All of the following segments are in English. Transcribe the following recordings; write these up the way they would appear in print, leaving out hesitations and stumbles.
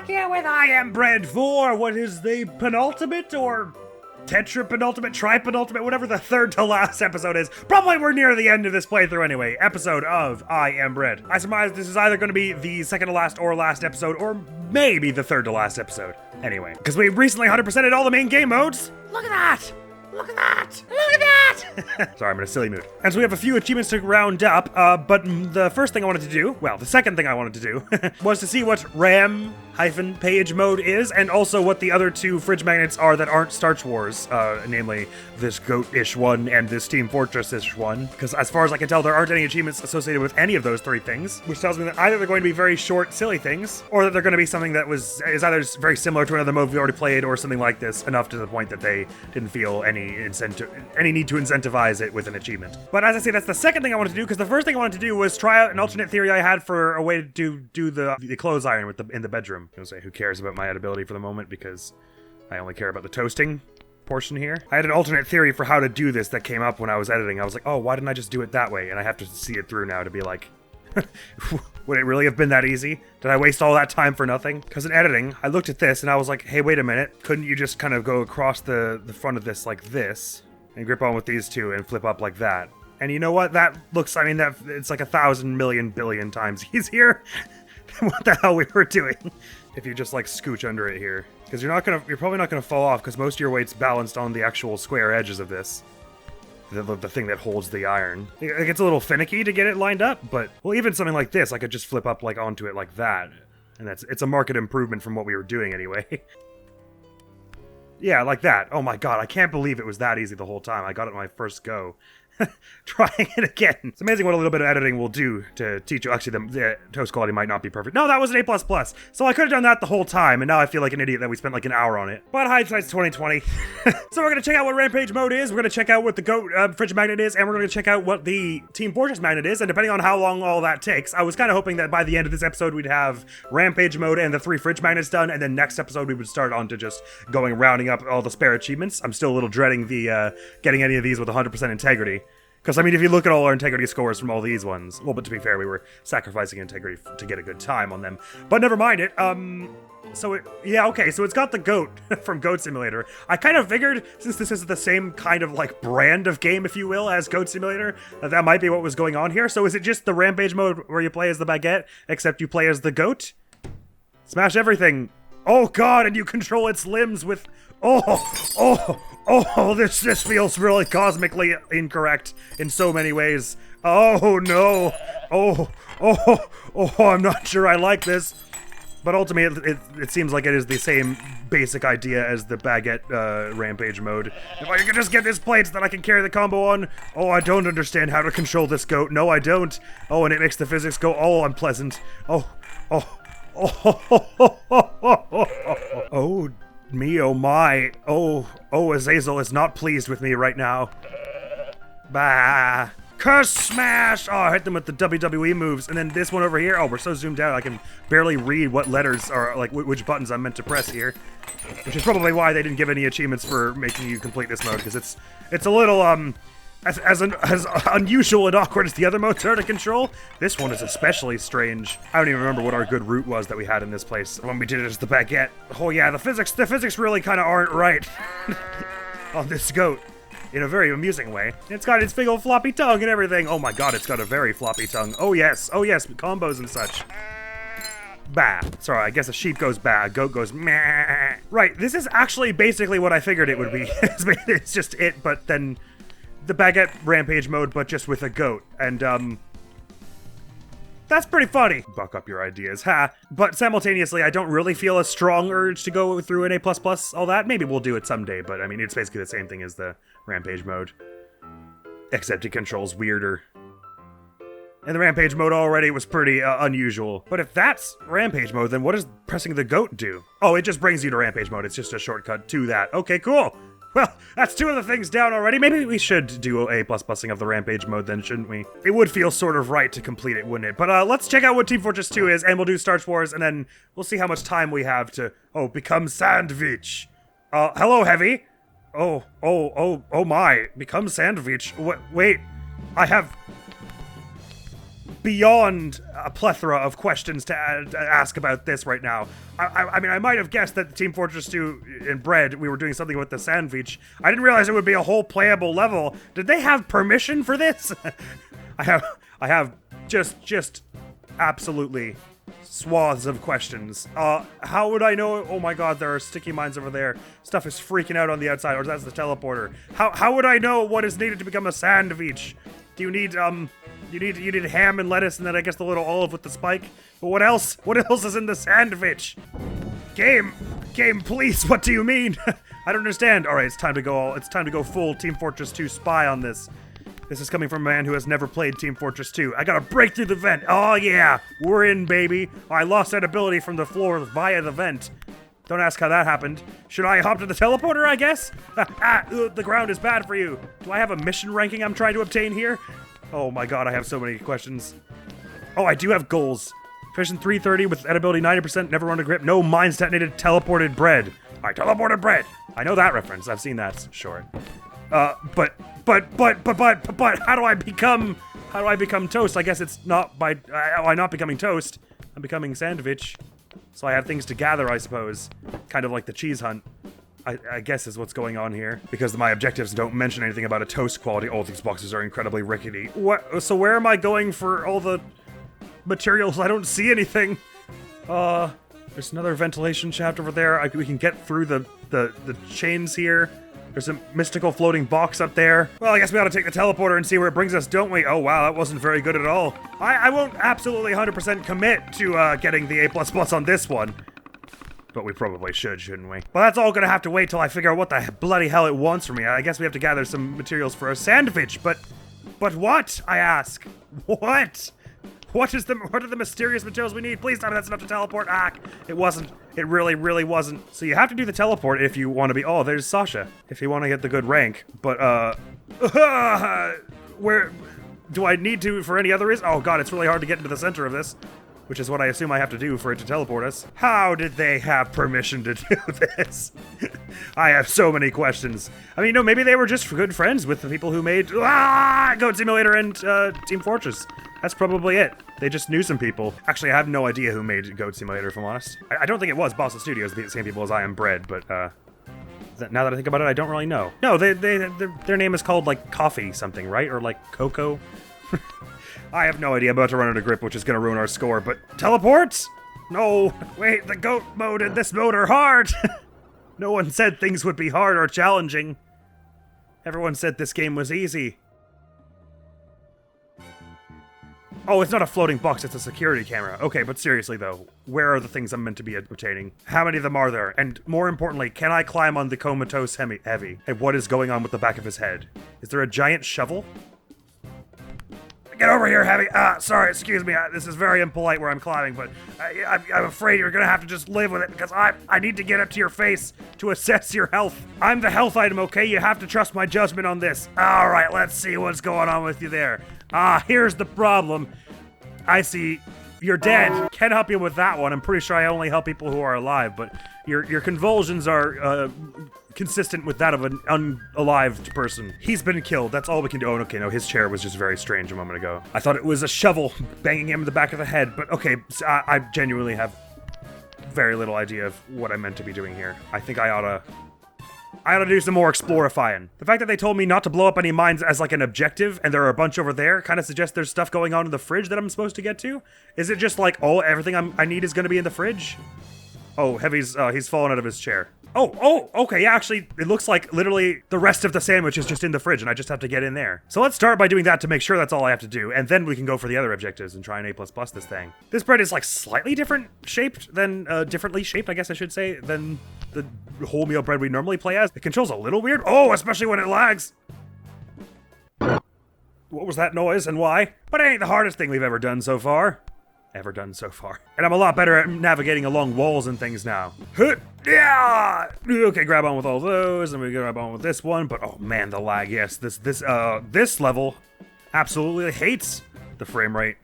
back here with I Am Bread for what is the penultimate or tetra-penultimate, tri-penultimate, whatever the third to last episode is. Probably we're near the end of this playthrough anyway. Episode of I Am Bread. I surmise this is either going to be the second to last or last episode, or maybe the third to last episode. Anyway, because we recently 100%ed all the main game modes. Look at that! Look at that! Look at that! Sorry, I'm in a silly mood. And so we have a few achievements to round up, but the first thing I wanted to do, well, the second thing I wanted to do, was to see what RAM-page mode is, and also what the other two fridge magnets are that aren't Starch Wars, namely this goat-ish one and this Team Fortress-ish one, because as far as I can tell, there aren't any achievements associated with any of those three things, which tells me that either they're going to be very short, silly things, or that they're going to be something that is either very similar to another mode we already played, or something like this, enough to the point that they didn't feel any need to incentivize it with an achievement. But as I say, that's the second thing I wanted to do, because the first thing I wanted to do was try out an alternate theory I had for a way to do the clothes iron in the bedroom. I'll say, who cares about my edibility for the moment, because I only care about the toasting portion here. I had an alternate theory for how to do this that came up when I was editing. I was like, oh, why didn't I just do it that way? And I have to see it through now to be like, would it really have been that easy? Did I waste all that time for nothing? Because in editing, I looked at this and I was like, hey, wait a minute. Couldn't you just kind of go across the front of this like this and grip on with these two and flip up like that? And you know what? That looks, I mean, that it's like 1,000 million billion times easier than what the hell we were doing. If you just like scooch under it here. Because you're probably not gonna fall off because most of your weight's balanced on the actual square edges of this. The thing that holds the iron. It gets a little finicky to get it lined up, but, well, even something like this, I could just flip up like onto it like that. And it's a marked improvement from what we were doing anyway. Yeah, like that. Oh my god, I can't believe it was that easy the whole time. I got it on my first go. Trying it again. It's amazing what a little bit of editing will do to teach you. Actually, the toast quality might not be perfect. No, that was an A++. So I could have done that the whole time, and now I feel like an idiot that we spent like an hour on it. But hindsight's 2020. So we're gonna check out what Rampage mode is, we're gonna check out what the goat fridge magnet is, and we're gonna check out what the Team Fortress magnet is, and depending on how long all that takes, I was kind of hoping that by the end of this episode we'd have Rampage mode and the 3 fridge magnets done, and then next episode we would start on to just rounding up all the spare achievements. I'm still a little dreading the getting any of these with 100% integrity. Because, I mean, if you look at all our integrity scores from all these ones, well, but to be fair, we were sacrificing integrity to get a good time on them. But never mind it. So it's got the goat from Goat Simulator. I kind of figured, since this is the same kind of, like, brand of game, if you will, as Goat Simulator, that might be what was going on here. So is it just the Rampage mode where you play as the baguette, except you play as the goat? Smash everything. Oh, God, and you control its limbs with... Oh, this feels really cosmically incorrect in so many ways. Oh, no. Oh, I'm not sure I like this. But ultimately, it seems like it is the same basic idea as the baguette Rampage mode. If I could just get this plate so that I can carry the combo on. Oh, I don't understand how to control this goat. No, I don't. Oh, and it makes the physics go all unpleasant. Oh, me, oh my. Oh, Azazel is not pleased with me right now. Bah. Curse smash! Oh, I hit them with the WWE moves. And then this one over here. Oh, we're so zoomed out I can barely read what letters are, like, which buttons I'm meant to press here. Which is probably why they didn't give any achievements for making you complete this mode, because it's a little, as unusual and awkward as the other modes are to control, this one is especially strange. I don't even remember what our good route was that we had in this place when we did it as the baguette. Oh yeah, the physics really kind of aren't right on this goat in a very amusing way. It's got its big old floppy tongue and everything. Oh my god, it's got a very floppy tongue. Oh yes, combos and such. Bah. Sorry, I guess a sheep goes bah, a goat goes meh. Right, this is actually basically what I figured it would be. It's just it, but then the baguette Rampage mode, but just with a goat. And, that's pretty funny. Buck up your ideas, ha. But simultaneously, I don't really feel a strong urge to go through an A++, all that. Maybe we'll do it someday, but I mean, it's basically the same thing as the Rampage mode. Except it controls weirder. And the Rampage mode already was pretty unusual. But if that's Rampage mode, then what does pressing the goat do? Oh, it just brings you to Rampage mode. It's just a shortcut to that. Okay, cool. Well, that's 2 of the things down already. Maybe we should do a ++ing of the Rampage mode then, shouldn't we? It would feel sort of right to complete it, wouldn't it? But let's check out what Team Fortress 2 is, and we'll do Starch Wars, and then we'll see how much time we have to, become Sandwich. Hello, Heavy. Oh my, become Sandwich. Wait, I have... beyond a plethora of questions to ask about this right now. I mean, I might have guessed that Team Fortress 2 in Bread, we were doing something with the sandwich. I didn't realize it would be a whole playable level. Did they have permission for this? I have just absolutely swaths of questions. How would I know? Oh my god, there are sticky mines over there. Stuff is freaking out on the outside, or that's the teleporter. How would I know what is needed to become a sandwich? Do you need, you need ham and lettuce and then I guess the little olive with the spike? But what else? What else is in the sandwich? Game, please, what do you mean? I don't understand. Alright, it's time to go full Team Fortress 2 spy on this. This is coming from a man who has never played Team Fortress 2. I gotta break through the vent. Oh yeah, we're in, baby. I lost that ability from the floor via the vent. Don't ask how that happened. Should I hop to the teleporter, I guess? The ground is bad for you. Do I have a mission ranking I'm trying to obtain here? Oh my god, I have so many questions. Oh, I do have goals. Proficient 330 with edibility 90%, never run to grip, no mines detonated, teleported bread. Alright, teleported bread. I know that reference. I've seen that short. But how do I become toast? I guess it's not by, I'm not becoming toast. I'm becoming sandwich. So I have things to gather, I suppose. Kind of like the cheese hunt. I guess is what's going on here. Because my objectives don't mention anything about a toast quality. Oh, these boxes are incredibly rickety. What? So where am I going for all the materials? I don't see anything. There's another ventilation shaft over there. We can get through the chains here. There's a mystical floating box up there. Well, I guess we ought to take the teleporter and see where it brings us, don't we? Oh, wow, that wasn't very good at all. I won't absolutely 100% commit to getting the A++ on this one. But we probably should, shouldn't we? Well, that's all gonna have to wait till I figure out what the bloody hell it wants from me. I guess we have to gather some materials for a sandwich, but what, I ask? What? What are the mysterious materials we need? Please tell me that's enough to teleport. It wasn't. It really, really wasn't. So you have to do the teleport if you want to be... Oh, there's Sasha. If you want to get the good rank. But, where... Do I need to for any other reason? Oh god, it's really hard to get into the center of this. Which is what I assume I have to do for it to teleport us. How did they have permission to do this? I have so many questions. I mean, no, maybe they were just good friends with the people who made Goat Simulator and Team Fortress. That's probably it. They just knew some people. Actually, I have no idea who made Goat Simulator, if I'm honest. I don't think it was Bossa Studios, the same people as I Am Bread, but now that I think about it, I don't really know. No, their name is called, like, Coffee something, right? Or, like, Cocoa? I have no idea. I'm about to run out of grip, which is going to ruin our score, but... Teleports? No. Wait, the goat mode and this mode are hard. No one said things would be hard or challenging. Everyone said this game was easy. Oh, it's not a floating box, it's a security camera. Okay, but seriously though, where are the things I'm meant to be obtaining? How many of them are there? And more importantly, can I climb on the comatose heavy? And what is going on with the back of his head? Is there a giant shovel? Get over here, Heavy. Sorry, excuse me. This is very impolite where I'm climbing, but I'm afraid you're gonna have to just live with it because I need to get up to your face to assess your health. I'm the health item, okay? You have to trust my judgment on this. All right, let's see what's going on with you there. Here's the problem. I see you're dead. Can't help you with that one. I'm pretty sure I only help people who are alive, but your convulsions are consistent with that of an unalived person. He's been killed. That's all we can do. Oh, okay, no, his chair was just very strange a moment ago. I thought it was a shovel banging him in the back of the head, but okay, so I genuinely have very little idea of what I meant to be doing here. I think I ought to do some more explorifying. The fact that they told me not to blow up any mines as like an objective, and there are a bunch over there, kind of suggests there's stuff going on in the fridge that I'm supposed to get to. Is it just like, oh, everything I need is gonna be in the fridge? Oh, Heavy's, he's fallen out of his chair. Oh, okay, yeah, actually, it looks like literally the rest of the sandwich is just in the fridge, and I just have to get in there. So let's start by doing that to make sure that's all I have to do, and then we can go for the other objectives and try and A++ this thing. This bread is like slightly different shaped than, differently shaped, I guess I should say, than the wholemeal bread we normally play as. It controls a little weird. Oh, especially when it lags. What was that noise and why? But it ain't the hardest thing we've ever done so far. And I'm a lot better at navigating along walls and things now. Yeah! Okay, grab on with all those, and we grab on with this one, but oh man, the lag, yes. This level absolutely hates the frame rate.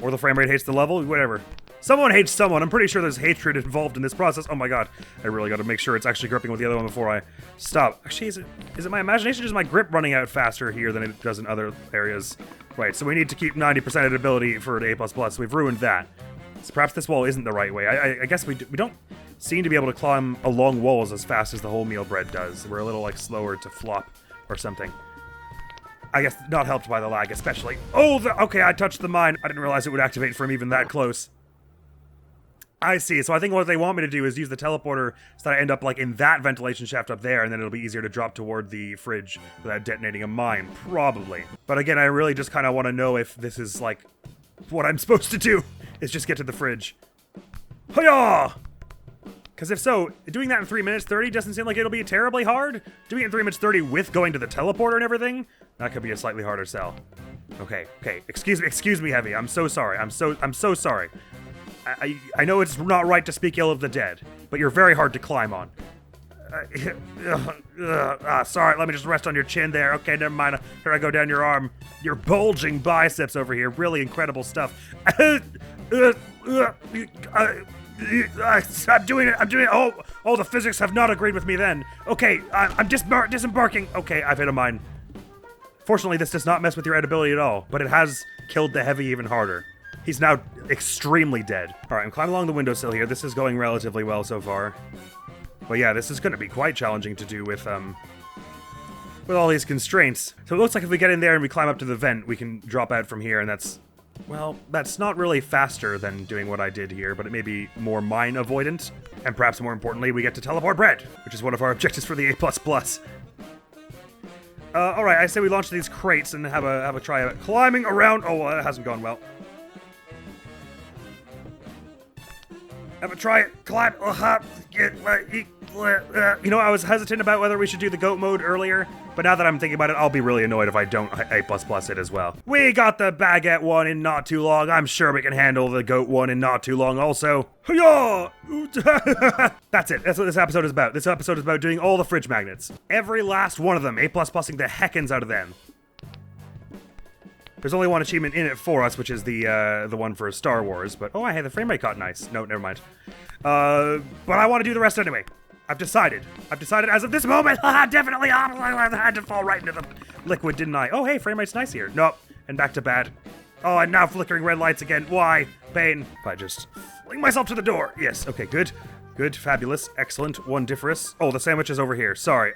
Or the frame rate hates the level, whatever. Someone hates someone. I'm pretty sure there's hatred involved in this process. Oh my god. I really gotta make sure it's actually gripping with the other one before I stop. Actually, is it my imagination or is my grip running out faster here than it does in other areas? Right, so we need to keep 90% ability for an A++. We've ruined that. So perhaps this wall isn't the right way. I guess we don't seem to be able to climb along walls as fast as the wholemeal bread does. We're a little, like, slower to flop or something. I guess not helped by the lag, especially. Oh, okay, I touched the mine. I didn't realize it would activate from even that close. I see. So I think what they want me to do is use the teleporter so that I end up, like, in that ventilation shaft up there, and then it'll be easier to drop toward the fridge without detonating a mine. Probably. But again, I really just kind of want to know if this is, like, what I'm supposed to do, is just get to the fridge. Hi-yah! Because if so, doing that in 3 minutes 30 doesn't seem like it'll be terribly hard. Doing it in 3 minutes 30 with going to the teleporter and everything, that could be a slightly harder sell. Okay. Excuse me, Heavy. I'm so sorry. I'm so sorry. I know it's not right to speak ill of the dead, but you're very hard to climb on. Sorry, let me just rest on your chin there. Okay, never mind. Here I go down your arm. Your bulging biceps over here. Really incredible stuff. I'm doing it. Oh, the physics have not agreed with me then. Okay, I'm disembarking. Okay, I've hit a mine. Fortunately, this does not mess with your edibility at all, but it has killed the Heavy even harder. He's now extremely dead. All right, I'm climbing along the windowsill here. This is going relatively well so far. But yeah, this is going to be quite challenging to do with all these constraints. So it looks like if we get in there and we climb up to the vent, we can drop out from here, and that's, well, that's not really faster than doing what I did here, but it may be more mine avoidant. And perhaps more importantly, we get to teleport bread, which is one of our objectives for the A++. All right, I say we launch these crates and have a try of it. Climbing around. Oh, well, that hasn't gone well. Have a try it. Climb. You know, I was hesitant about whether we should do the goat mode earlier, but now that I'm thinking about it, I'll be really annoyed if I don't A++ it as well. We got the baguette one in not too long. I'm sure we can handle the goat one in not too long also. That's it. That's what this episode is about. This episode is about doing all the fridge magnets. Every last one of them. A++ing the heckins out of them. There's only one achievement in it for us, which is the one for Star Wars, but oh, hey, the frame rate caught nice. No, never mind. But I want to do the rest anyway. I've decided as of this moment. Definitely, I had to fall right into the liquid, didn't I? Oh, hey, frame rate's nice here. Nope, and back to bad. Oh, and now flickering red lights again. Why? Pain. If I just fling myself to the door. Yes, okay, good. Good, fabulous, excellent, wondiferous. Oh, the sandwich is over here. Sorry.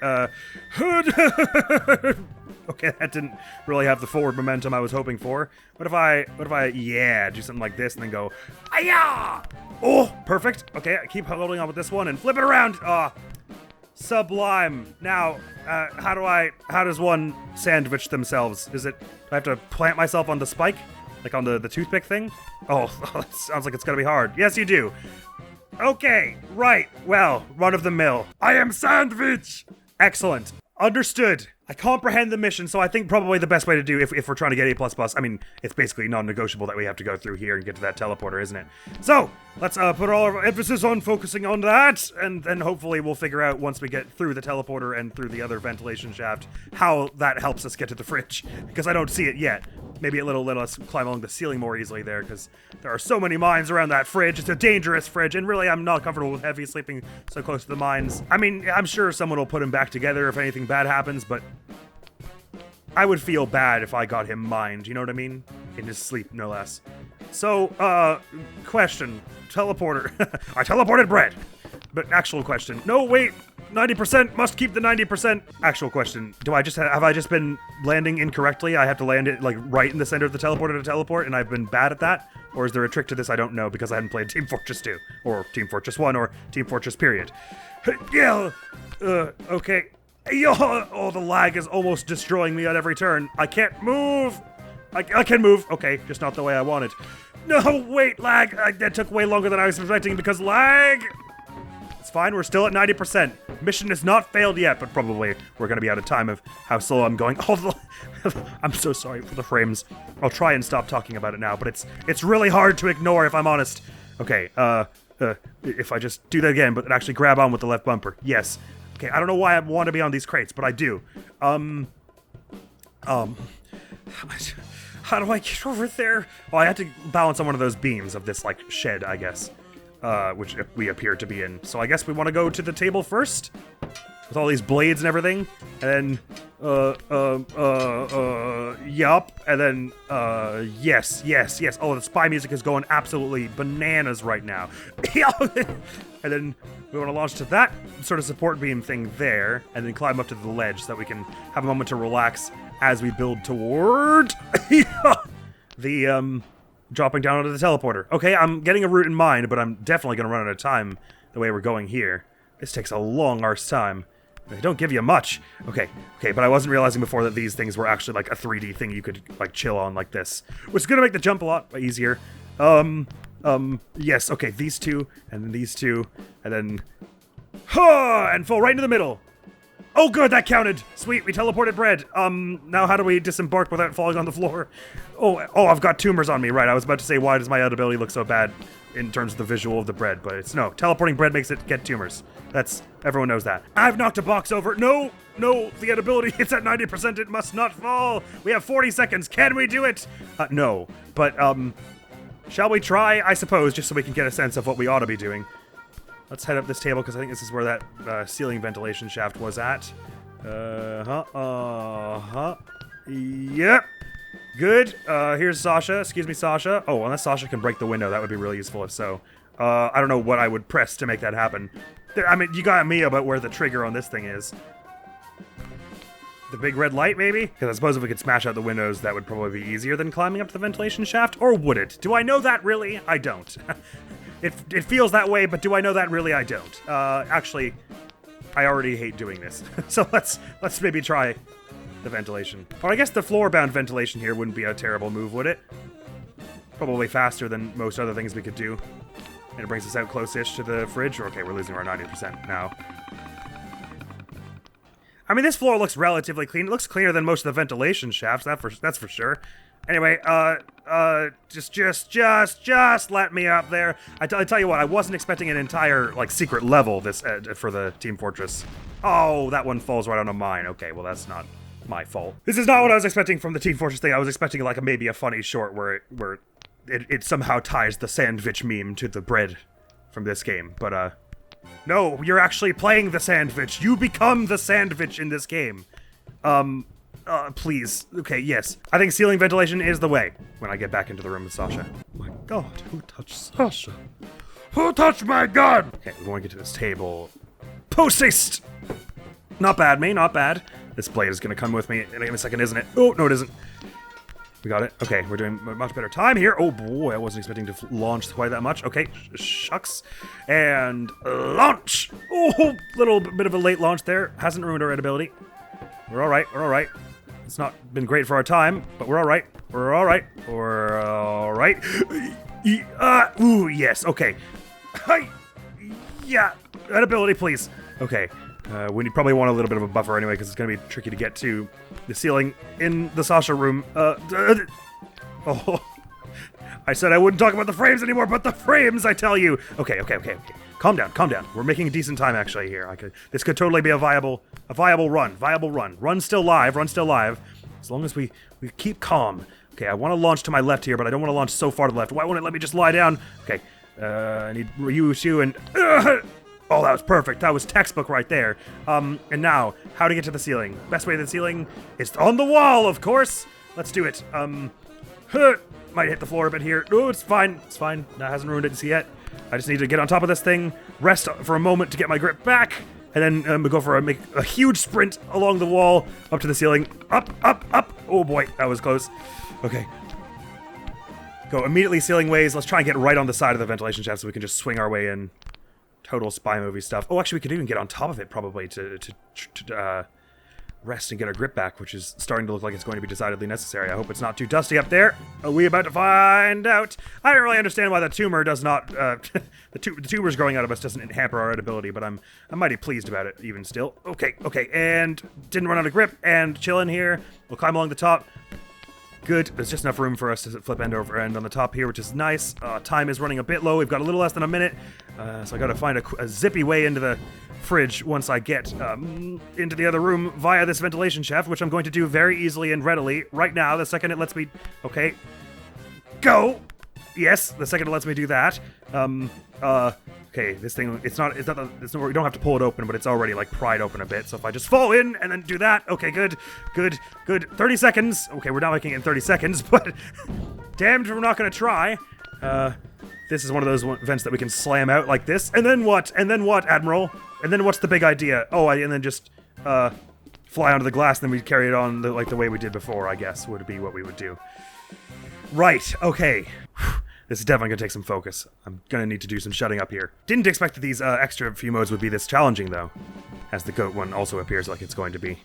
Okay, that didn't really have the forward momentum I was hoping for. What if I, yeah, do something like this and then go, ayah! Oh, perfect. Okay, I keep holding on with this one and flip it around. Sublime. Now, how does one sandwich themselves? Do I have to plant myself on the spike? Like on the toothpick thing? Oh, that sounds like it's gonna be hard. Yes, you do. Okay, right. Well, run of the mill. I am sandwich! Excellent. Understood. I comprehend the mission, so I think probably the best way to do if we're trying to get A++, I mean, it's basically non-negotiable that we have to go through here and get to that teleporter, isn't it? So, let's put all our emphasis on focusing on that, and then hopefully we'll figure out once we get through the teleporter and through the other ventilation shaft how that helps us get to the fridge, because I don't see it yet. Maybe it'll let us climb along the ceiling more easily there, because there are so many mines around that fridge. It's a dangerous fridge, and really I'm not comfortable with Heavy sleeping so close to the mines. I mean, I'm sure someone will put him back together if anything bad happens, but I would feel bad if I got him mined, you know what I mean? In his sleep, no less. So, question. Teleporter. I teleported bread. But actual question. No, wait. 90%. Must keep the 90%. Actual question. Have I just been landing incorrectly? I have to land it, like, right in the center of the teleporter to teleport, and I've been bad at that? Or is there a trick to this I don't know because I hadn't played Team Fortress 2, or Team Fortress 1, or Team Fortress period? Yeah. Okay. Oh, the lag is almost destroying me at every turn. I can't move. I can move. Okay, just not the way I wanted. No, wait, lag. That took way longer than I was expecting because lag. It's fine. We're still at 90%. Mission has not failed yet, but probably we're going to be out of time of how slow I'm going. Oh, I'm so sorry for the frames. I'll try and stop talking about it now, but it's really hard to ignore if I'm honest. Okay, if I just do that again, but actually grab on with the left bumper. Yes. Okay, I don't know why I want to be on these crates, but I do. How do I get over there? Oh, I had to balance on one of those beams of this, like, shed, I guess. Which we appear to be in. So I guess we want to go to the table first? With all these blades and everything? And then, yup. And then, yes. Oh, the spy music is going absolutely bananas right now. And then we want to launch to that sort of support beam thing there, and then climb up to the ledge so that we can have a moment to relax as we build toward the, dropping down onto the teleporter. Okay, I'm getting a route in mind, but I'm definitely going to run out of time the way we're going here. This takes a long arse time. They don't give you much. Okay, but I wasn't realizing before that these things were actually like a 3D thing you could like chill on like this, which is going to make the jump a lot easier. Yes, okay, these two, and then these two, and then, and fall right into the middle. Oh good, that counted. Sweet, we teleported bread. Now how do we disembark without falling on the floor? Oh, I've got tumors on me, right. I was about to say, why does my edibility look so bad in terms of the visual of the bread, but it's no. Teleporting bread makes it get tumors. Everyone knows that. I've knocked a box over. No, the edibility, it's at 90%, it must not fall. We have 40 seconds, can we do it? No, but, shall we try, I suppose, just so we can get a sense of what we ought to be doing. Let's head up this table, because I think this is where that ceiling ventilation shaft was at. Yep. Good. Here's Sasha. Excuse me, Sasha. Oh, unless Sasha can break the window, that would be really useful if so. I don't know what I would press to make that happen. I mean, you got me about where the trigger on this thing is. The big red light, maybe? Because I suppose if we could smash out the windows, that would probably be easier than climbing up to the ventilation shaft. Or would it? Do I know that really? I don't. It feels that way, but do I know that really? I don't. Actually, I already hate doing this. So let's maybe try the ventilation. Or I guess the floor-bound ventilation here wouldn't be a terrible move, would it? Probably faster than most other things we could do. And it brings us out close-ish to the fridge. Okay, we're losing our 90% now. I mean, this floor looks relatively clean. It looks cleaner than most of the ventilation shafts, that's for sure. Anyway, just let me up there. I tell you what, I wasn't expecting an entire, like, secret level this for the Team Fortress. Oh, that one falls right onto mine. Okay, well, that's not my fault. This is not what I was expecting from the Team Fortress thing. I was expecting, like, maybe a funny short where it somehow ties the sandwich meme to the bread from this game, but, no, you're actually playing the sandwich. You become the sandwich in this game. Please. Okay, yes. I think ceiling ventilation is the way when I get back into the room with Sasha. Oh my god, who touched Sasha? Who touched my gun? Okay, we want to get to this table. Post-haste! Not bad, me, not bad. This blade is going to come with me in a second, isn't it? Oh, no, it isn't. We got it. Okay, we're doing much better time here. Oh boy, I wasn't expecting to launch quite that much. Okay, shucks. And launch! Oh, little bit of a late launch there. Hasn't ruined our edibility. We're alright, we're alright. It's not been great for our time, but we're alright. We're alright. We're alright. Ooh, yes, okay. Hi! Yeah, edibility, please. Okay. We probably want a little bit of a buffer anyway, because it's going to be tricky to get to the ceiling in the Sasha room. Oh, I said I wouldn't talk about the frames anymore, but the frames, I tell you. Okay. Calm down. We're making a decent time actually here. This could totally be a viable run. Run still live. As long as we keep calm. Okay, I want to launch to my left here, but I don't want to launch so far to the left. Why won't it let me just lie down? Okay, I need you and. Oh, that was perfect. That was textbook right there. And now, how to get to the ceiling. Best way to the ceiling is on the wall, of course. Let's do it. Might hit the floor a bit here. Oh, it's fine. That hasn't ruined it yet. I just need to get on top of this thing, rest for a moment to get my grip back, and then go for make a huge sprint along the wall, up to the ceiling. Up. Oh boy, that was close. Okay. Go immediately ceiling ways. Let's try and get right on the side of the ventilation shaft so we can just swing our way in. Total spy movie stuff. Oh, actually, we could even get on top of it, probably, to rest and get our grip back, which is starting to look like it's going to be decidedly necessary. I hope it's not too dusty up there. Are we about to find out? I don't really understand why the tumor does not, the tumors growing out of us doesn't hamper our edibility, but I'm mighty pleased about it, even still. Okay, and didn't run out of grip, and chilling here. We'll climb along the top. Good. There's just enough room for us to flip end over end on the top here, which is nice. Time is running a bit low. We've got a little less than a minute. So I gotta find a zippy way into the fridge once I get into the other room via this ventilation shaft, which I'm going to do very easily and readily right now, the second it lets me... Okay. Go! Yes, the second it lets me do that. Okay, this thing, we don't have to pull it open, but it's already, like, pried open a bit. So if I just fall in and then do that, okay, good. 30 seconds. Okay, we're not making it in 30 seconds, but damned we're not gonna try. This is one of those vents that we can slam out like this. And then what? And then what, Admiral? And then what's the big idea? Oh, and then just, fly onto the glass, and then we carry it on the way we did before, I guess, would be what we would do. Right, okay. This is definitely gonna take some focus. I'm gonna need to do some shutting up here. Didn't expect that these extra few modes would be this challenging, though. As the goat one also appears like it's going to be.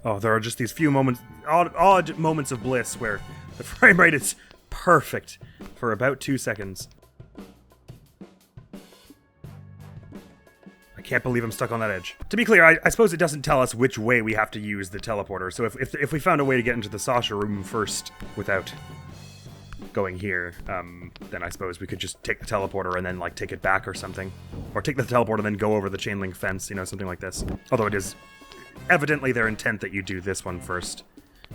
Oh, there are just these few moments, odd moments of bliss where the frame rate is perfect for about 2 seconds. I can't believe I'm stuck on that edge. To be clear, I suppose it doesn't tell us which way we have to use the teleporter, so if we found a way to get into the Sasha room first without going here, then I suppose we could just take the teleporter and then, like, take it back or something. Or take the teleporter and then go over the chain link fence, you know, something like this. Although it is evidently their intent that you do this one first,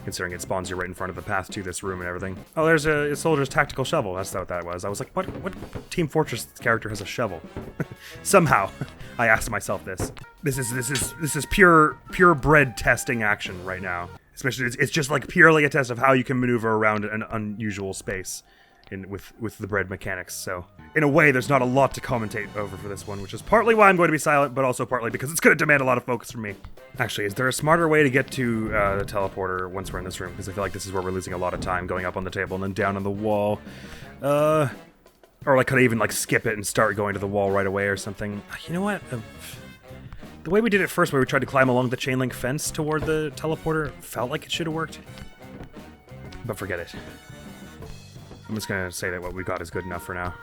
considering it spawns you right in front of the path to this room and everything. Oh, there's a soldier's tactical shovel. That's what that was. I was like, what Team Fortress character has a shovel? Somehow, I asked myself this. This is pure bread testing action right now. Especially, it's just like purely a test of how you can maneuver around an unusual space with the bread mechanics. So, in a way, there's not a lot to commentate over for this one, which is partly why I'm going to be silent, but also partly because it's going to demand a lot of focus from me. Actually, is there a smarter way to get to the teleporter once we're in this room? Because I feel like this is where we're losing a lot of time, going up on the table and then down on the wall. Or like, could I even, like, skip it and start going to the wall right away or something? You know what? The way we did it first, where we tried to climb along the chain link fence toward the teleporter, felt like it should have worked. But forget it. I'm just gonna say that what we got is good enough for now.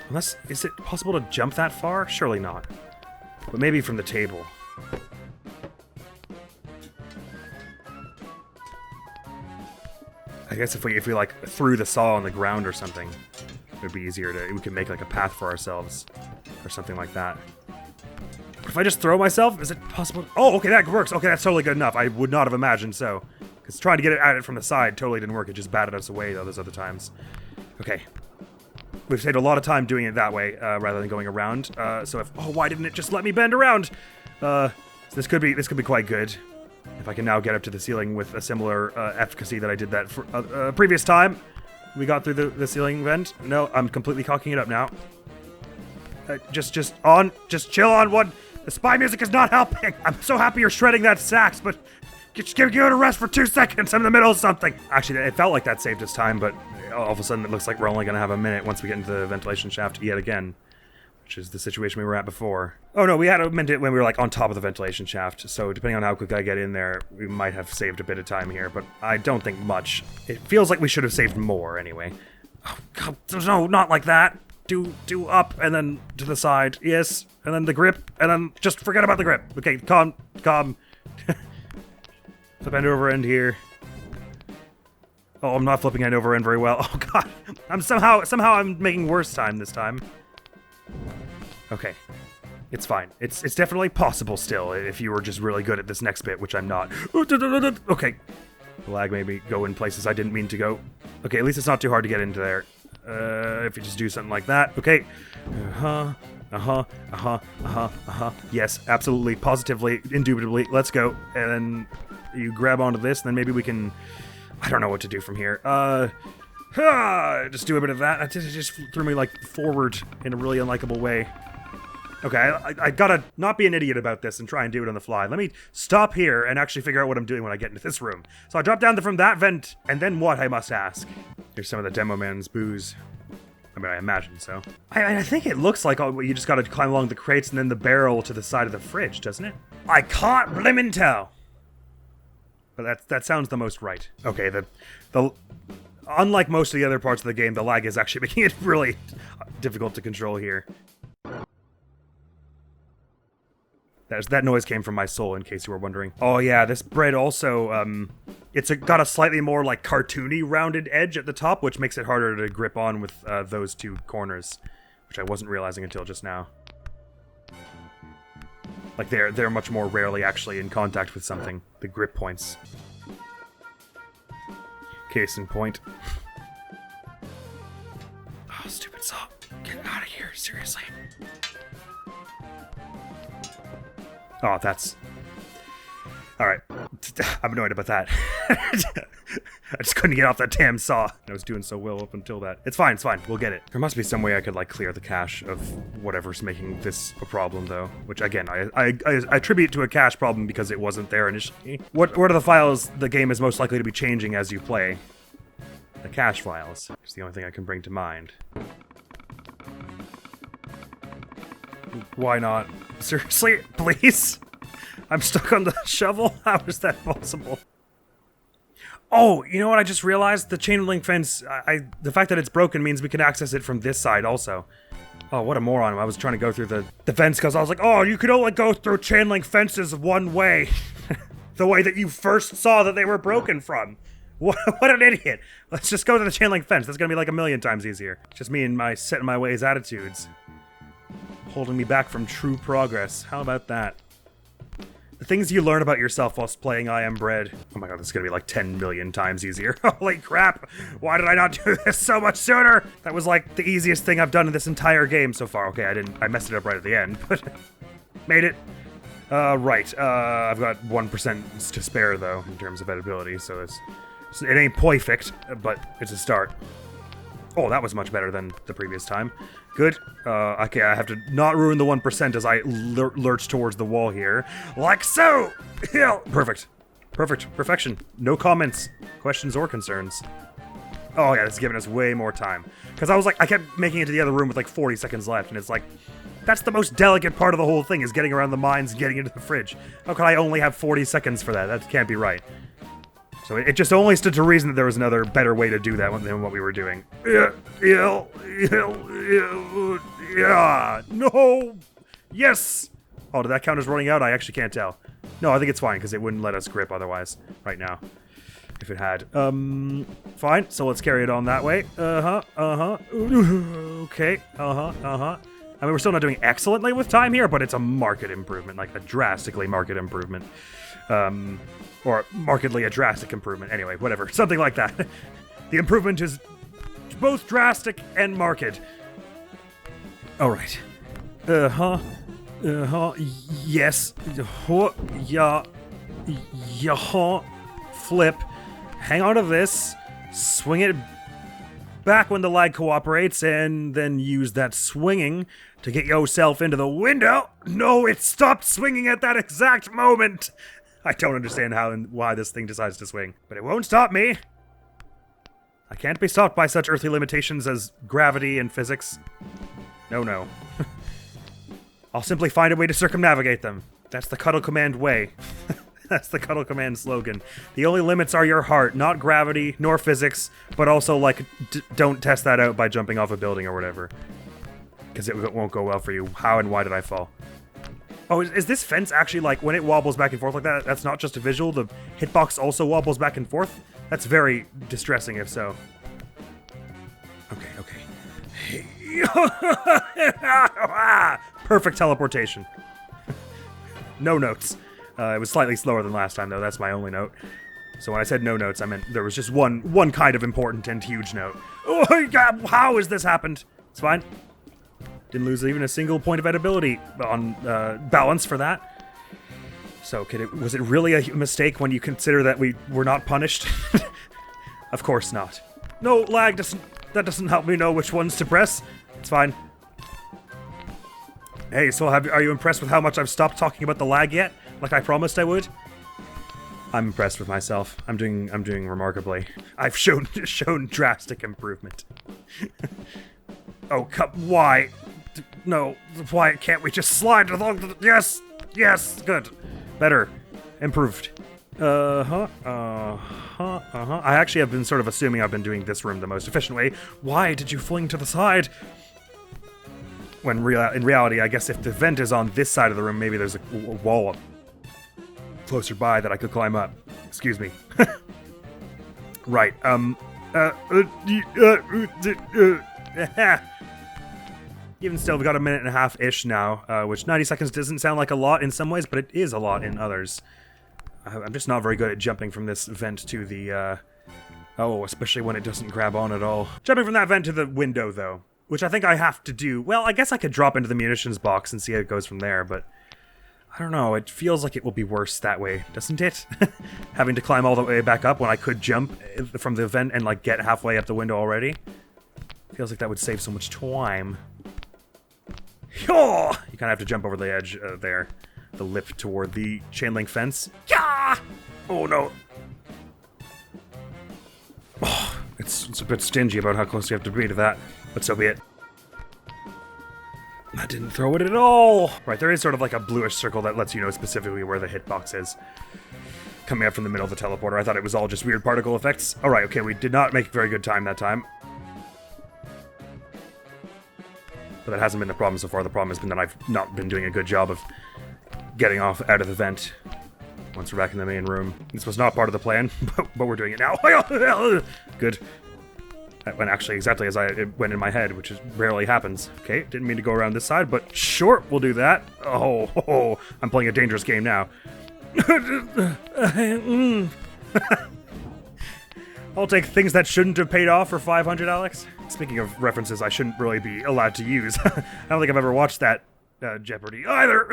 Unless, is it possible to jump that far? Surely not. But maybe from the table. I guess if we like threw the saw on the ground or something, it would be easier we could make like a path for ourselves or something like that. But if I just throw myself, is it possible? Oh, okay, that works. Okay, that's totally good enough. I would not have imagined so. Because trying to get at it from the side totally didn't work. It just batted us away those other times. Okay. We've saved a lot of time doing it that way, rather than going around. Why didn't it just let me bend around? So this could be quite good. If I can now get up to the ceiling with a similar efficacy that I did that for previous time. We got through the ceiling vent. No, I'm completely cocking it up now. Just chill on one. The spy music is not helping. I'm so happy you're shredding that sax, but just give it a rest for 2 seconds. I'm in the middle of something. Actually, it felt like that saved us time, but all of a sudden it looks like we're only going to have a minute once we get into the ventilation shaft yet again, which is the situation we were at before. Oh no, we had a minute when we were like on top of the ventilation shaft, so depending on how quick I get in there, we might have saved a bit of time here, but I don't think much. It feels like we should have saved more anyway. Oh god, no, not like that. Do up and then to the side, yes, and then the grip, and then just forget about the grip. Okay, calm. Flip end over end here. Oh, I'm not flipping end over end very well. Oh god, I'm somehow I'm making worse time this time. Okay, it's fine. It's definitely possible still if you were just really good at this next bit, which I'm not. Okay, the lag made me go in places I didn't mean to go. Okay, at least it's not too hard to get into there. If you just do something like that. Okay. Yes, absolutely, positively, indubitably. Let's go. And then you grab onto this, and then maybe we can... I don't know what to do from here. Just do a bit of that. It just threw me, like, forward in a really unlikable way. Okay, I gotta not be an idiot about this and try and do it on the fly. Let me stop here and actually figure out what I'm doing when I get into this room. So I drop down from that vent, and then what, I must ask? Here's some of the demo man's booze. I mean, I imagine so. I think it looks like you just gotta climb along the crates and then the barrel to the side of the fridge, doesn't it? I can't blimmin' tell. But that sounds the most right. Okay, the unlike most of the other parts of the game, the lag is actually making it really difficult to control here. That noise came from my soul, in case you were wondering. Oh yeah, this bread also It's got a slightly more like cartoony rounded edge at the top, which makes it harder to grip on with those two corners, which I wasn't realizing until just now. Like they're much more rarely actually in contact with something. The grip points. Case in point. Oh, stupid saw. Get out of here, seriously. Oh, that's... Alright. I'm annoyed about that. I just couldn't get off that damn saw. I was doing so well up until that. It's fine, we'll get it. There must be some way I could, like, clear the cache of whatever's making this a problem, though. Which, again, I attribute to a cache problem because it wasn't there initially. What are the files the game is most likely to be changing as you play? The cache files. It's the only thing I can bring to mind. Why not? Seriously? Please? I'm stuck on the shovel? How is that possible? Oh, you know what I just realized? The chain link fence, the fact that it's broken means we can access it from this side also. Oh, what a moron. I was trying to go through the fence because I was like, oh, you could only go through chain link fences one way. The way that you first saw that they were broken from. What an idiot. Let's just go to the chain link fence. That's gonna be like a million times easier. Just me and my set in my ways attitudes. Holding me back from true progress. How about that? The things you learn about yourself whilst playing I Am Bread. Oh my god, this is gonna be like 10 million times easier. Holy crap! Why did I not do this so much sooner? That was like the easiest thing I've done in this entire game so far. Okay, I messed it up right at the end, but made it. Right. I've got 1% to spare though, in terms of edibility, so it ain't perfect, but it's a start. Oh, that was much better than the previous time. Good. Okay, I have to not ruin the 1% as I lurch towards the wall here. Like so! Perfect. Perfect. Perfection. No comments, questions, or concerns. Oh yeah, this is giving us way more time. Because I was like, I kept making it to the other room with like 40 seconds left, and it's like, that's the most delicate part of the whole thing, is getting around the mines and getting into the fridge. How could I only have 40 seconds for that? That can't be right. So it just only stood to reason that there was another better way to do that than what we were doing. Yeah. No. Yes. Oh, did that count as running out? I actually can't tell. No, I think it's fine because it wouldn't let us grip otherwise right now. If it had. Fine. So let's carry it on that way. Okay. I mean, we're still not doing excellently with time here, but it's a marked improvement, like a drastically marked improvement. Or markedly a drastic improvement. Anyway, whatever. Something like that. The improvement is both drastic and marked. Alright. Yes. Flip. Hang on to this. Swing it back when the lag cooperates, and then use that swinging to get yourself into the window. No, it stopped swinging at that exact moment. I don't understand how and why this thing decides to swing, but it won't stop me. I can't be stopped by such earthly limitations as gravity and physics. No. I'll simply find a way to circumnavigate them. That's the Cuddle Command way. That's the Cuddle Command slogan. The only limits are your heart, not gravity, nor physics, but also, like, don't test that out by jumping off a building or whatever. Because it won't go well for you. How and why did I fall? Oh, is this fence actually, like, when it wobbles back and forth like that, that's not just a visual? The hitbox also wobbles back and forth? That's very distressing, if so. Okay. Perfect teleportation. No notes. It was slightly slower than last time, though. That's my only note. So when I said no notes, I meant there was just one kind of important and huge note. Oh, God, how has this happened? It's fine. Didn't lose even a single point of edibility on balance for that. So, was it really a mistake when you consider that we were not punished? Of course not. No, lag that doesn't help me know which ones to press. It's fine. Hey, so are you impressed with how much I've stopped talking about the lag yet? Like I promised I would? I'm impressed with myself. I'm doing remarkably. I've shown drastic improvement. Oh, why? No, why can't we just slide along the... Yes, good. Better. Improved. I actually have been sort of assuming I've been doing this room the most efficient way. Why did you fling to the side? When in reality, I guess if the vent is on this side of the room, maybe there's a wall closer by that I could climb up. Excuse me. Right, even still, we've got a minute and a half-ish now, which 90 seconds doesn't sound like a lot in some ways, but it is a lot in others. I'm just not very good at jumping from this vent to the, oh, especially when it doesn't grab on at all. Jumping from that vent to the window, though, which I think I have to do. Well, I guess I could drop into the munitions box and see how it goes from there, but I don't know. It feels like it will be worse that way, doesn't it? Having to climb all the way back up when I could jump from the vent and, like, get halfway up the window already. Feels like that would save so much time. Oh! You kind of have to jump over the edge there. The lip toward the chain link fence. Yeah! Oh, no. Oh, it's a bit stingy about how close you have to be to that, but so be it. I didn't throw it at all! Right, there is sort of like a bluish circle that lets you know specifically where the hitbox is. Coming up from the middle of the teleporter. I thought it was all just weird particle effects. Alright, okay, we did not make very good time that time. But that hasn't been the problem so far. The problem has been that I've not been doing a good job of getting off out of the vent once we're back in the main room. This was not part of the plan, but we're doing it now. Good. That went actually exactly as it went in my head, which rarely happens. Okay, didn't mean to go around this side, but sure, we'll do that. Oh, I'm playing a dangerous game now. I'll take things that shouldn't have paid off for 500, Alex. Speaking of references I shouldn't really be allowed to use. I don't think I've ever watched that Jeopardy either.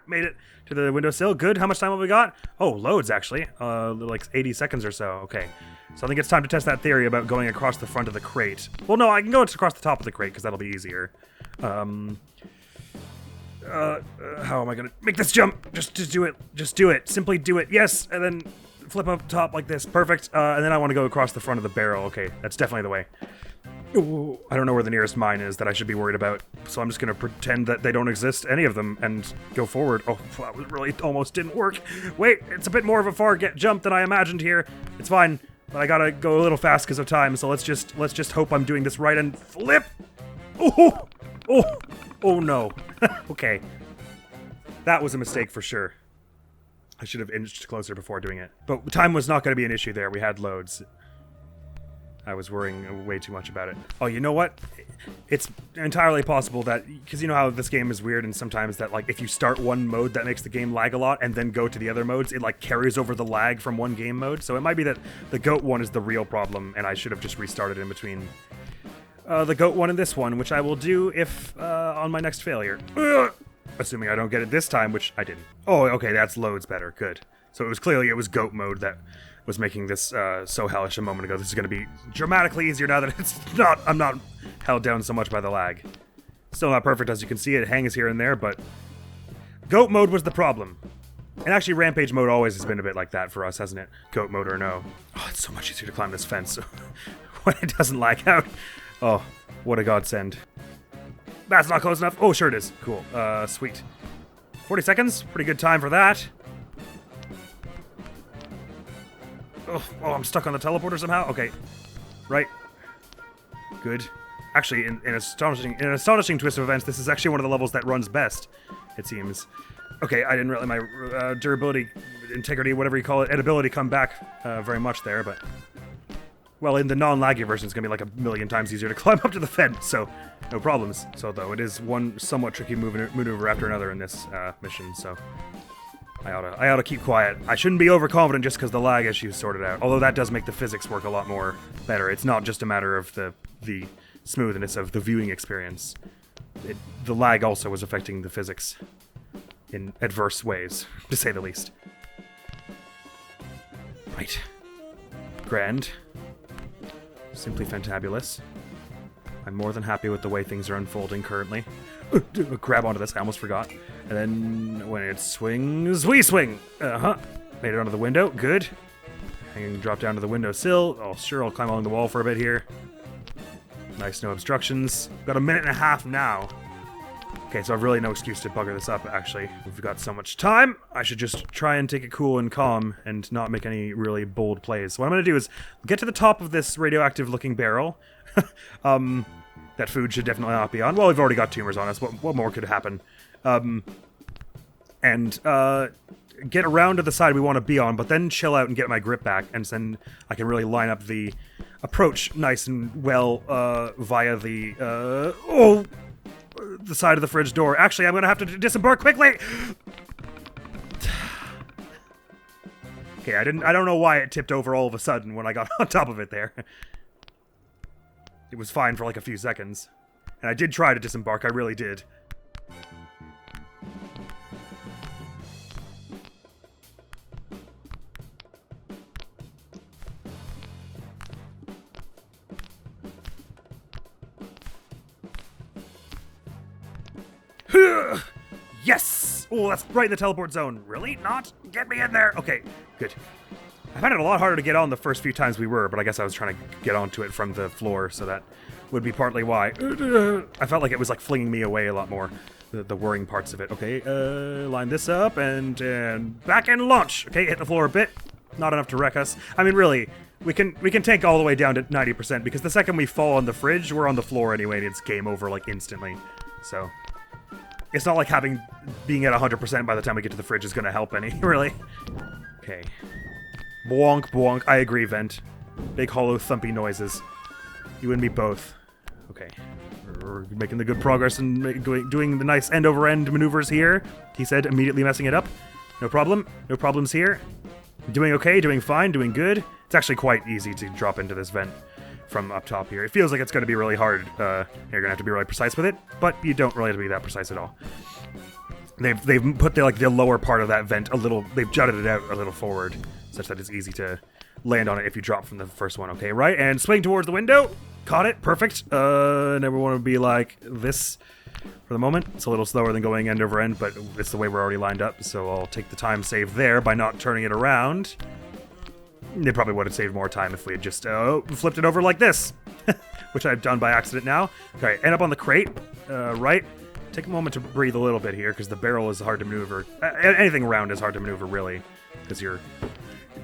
Made it to the windowsill. Good. How much time have we got? Oh, loads, actually. Like 80 seconds or so. Okay. So I think it's time to test that theory about going across the front of the crate. Well, no, I can go across the top of the crate, because that'll be easier. How am I going to make this jump? Just do it. Just do it. Simply do it. Yes, and then flip up top like this. Perfect. And then I want to go across the front of the barrel. Okay, that's definitely the way. Ooh, I don't know where the nearest mine is that I should be worried about, so I'm just going to pretend that they don't exist, any of them, and go forward. Oh, that really almost didn't work. Wait, it's a bit more of a far jump than I imagined here. It's fine, but I gotta go a little fast because of time, so let's just hope I'm doing this right and flip. Oh no. Okay. That was a mistake for sure. I should have inched closer before doing it. But time was not going to be an issue there. We had loads. I was worrying way too much about it. Oh, you know what? It's entirely possible that, because you know how this game is weird, and sometimes that, like, if you start one mode that makes the game lag a lot and then go to the other modes, it, like, carries over the lag from one game mode. So it might be that the GOAT one is the real problem, and I should have just restarted in between the GOAT one and this one, which I will do if, on my next failure. Assuming I don't get it this time, which I didn't. Oh, okay, that's loads better. Good. So it was GOAT mode that was making this so hellish a moment ago. This is going to be dramatically easier now that it's not. I'm not held down so much by the lag. Still not perfect, as you can see. It hangs here and there, but GOAT mode was the problem. And actually, Rampage mode always has been a bit like that for us, hasn't it? GOAT mode or no. Oh, it's so much easier to climb this fence when it doesn't lag out. Oh, what a godsend. That's not close enough. Oh, sure it is. Cool. Sweet. 40 seconds. Pretty good time for that. Oh, I'm stuck on the teleporter somehow? Okay. Right. Good. Actually, in an astonishing twist of events, this is actually one of the levels that runs best, it seems. Okay, I didn't really my durability, integrity, whatever you call it, ability come back very much there, but... Well, in the non-laggy version, it's going to be like a million times easier to climb up to the fence, so no problems. So, though, it is one somewhat tricky maneuver after another in this mission, so I ought to keep quiet. I shouldn't be overconfident just because the lag issue is sorted out, although that does make the physics work a lot more better. It's not just a matter of the smoothness of the viewing experience. The lag also was affecting the physics in adverse ways, to say the least. Right. Grand. Simply fantabulous. I'm more than happy with the way things are unfolding currently. Grab onto this, I almost forgot. And then when it swings, we swing! Made it onto the window, good. I can drop down to the windowsill. Oh, sure, I'll climb along the wall for a bit here. Nice, no obstructions. Got a minute and a half now. Okay, so I've really no excuse to bugger this up, actually. We've got so much time, I should just try and take it cool and calm and not make any really bold plays. So what I'm going to do is get to the top of this radioactive-looking barrel. That food should definitely not be on. Well, we've already got tumors on us. What more could happen? And get around to the side we want to be on, but then chill out and get my grip back, and then I can really line up the approach nice and well via the side of the fridge door. Actually, I'm gonna have to disembark quickly. Okay, I don't know why it tipped over all of a sudden when I got on top of it there. It was fine for like a few seconds. And I did try to disembark, I really did. Yes! Oh, that's right in the teleport zone. Really? Not? Get me in there! Okay, good. I found it a lot harder to get on the first few times we were, but I guess I was trying to get onto it from the floor, so that would be partly why. I felt like it was like flinging me away a lot more, the worrying parts of it. Okay, line this up, and back and launch! Okay, hit the floor a bit. Not enough to wreck us. I mean, really, we can tank all the way down to 90%, because the second we fall on the fridge, we're on the floor anyway, and it's game over, like, instantly. So it's not like being at 100% by the time we get to the fridge is going to help any, really. Okay. Bwonk, bwonk. I agree, Vent. Big, hollow, thumpy noises. You and me both. Okay. We're making the good progress and doing the nice end-over-end maneuvers here. He said, immediately messing it up. No problem. No problems here. Doing okay, doing fine, doing good. It's actually quite easy to drop into this vent from up top here. It feels like it's going to be really hard. You're going to have to be really precise with it, but you don't really have to be that precise at all. They've put the lower part of that vent a little, they've jutted it out a little forward, such that it's easy to land on it if you drop from the first one. Okay, right, and swing towards the window. Caught it, perfect. Never want to be like this for the moment. It's a little slower than going end over end, but it's the way we're already lined up, so I'll take the time saved there by not turning it around. They probably would have saved more time if we had just flipped it over like this, which I've done by accident now. Okay, end up on the crate, right. Take a moment to breathe a little bit here, because the barrel is hard to maneuver. Anything around is hard to maneuver, really, because your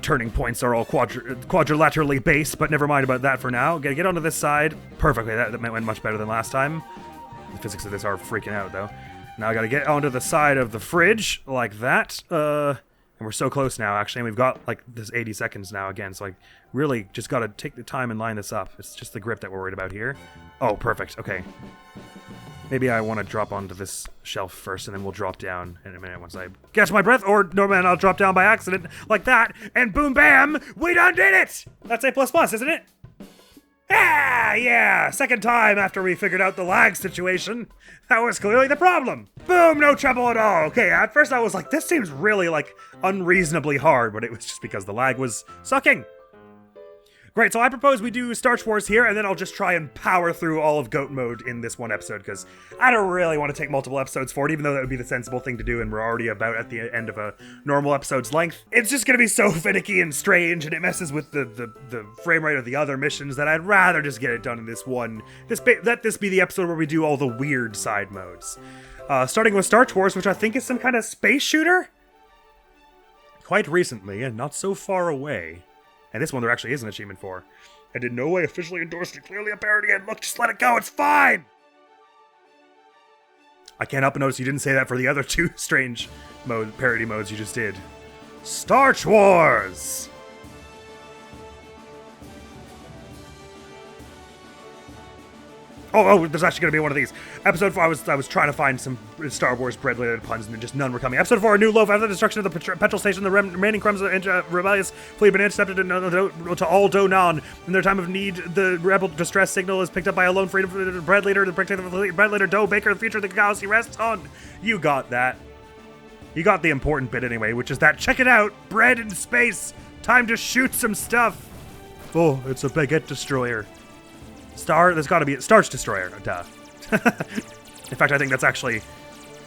turning points are all quadrilaterally based, but never mind about that for now. Gotta get onto this side. Perfectly, that went much better than last time. The physics of this are freaking out, though. Now I gotta get onto the side of the fridge, like that. And we're so close now, actually, and we've got, like, this 80 seconds now again, so I really just gotta take the time and line this up. It's just the grip that we're worried about here. Oh, perfect, okay. Maybe I want to drop onto this shelf first, and then we'll drop down in a minute once I catch my breath, or no, man, I'll drop down by accident, like that, and boom, bam, we done did it! That's A++, isn't it? Ah, yeah, second time after we figured out the lag situation. That was clearly the problem. Boom, no trouble at all. Okay, at first I was like, this seems really, like, unreasonably hard, but it was just because the lag was sucking. Great, so I propose we do Starch Wars here, and then I'll just try and power through all of GOAT mode in this one episode, because I don't really want to take multiple episodes for it, even though that would be the sensible thing to do, and we're already about at the end of a normal episode's length. It's just going to be so finicky and strange, and it messes with the frame rate of the other missions, that I'd rather just get it done in this one. Let this be the episode where we do all the weird side modes. Starting with Starch Wars, which I think is some kind of space shooter? Quite recently, and not so far away. And this one there actually is an achievement for. And in no way officially endorsed it. Clearly a parody, and look, just let it go, it's fine! I can't help but notice you didn't say that for the other two strange parody modes you just did. Starch Wars! Oh, there's actually going to be one of these. Episode 4, I was trying to find some Star Wars bread-related puns, and just none were coming. Episode 4, a new loaf. After the destruction of the petrol station, the remaining crumbs of the rebellious fleet have been intercepted to Aldo Nan. In their time of need, the rebel distress signal is picked up by a lone freedom bread leader, the bread leader, Doe Baker, the future of the chaos he rests on. You got that. You got the important bit anyway, which is that, check it out, bread in space. Time to shoot some stuff. Oh, it's a baguette destroyer. There's gotta be a Starch Destroyer, duh. In fact, I think that's actually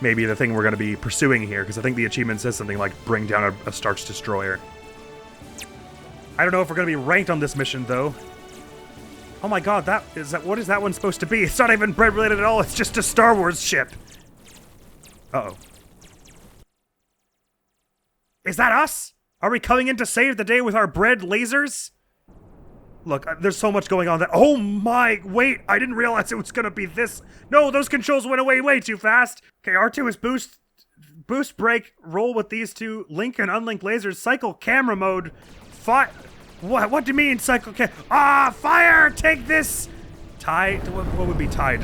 maybe the thing we're gonna be pursuing here, because I think the achievement says something like, bring down a Starch Destroyer. I don't know if we're gonna be ranked on this mission, though. Oh my god, what is that one supposed to be? It's not even bread-related at all, it's just a Star Wars ship! Uh-oh. Is that us? Are we coming in to save the day with our bread lasers? Look, there's so much going on that— oh my, wait, I didn't realize it was gonna be this. No, those controls went away way too fast. Okay, R2 is boost brake, roll with these two, link and unlink lasers, cycle camera mode, what do you mean cycle fire, take this! What would be TIE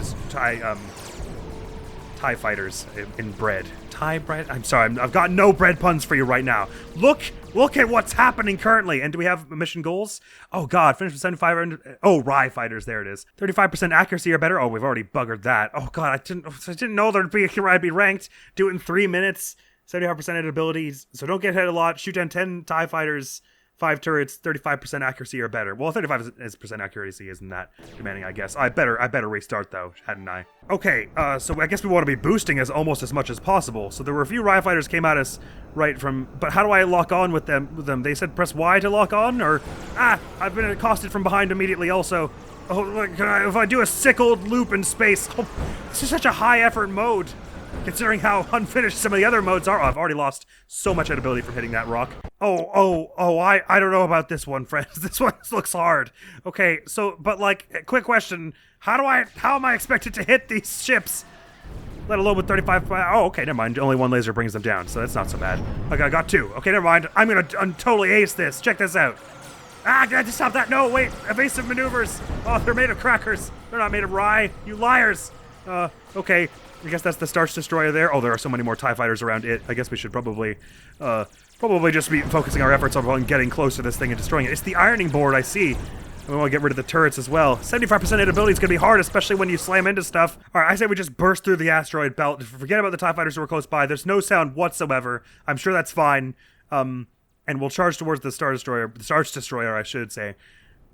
fighters in bread? TIE bread? I'm sorry, I've got no bread puns for you right now. Look at what's happening currently. And do we have mission goals? Oh god, finish with 7,500. Oh, rye fighters, there it is. 35% accuracy or better. Oh, we've already buggered that. Oh god, I didn't know there'd be I'd be ranked. Do it in 3 minutes. 75% abilities. So don't get hit a lot. Shoot down 10 TIE fighters. 5 turrets, 35% accuracy or better. Well, 35% accuracy isn't that demanding, I guess. I better restart though, hadn't I? Okay, so I guess we want to be boosting almost as much as possible. So there were a few rye fighters came at us right from, but how do I lock on with them? They said press Y to lock on, or I've been accosted from behind immediately also. Oh, look, if I do a sick old loop in space, this is such a high effort mode. Considering how unfinished some of the other modes are. Oh, I've already lost so much ability from hitting that rock. I don't know about this one, friends. This one looks hard. Okay, so, but like, quick question. How am I expected to hit these ships? Let alone with 35, oh, okay, never mind. Only one laser brings them down, so that's not so bad. Okay, I got 2. Okay, never mind. I'm gonna totally ace this. Check this out. Just stop that. No, wait, evasive maneuvers. Oh, they're made of crackers. They're not made of rye, you liars. Okay. I guess that's the Starch Destroyer there. Oh, there are so many more TIE fighters around it. I guess we should probably just be focusing our efforts on getting close to this thing and destroying it. It's the ironing board, I see. We want to get rid of the turrets as well. 75% hit ability is going to be hard, especially when you slam into stuff. All right, I say we just burst through the asteroid belt. Forget about the TIE fighters who are close by. There's no sound whatsoever. I'm sure that's fine. And we'll charge towards the Starch Destroyer, I should say.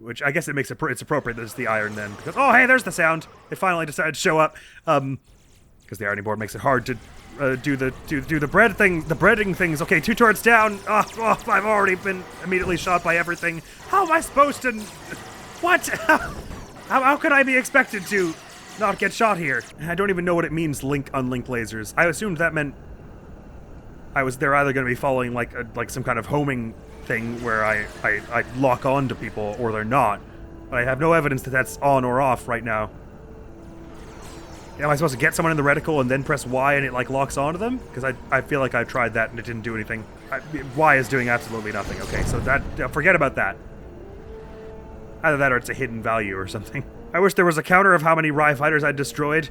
Which I guess it's appropriate that it's the iron then. Because, oh, hey, there's the sound. It finally decided to show up. Because the ironing board makes it hard to do the bread thing, the breading things. Okay, 2 turrets down. I've already been immediately shot by everything. How am I supposed to? What? How could I be expected to not get shot here? I don't even know what it means. Link unlink lasers. I assumed that meant they're either going to be following like some kind of homing thing where I lock on to people, or they're not. But I have no evidence that that's on or off right now. Am I supposed to get someone in the reticle and then press Y and it like locks onto them? Because I feel like I tried that and it didn't do anything. Y is doing absolutely nothing. Okay, so forget about that. Either that or it's a hidden value or something. I wish there was a counter of how many rye fighters I'd destroyed.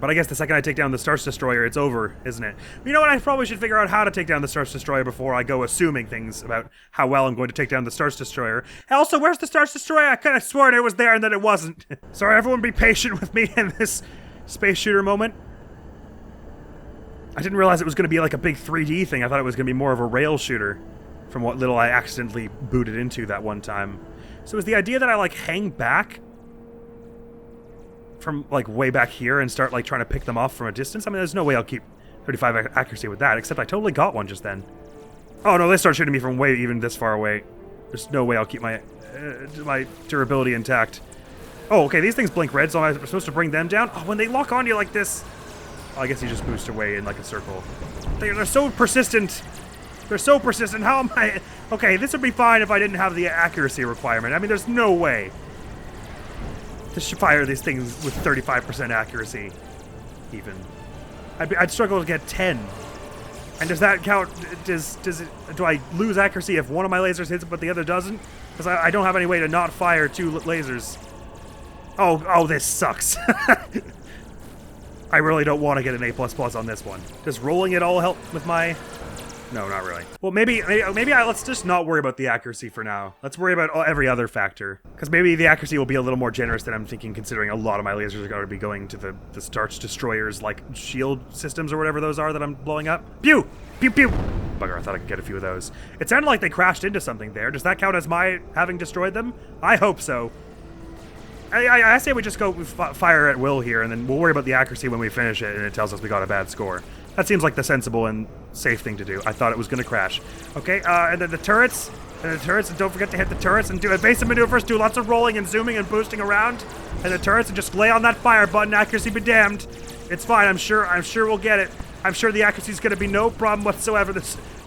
But I guess the second I take down the Starch Destroyer, it's over, isn't it? You know what? I probably should figure out how to take down the Starch Destroyer before I go assuming things about how well I'm going to take down the Starch Destroyer. Also, where's the Starch Destroyer? I could have sworn it was there and then it wasn't. Sorry, everyone be patient with me in this space shooter moment. I didn't realize it was going to be like a big 3D thing. I thought it was going to be more of a rail shooter from what little I accidentally booted into that one time. So is the idea that I like hang back from like way back here and start like trying to pick them off from a distance? I mean, there's no way I'll keep 35 accuracy with that, except I totally got one just then. Oh no, they start shooting me from way even this far away. There's no way I'll keep my durability intact. Oh, okay, these things blink red, so I'm supposed to bring them down? Oh, when they lock on you like this... Oh, I guess you just boost away in like a circle. They're so persistent. They're so persistent. How am I... Okay, this would be fine if I didn't have the accuracy requirement. I mean, there's no way to fire these things with 35% accuracy, even. I'd struggle to get 10. And does that count? Do I lose accuracy if one of my lasers hits it but the other doesn't? Because I don't have any way to not fire 2 lasers. Oh, this sucks. I really don't want to get an A++ on this one. Does rolling it all help with my... No, not really. Well, maybe let's just not worry about the accuracy for now. Let's worry about every other factor. Because maybe the accuracy will be a little more generous than I'm thinking, considering a lot of my lasers are going to be going to the Starch Destroyers, like, shield systems or whatever those are that I'm blowing up. Pew! Pew, pew! Bugger, I thought I could get a few of those. It sounded like they crashed into something there. Does that count as my having destroyed them? I hope so. I say we just go fire at will here, and then we'll worry about the accuracy when we finish it, and it tells us we got a bad score. That seems like the sensible and safe thing to do. I thought it was going to crash. Okay, and then the turrets. And don't forget to hit the turrets and do evasive maneuvers. Do lots of rolling and zooming and boosting around. And the turrets, and just lay on that fire button. Accuracy be damned. It's fine. I'm sure we'll get it. I'm sure the accuracy is going to be no problem whatsoever.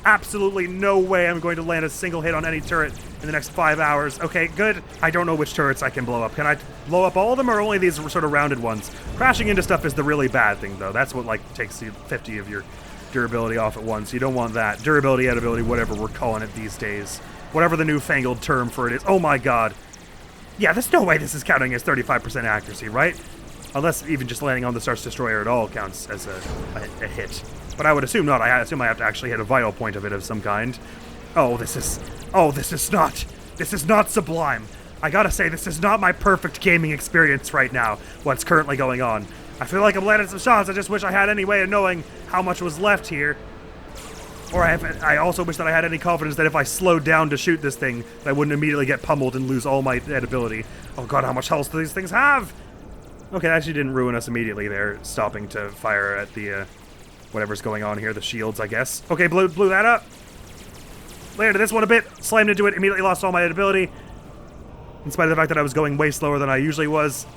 absolutely no way I'm going to land a single hit on any turret in the next 5 hours. Okay, good. I don't know which turrets I can blow up. Can I blow up all of them or only these sort of rounded ones? Crashing into stuff is the really bad thing, though. That's what, like, takes you 50 of your durability off at once. You don't want that. Durability, edibility, whatever we're calling it these days. Whatever the newfangled term for it is. Oh my god. Yeah, there's no way this is counting as 35% accuracy, right? Unless even just landing on the Star's Destroyer at all counts as a hit. But I would assume not. I assume I have to actually hit a vital point of it of some kind. This is not sublime. I gotta say, this is not my perfect gaming experience right now, what's currently going on. I feel like I'm landing some shots, I just wish I had any way of knowing how much was left here. Or I also wish that I had any confidence that if I slowed down to shoot this thing, that I wouldn't immediately get pummeled and lose all my edibility. Oh god, how much health do these things have? Okay, that actually didn't ruin us immediately there, stopping to fire at the, whatever's going on here, the shields, I guess. Okay, blew that up. Landed this one a bit, slammed into it, immediately lost all my edibility. In spite of the fact that I was going way slower than I usually was.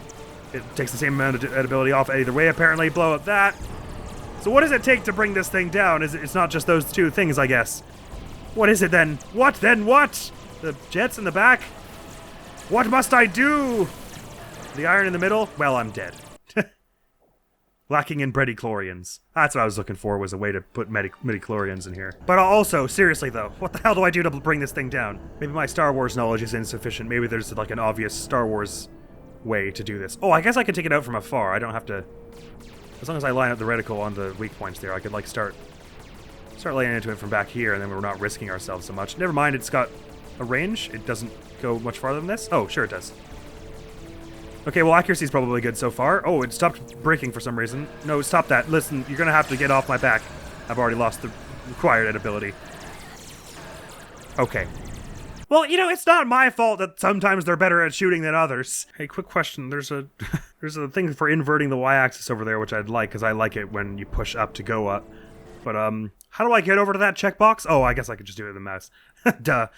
It takes the same amount of edibility off either way, apparently. Blow up that. So what does it take to bring this thing down? It's not just those two things, I guess. What is it then? What then what? The jets in the back? What must I do? The iron in the middle? Well, I'm dead. Lacking in Breadichlorians. That's what I was looking for, was a way to put midichlorians in here. But also, seriously though, what the hell do I do to bring this thing down? Maybe my Star Wars knowledge is insufficient. Maybe there's like an obvious Star Wars way to do this. Oh, I guess I can take it out from afar. I don't have to... As long as I line up the reticle on the weak points there, I could like start laying into it from back here, and then we're not risking ourselves so much. Never mind, it's got a range. It doesn't go much farther than this. Oh, sure it does. Okay, well, accuracy's probably good so far. Oh, it stopped braking for some reason. No, stop that. Listen, you're gonna have to get off my back. I've already lost the required ability. Okay. Well, you know, it's not my fault that sometimes they're better at shooting than others. Hey, quick question. There's a thing for inverting the y-axis over there, which I'd like, because I like it when you push up to go up. But, how do I get over to that checkbox? Oh, I guess I could just do it with the mouse. Duh.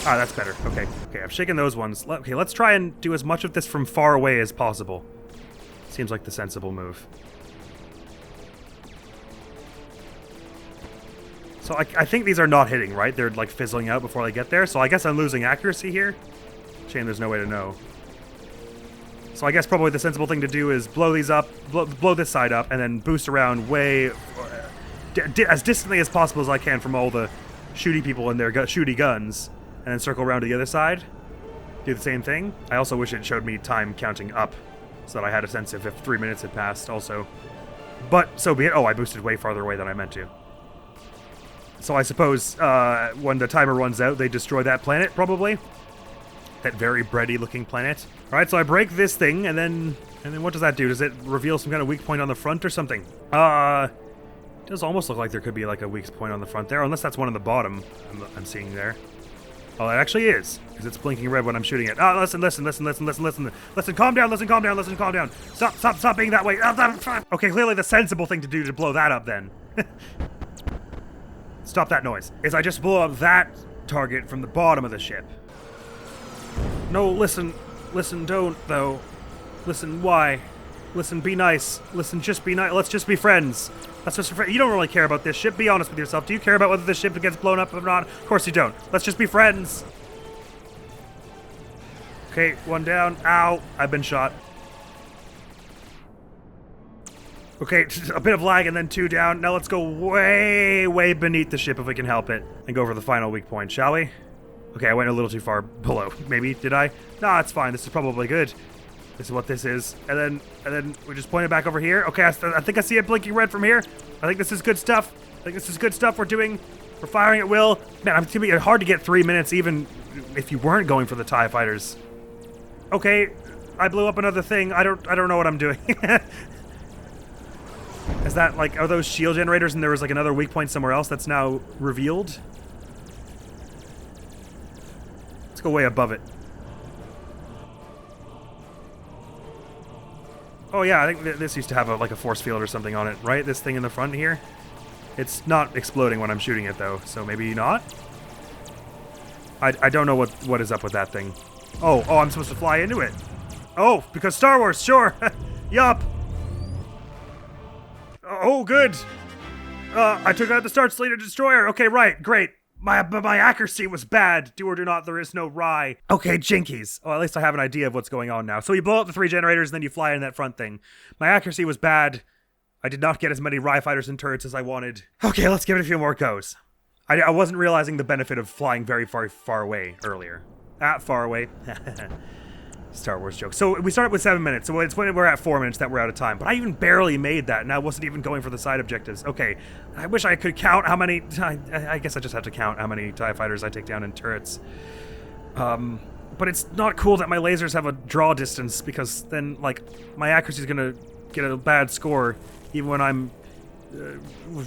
Ah, that's better. Okay, I've shaken those ones. Okay, let's try and do as much of this from far away as possible. Seems like the sensible move. So I think these are not hitting, right? They're like fizzling out before they get there, so I guess I'm losing accuracy here. Shame there's no way to know. So I guess probably the sensible thing to do is blow these up, blow this side up, and then boost around way... as distantly as possible as I can from all the shooty people and their shooty guns, and then circle around to the other side. Do the same thing. I also wish it showed me time counting up, so that I had a sense of if 3 minutes had passed also. But so be it. Oh, I boosted way farther away than I meant to. So I suppose when the timer runs out, they destroy that planet, probably. That very bready looking planet. Alright, so I break this thing, and then what does that do? Does it reveal some kind of weak point on the front or something? It does almost look like there could be like a weak point on the front there, unless that's one on the bottom I'm seeing there. Oh, it actually is, because it's blinking red when I'm shooting it. Oh, listen, calm down. Stop being that way. Okay, clearly the sensible thing to do to blow that up then. Stop that noise. Is I just blow up that target from the bottom of the ship. No, listen, don't, though. Listen, why? Listen, be nice. Listen, just be nice. Let's just be friends. Let's just be friends. You don't really care about this ship. Be honest with yourself. Do you care about whether the ship gets blown up or not? Of course you don't. Let's just be friends. Okay, one down. Ow, I've been shot. Okay, a bit of lag and then 2 down. Now let's go way beneath the ship if we can help it. And go for the final weak point, shall we? Okay, I went a little too far below. Maybe, did I? Nah, it's fine. This is probably good. This is what this is. And then we just point it back over here. Okay, I think I see it blinking red from here. I think this is good stuff. We're firing at will. Man, it's gonna be hard to get 3 minutes even if you weren't going for the TIE fighters. Okay, I blew up another thing. I don't know what I'm doing. Is that like, are those shield generators and there was like another weak point somewhere else that's now revealed? Let's go way above it. Oh yeah, I think this used to have like a force field or something on it, right? This thing in the front here? It's not exploding when I'm shooting it though, so maybe not? I don't know what is up with that thing. Oh, I'm supposed to fly into it. Oh, because Star Wars, sure. Yup. Oh, good. I took out the Star Destroyer Destroyer. Okay, right, great. My accuracy was bad. Do or do not, there is no rye. Okay, jinkies. Oh, at least I have an idea of what's going on now. So you blow up the 3 generators and then you fly in that front thing. My accuracy was bad. I did not get as many rye fighters and turrets as I wanted. Okay, let's give it a few more goes. I wasn't realizing the benefit of flying very far away earlier. Far away. Star Wars joke. So we started with 7 minutes, so it's when we're at 4 minutes that we're out of time. But I even barely made that, and I wasn't even going for the side objectives. Okay, I wish I could count how many... I guess I just have to count how many TIE fighters I take down in turrets. But it's not cool that my lasers have a draw distance, because then, like, my accuracy is gonna get a bad score, even when I'm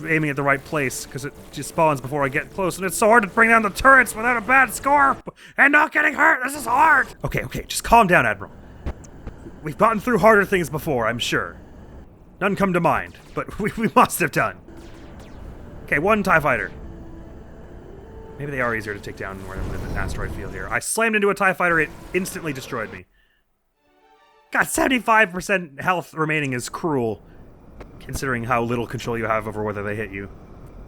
aiming at the right place, because it just spawns before I get close, and it's so hard to bring down the turrets without a bad score and not getting hurt. This is hard. Okay, just calm down, Admiral. We've gotten through harder things before, I'm sure. None come to mind, but we must have done. Okay, 1 TIE fighter. Maybe they are easier to take down more than an asteroid field here. I slammed into a TIE fighter, it instantly destroyed me. God, 75% health remaining is cruel, considering how little control you have over whether they hit you.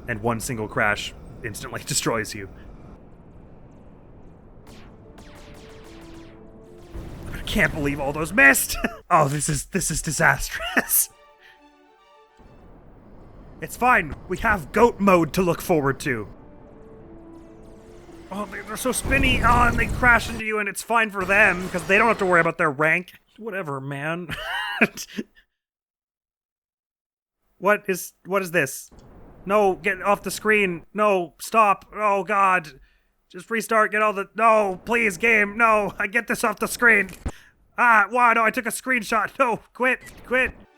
And 1 single crash instantly destroys you. I can't believe all those missed! Oh, this is disastrous. It's fine, we have goat mode to look forward to. Oh, they're so spinny, and they crash into you, and it's fine for them, because they don't have to worry about their rank. Whatever, man. What is this? No, get off the screen. No, stop. Oh, God. Just restart, get all the... No, please, game. No, I get this off the screen. Wow, no, I took a screenshot. No, quit.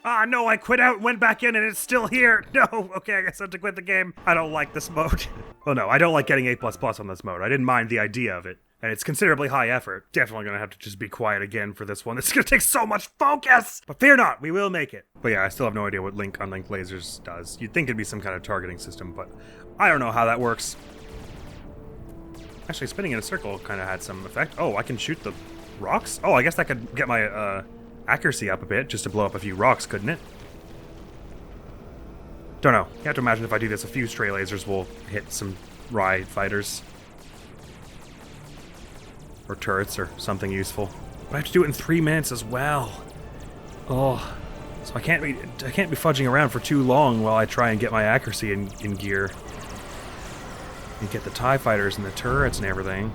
No, I quit out, went back in, and it's still here. No, okay, I guess I have to quit the game. I don't like this mode. Well, no, I don't like getting A++ on this mode. I didn't mind the idea of it. And it's considerably high effort. Definitely gonna have to just be quiet again for this one. It's gonna take so much focus! But fear not, we will make it. But yeah, I still have no idea what unlinked lasers does. You'd think it'd be some kind of targeting system, but I don't know how that works. Actually, spinning in a circle kind of had some effect. Oh, I can shoot the rocks? Oh, I guess that could get my accuracy up a bit, just to blow up a few rocks, couldn't it? Don't know. You have to imagine if I do this, a few stray lasers will hit some rye fighters. Or turrets, or something useful. But I have to do it in 3 minutes as well. Oh, so I can't be fudging around for too long while I try and get my accuracy in gear. And get the TIE fighters and the turrets and everything.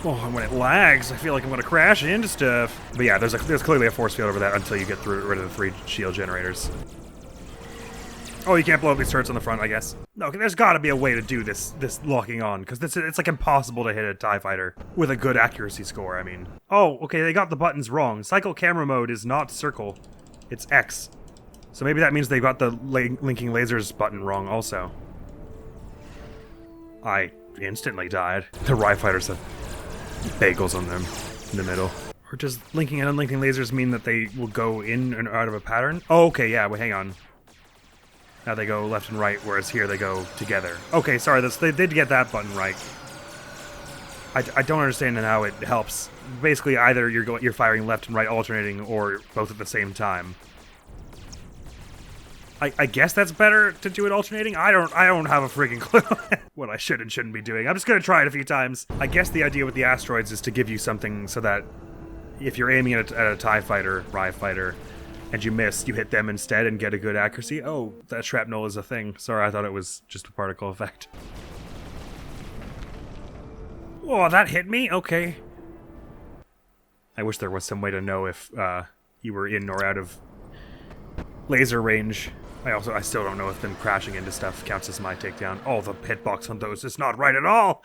Oh, and when it lags, I feel like I'm gonna crash into stuff. But yeah, there's clearly a force field over that until you get rid of the 3 shield generators. Oh, you can't blow up these turrets on the front, I guess. No, there's gotta be a way to do this locking on, because it's like impossible to hit a TIE fighter with a good accuracy score, I mean. Oh, okay, they got the buttons wrong. Cycle camera mode is not circle, it's X. So maybe that means they got the linking lasers button wrong also. I instantly died. The rye fighters have bagels on them in the middle. Or does linking and unlinking lasers mean that they will go in and out of a pattern? Oh, okay, yeah, wait, hang on. Now they go left and right, whereas here they go together. Okay, sorry, they did get that button right. I don't understand how it helps. Basically, either you're firing left and right alternating, or both at the same time. I guess that's better to do it alternating. I don't have a freaking clue what I should and shouldn't be doing. I'm just gonna try it a few times. I guess the idea with the asteroids is to give you something so that if you're aiming at a TIE fighter, rye fighter, and you miss, you hit them instead and get a good accuracy. Oh, that shrapnel is a thing. Sorry, I thought it was just a particle effect. Oh, that hit me? Okay. I wish there was some way to know if you were in or out of laser range. I still don't know if them crashing into stuff counts as my takedown. Oh, the hitbox on those is not right at all!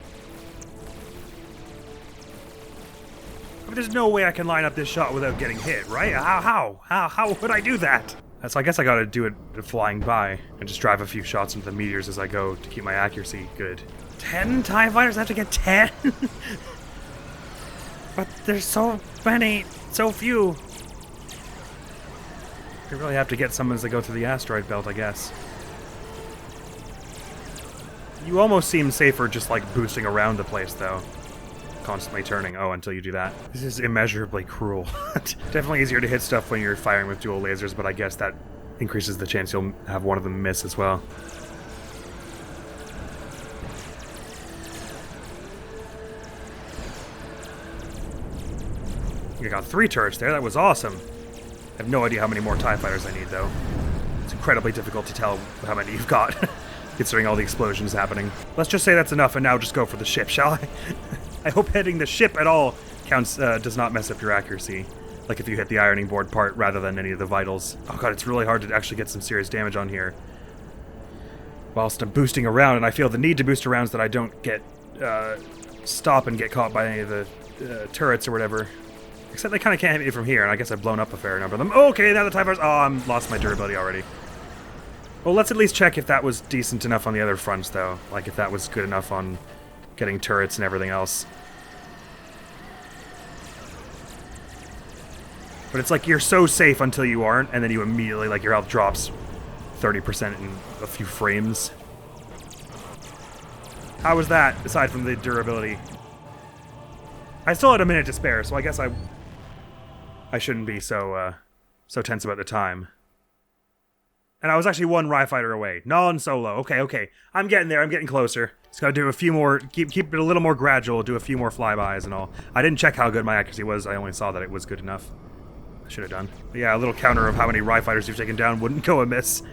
But there's no way I can line up this shot without getting hit, right? How would I do that? So I guess I gotta do it flying by and just drive a few shots into the meteors as I go to keep my accuracy good. 10 TIE fighters? I have to get 10? But there's so many, so few. I really have to get some as they go through the asteroid belt, I guess. You almost seem safer just like boosting around the place, though. Constantly turning. Oh, until you do that. This is immeasurably cruel. Definitely easier to hit stuff when you're firing with dual lasers, but I guess that increases the chance you'll have one of them miss as well. You got 3 turrets there. That was awesome. I have no idea how many more TIE fighters I need, though. It's incredibly difficult to tell how many you've got, considering all the explosions happening. Let's just say that's enough and now just go for the ship, shall I? I hope hitting the ship at all counts, does not mess up your accuracy. Like if you hit the ironing board part rather than any of the vitals. Oh god, it's really hard to actually get some serious damage on here. Whilst I'm boosting around, and I feel the need to boost around so that I don't get, stop and get caught by any of the turrets or whatever. Except they kind of can't hit me from here, and I guess I've blown up a fair number of them. Okay, now the TIE fighters. Oh, I'm lost my durability already. Well, let's at least check if that was decent enough on the other fronts, though. Like, if that was good enough on getting turrets and everything else. But it's like you're so safe until you aren't, and then you immediately, like, your health drops 30% in a few frames. How was that, aside from the durability? I still had a minute to spare, so I guess I shouldn't be so tense about the time. And I was actually 1 RIE fighter away. Non-solo. Okay. I'm getting there. I'm getting closer. Just gotta do a few more, keep it a little more gradual, do a few more flybys and all. I didn't check how good my accuracy was. I only saw that it was good enough. I should have done. But yeah, a little counter of how many RIE fighters you've taken down wouldn't go amiss.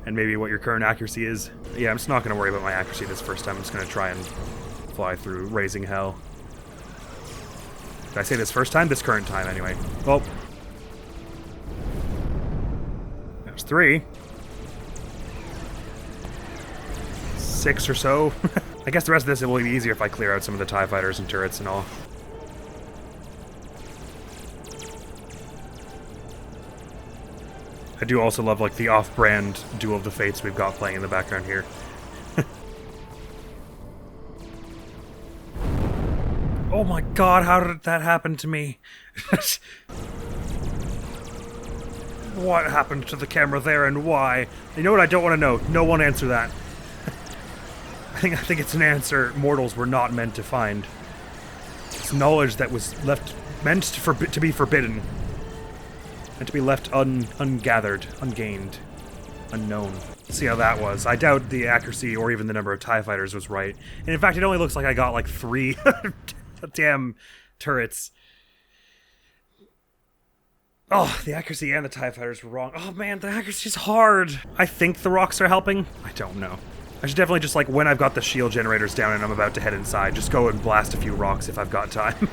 And maybe what your current accuracy is. But yeah, I'm just not gonna worry about my accuracy this first time. I'm just gonna try and fly through raising hell. Did I say this first time? This current time, anyway. Well. There's 3. 6 or so. I guess the rest of this, it will be easier if I clear out some of the TIE fighters and turrets and all. I do also love, like, the off-brand Duel of the Fates we've got playing in the background here. Oh my god, how did that happen to me? What happened to the camera there and why? You know what I don't want to know? No one answer that. I think it's an answer mortals were not meant to find. It's knowledge that was meant to be forbidden. And to be left ungathered, ungained, unknown. See how that was. I doubt the accuracy or even the number of TIE fighters was right. And in fact, it only looks like I got like 3 damn turrets. Oh, the accuracy and the TIE fighters were wrong. Oh man, the accuracy's hard. I think the rocks are helping. I don't know. I should definitely just, like, when I've got the shield generators down and I'm about to head inside, just go and blast a few rocks if I've got time.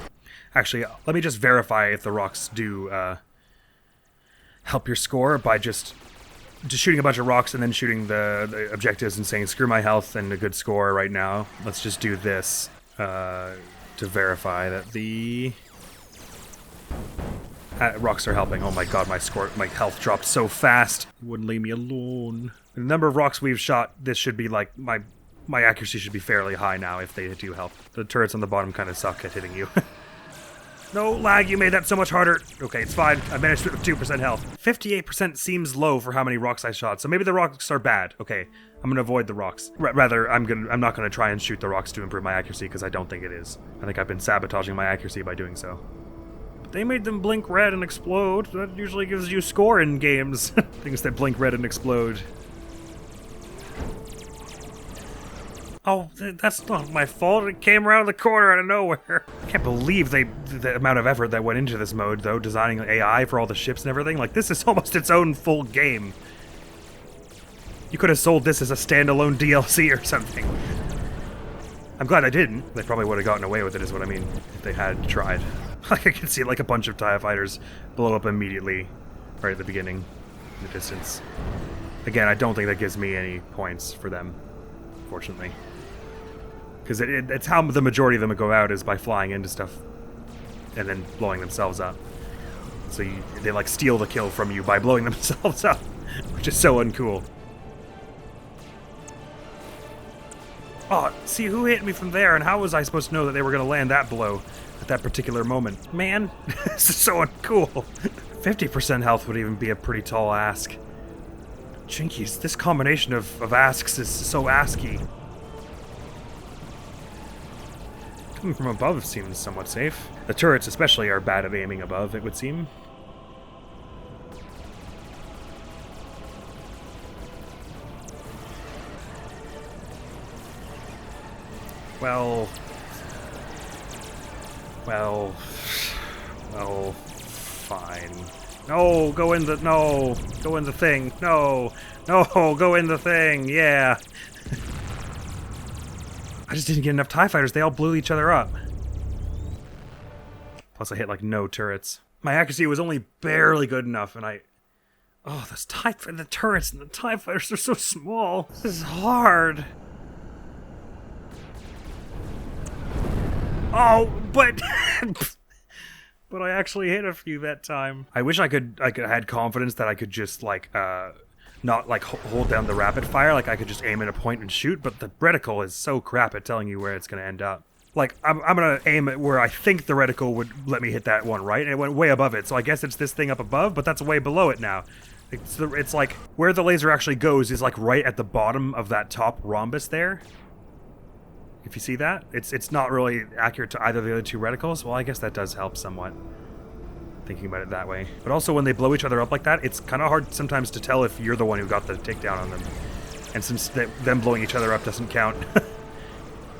Actually, let me just verify if the rocks do, help your score by just shooting a bunch of rocks and then shooting the objectives and saying, screw my health and a good score right now. Let's just do this, to verify that the rocks are helping. Oh my god, my health dropped so fast. It wouldn't leave me alone. The number of rocks we've shot, this should be like, my accuracy should be fairly high now if they do help. The turrets on the bottom kind of suck at hitting you. No, lag, you made that so much harder. Okay, it's fine. I managed it with 2% health. 58% seems low for how many rocks I shot, so maybe the rocks are bad. Okay, I'm gonna avoid the rocks. Rather, I'm not gonna try and shoot the rocks to improve my accuracy, because I don't think it is. I think I've been sabotaging my accuracy by doing so. But they made them blink red and explode. That usually gives you score in games. Things that blink red and explode. Oh, that's not my fault. It came around the corner out of nowhere. I can't believe the amount of effort that went into this mode, though, designing AI for all the ships and everything. Like, this is almost its own full game. You could have sold this as a standalone DLC or something. I'm glad I didn't. They probably would have gotten away with it, is what I mean, if they had tried. Like, I can see, like, a bunch of TIE fighters blow up immediately right at the beginning, in the distance. Again, I don't think that gives me any points for them, fortunately. Because it's how the majority of them go out, is by flying into stuff and then blowing themselves up. So they like steal the kill from you by blowing themselves up, which is so uncool. Oh, see, who hit me from there, and how was I supposed to know that they were going to land that blow at that particular moment? Man, this is so uncool. 50% health would even be a pretty tall ask. Jinkies, this combination of asks is so asky. Coming from above seems somewhat safe. The turrets especially are bad at aiming above, it would seem. Well... Oh, fine. No, go in the thing. No, go in the thing. Yeah. I just didn't get enough TIE fighters. They all blew each other up. Plus, I hit like no turrets. My accuracy was only barely good enough, and oh, the turrets and the TIE fighters are so small. This is hard. Oh, but but I actually hit a few that time. I wish I had confidence that I could just like not like hold down the rapid fire, like I could just aim at a point and shoot, but the reticle is so crap at telling you where it's gonna end up. Like, I'm gonna aim at where I think the reticle would let me hit that one, right? And it went way above it, so I guess it's this thing up above, but that's way below it now. It's like, where the laser actually goes is like right at the bottom of that top rhombus there. If you see that? It's not really accurate to either of the other two reticles. Well, I guess that does help somewhat, thinking about it that way. But also, when they blow each other up like that, it's kind of hard sometimes to tell if you're the one who got the takedown on them. And since them blowing each other up doesn't count,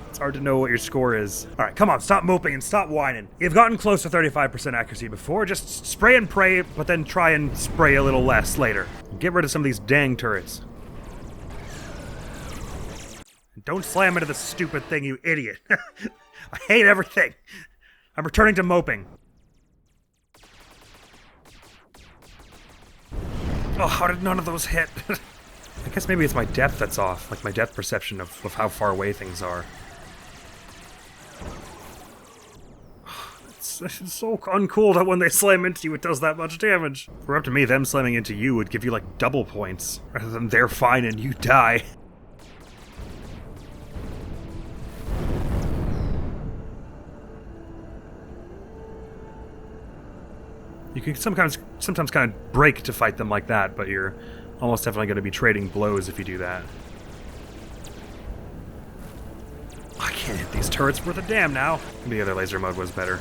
it's hard to know what your score is. Alright, come on, stop moping and stop whining. You've gotten close to 35% accuracy before. Just spray and pray, but then try and spray a little less later. Get rid of some of these dang turrets. Don't slam into the stupid thing, you idiot. I hate everything. I'm returning to moping. Oh, how did none of those hit? I guess maybe it's my depth that's off, like my depth perception of how far away things are. It's so uncool that when they slam into you, it does that much damage. If it were up to me, them slamming into you would give you like double points, rather than they're fine and you die. You can sometimes kind of break to fight them like that, but you're almost definitely going to be trading blows if you do that. I can't hit these turrets worth a damn now. The other laser mode was better.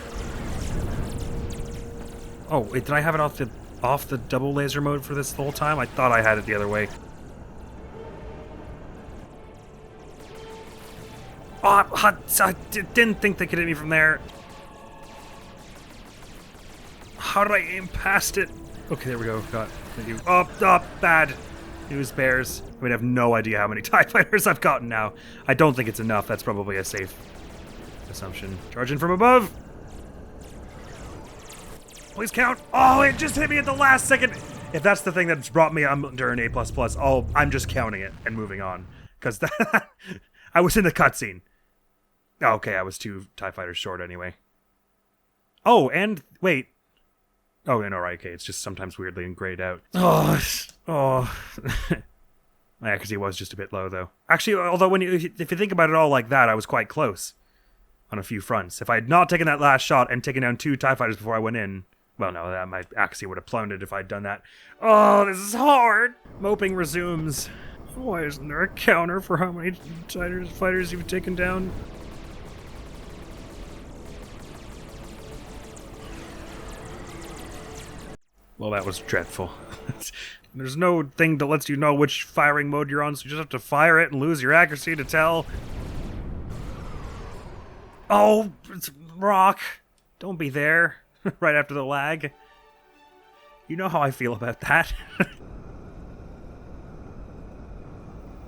Oh, wait, did I have it off the double laser mode for this the whole time? I thought I had it the other way. Oh, I didn't think they could hit me from there. How did I aim past it? Okay, there we go. Got you. Oh, bad news bears. I mean, I have no idea how many TIE fighters I've gotten now. I don't think it's enough. That's probably a safe assumption. Charging from above. Please count. Oh, it just hit me at the last second. If that's the thing that's brought me under an A++, I'm just counting it and moving on. Because I was in the cutscene. Oh, okay, I was 2 TIE fighters short anyway. Oh, and wait. Oh, no, right, okay, it's just sometimes weirdly grayed out. Oh. My accuracy was just a bit low, though. Actually, although if you think about it all like that, I was quite close on a few fronts. If I had not taken that last shot and taken down 2 TIE fighters before I went in, well, no, my accuracy would have plummeted if I'd done that. Oh, this is hard! Moping resumes. Why isn't there a counter for how many TIE fighters you've taken down? Well, that was dreadful. There's no thing that lets you know which firing mode you're on, so you just have to fire it and lose your accuracy to tell. Oh, it's rock. Don't be there right after the lag. You know how I feel about that.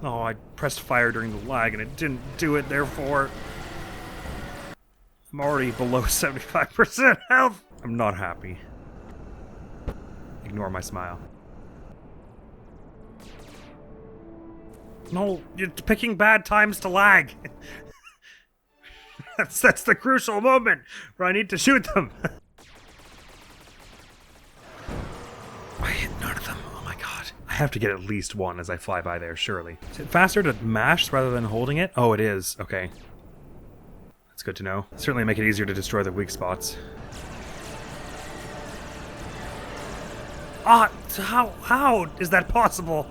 Oh, I pressed fire during the lag and it didn't do it, therefore I'm already below 75% health. I'm not happy. Ignore my smile. No, you're picking bad times to lag. That's the crucial moment where I need to shoot them. I hit none of them. Oh my god. I have to get at least one as I fly by there, surely. Is it faster to mash rather than holding it? Oh, it is. Okay. That's good to know. Certainly make it easier to destroy the weak spots. Ah, how is that possible?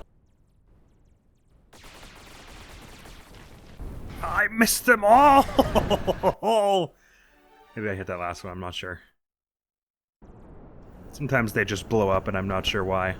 I missed them all! Maybe I hit that last one, I'm not sure. Sometimes they just blow up and I'm not sure why.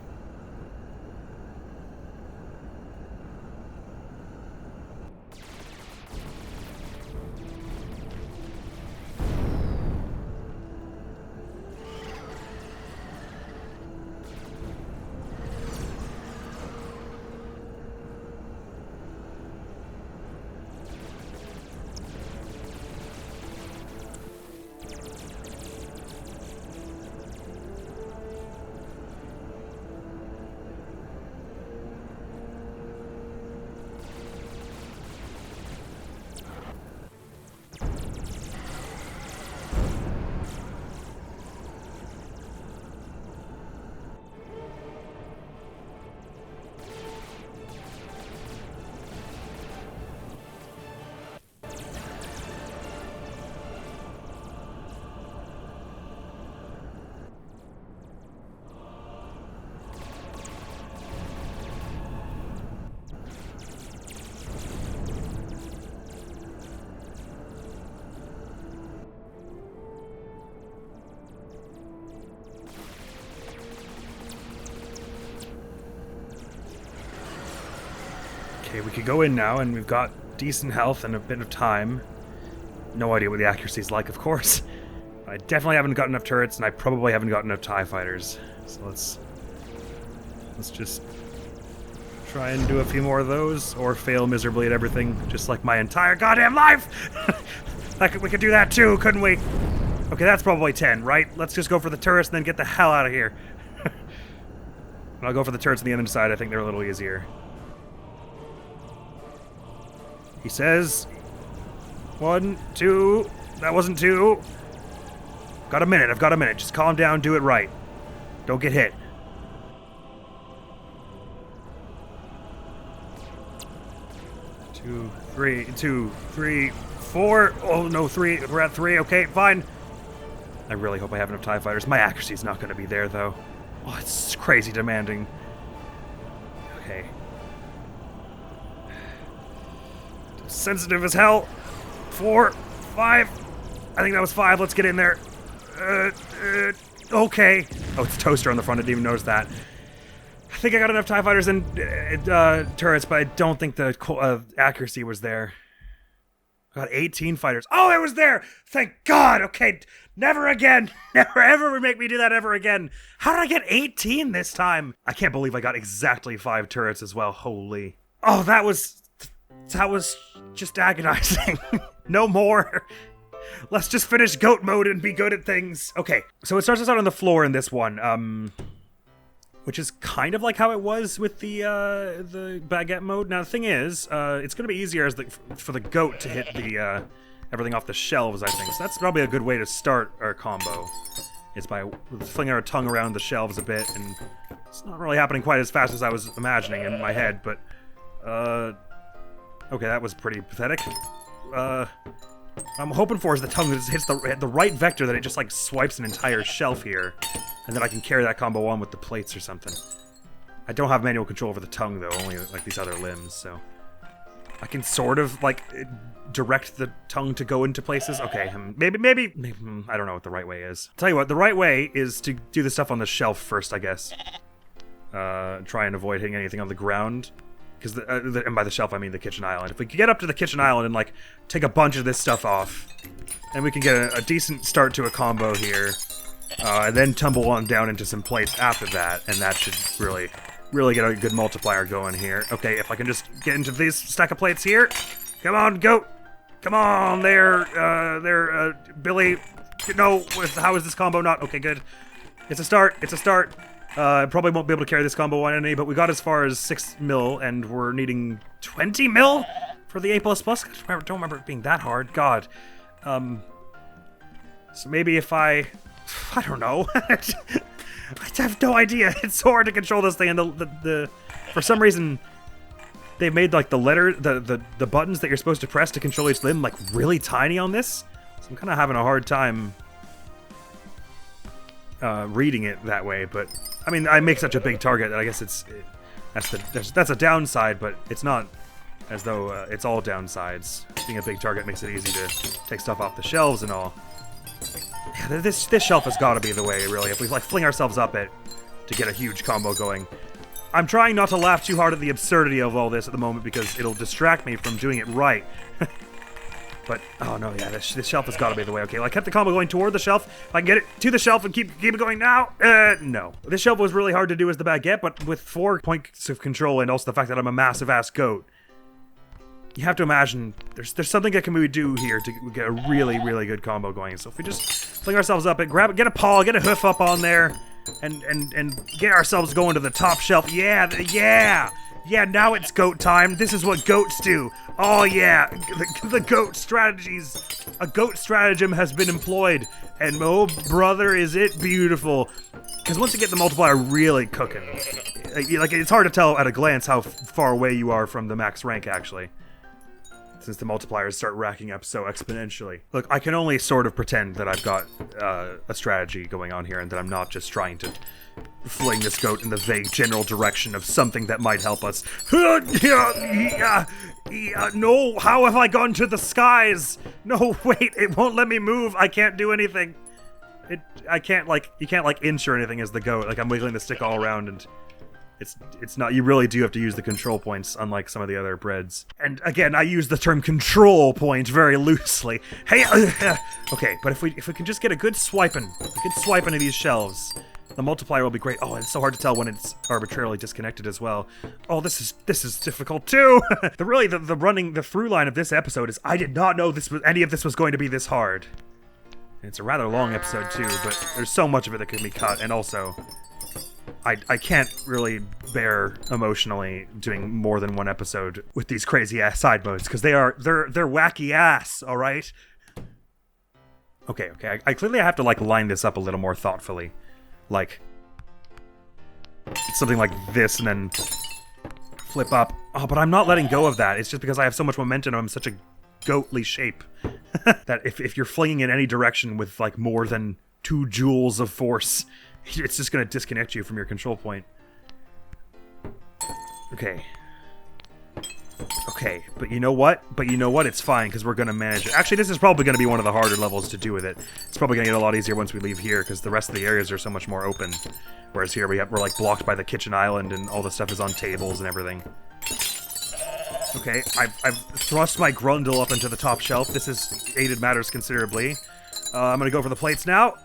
Okay, we could go in now, and we've got decent health and a bit of time. No idea what the accuracy is like, of course. I definitely haven't got enough turrets, and I probably haven't got enough TIE fighters. So let's just try and do a few more of those, or fail miserably at everything, just like my entire goddamn life! We could do that too, couldn't we? Okay, that's probably 10, right? Let's just go for the turrets and then get the hell out of here. I'll go for the turrets on the other side. I think they're a little easier. He says... 1, 2... That wasn't 2. I've got a minute. Just calm down, do it right. Don't get hit. Two, three, 4. Oh, no, 3. We're at 3. Okay, fine. I really hope I have enough TIE fighters. My accuracy's not going to be there, though. Oh, it's crazy demanding. Okay. Sensitive as hell. 4, 5. I think that was 5. Let's get in there. Okay. Oh, it's a toaster on the front. I didn't even notice that. I think I got enough TIE fighters and turrets, but I don't think the accuracy was there. I got 18 fighters. Oh, it was there! Thank God! Okay, never again! Never ever make me do that ever again! How did I get 18 this time? I can't believe I got exactly 5 turrets as well. Holy. Oh, that was just agonizing. No more. Let's just finish goat mode and be good at things. Okay, so it starts us out on the floor in this one. Which is kind of like how it was with the baguette mode. Now the thing is, it's going to be easier for the goat to hit the everything off the shelves, I think. So that's probably a good way to start our combo, is by flinging our tongue around the shelves a bit, and it's not really happening quite as fast as I was imagining in my head, but okay, that was pretty pathetic. I'm hoping for is the tongue that just hits the right vector, that it just like swipes an entire shelf here, and then I can carry that combo on with the plates or something. I don't have manual control over the tongue though, only like these other limbs, so I can sort of like direct the tongue to go into places. Okay, maybe I don't know what the right way is. Tell you what, the right way is to do the stuff on the shelf first, I guess. Try and avoid hitting anything on the ground. Because and by the shelf, I mean the kitchen island. If we could get up to the kitchen island and, like, take a bunch of this stuff off, then we can get a decent start to a combo here. And then tumble on down into some plates after that, and that should really get a good multiplier going here. Okay, if I can just get into this stack of plates here. Come on, goat! Come on, there, Billy. No, how is this combo not? Okay, good. It's a start. I probably won't be able to carry this combo on any, but we got as far as 6 mil, and we're needing 20 mil for the A++. I don't remember it being that hard. God. So maybe if I don't know. I have no idea. It's so hard to control this thing, and the for some reason they made like the buttons that you're supposed to press to control each limb like really tiny on this. So I'm kind of having a hard time reading it that way, but I mean, I make such a big target that I guess that's a downside, but it's not as though it's all downsides. Being a big target makes it easy to take stuff off the shelves and all. Yeah, this shelf has got to be the way, really, if we like fling ourselves up it to get a huge combo going. I'm trying not to laugh too hard at the absurdity of all this at the moment because it'll distract me from doing it right. But, oh no, yeah, this shelf has got to be the way. Okay, well, I kept the combo going toward the shelf. If I can get it to the shelf and keep it going now, no. This shelf was really hard to do as the baguette, but with 4 points of control and also the fact that I'm a massive-ass goat, you have to imagine there's something that can we do here to get a really, really good combo going. So if we just fling ourselves up and grab it, get a paw, get a hoof up on there, and get ourselves going to the top shelf. Yeah, now it's goat time. This is what goats do. Oh yeah, the goat strategies. A goat stratagem has been employed, and oh brother, is it beautiful. Because once you get the multiplier really cooking, like it's hard to tell at a glance how far away you are from the max rank, actually. Since the multipliers start racking up so exponentially. Look, I can only sort of pretend that I've got a strategy going on here and that I'm not just trying to fling this goat in the vague general direction of something that might help us. No, how have I gone to the skies? No, wait, it won't let me move. I can't do anything. You can't like inch or anything as the goat. Like I'm wiggling the stick all around and It's not, you really do have to use the control points, unlike some of the other breads. And again, I use the term control point very loosely. Hey, okay, but if we can just get a good swiping of these shelves, the multiplier will be great. Oh, it's so hard to tell when it's arbitrarily disconnected as well. Oh, this is difficult too. The through line of this episode is I did not know any of this was going to be this hard. And it's a rather long episode too, but there's so much of it that can be cut, and also I can't really bear emotionally doing more than one episode with these crazy ass side modes, because they're wacky ass, all right? Okay, I clearly have to like line this up a little more thoughtfully. Like something like this and then flip up. Oh, but I'm not letting go of that. It's just because I have so much momentum, I'm such a goatly shape that if you're flinging in any direction with like more than 2 joules of force, it's just going to disconnect you from your control point. Okay, but you know what? It's fine, because we're going to manage it. Actually, this is probably going to be one of the harder levels to do with it. It's probably going to get a lot easier once we leave here, because the rest of the areas are so much more open. Whereas here we're like blocked by the kitchen island, and all the stuff is on tables and everything. Okay, I've thrust my grundle up into the top shelf. This has aided matters considerably. I'm going to go for the plates now.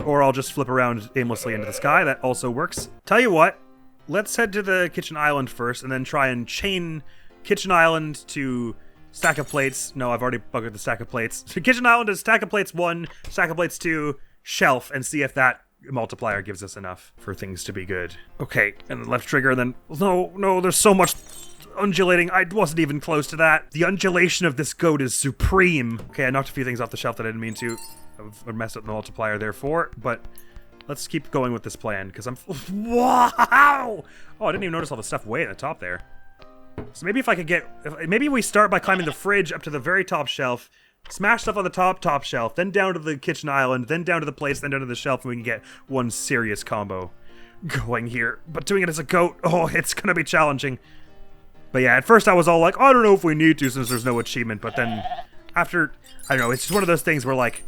Or I'll just flip around aimlessly into the sky. That also works. Tell you what, let's head to the kitchen island first, and then try and chain kitchen island to stack of plates. No, I've already buggered the stack of plates. So kitchen island is stack of plates 1, stack of plates 2, shelf, and see if that multiplier gives us enough for things to be good. Okay, and the left trigger, and then... No, there's so much undulating. I wasn't even close to that. The undulation of this goat is supreme. Okay, I knocked a few things off the shelf that I didn't mean to. I've messed up the multiplier therefore, but let's keep going with this plan, because I'm... Wow! Oh, I didn't even notice all the stuff way at the top there. So maybe if I could get... Maybe we start by climbing the fridge up to the very top shelf, smash stuff on the top shelf, then down to the kitchen island, then down to the plates, then down to the shelf, and we can get one serious combo going here. But doing it as a goat, oh, it's gonna be challenging. But yeah, at first I was all like, I don't know if we need to since there's no achievement, but then after... I don't know, it's just one of those things where like...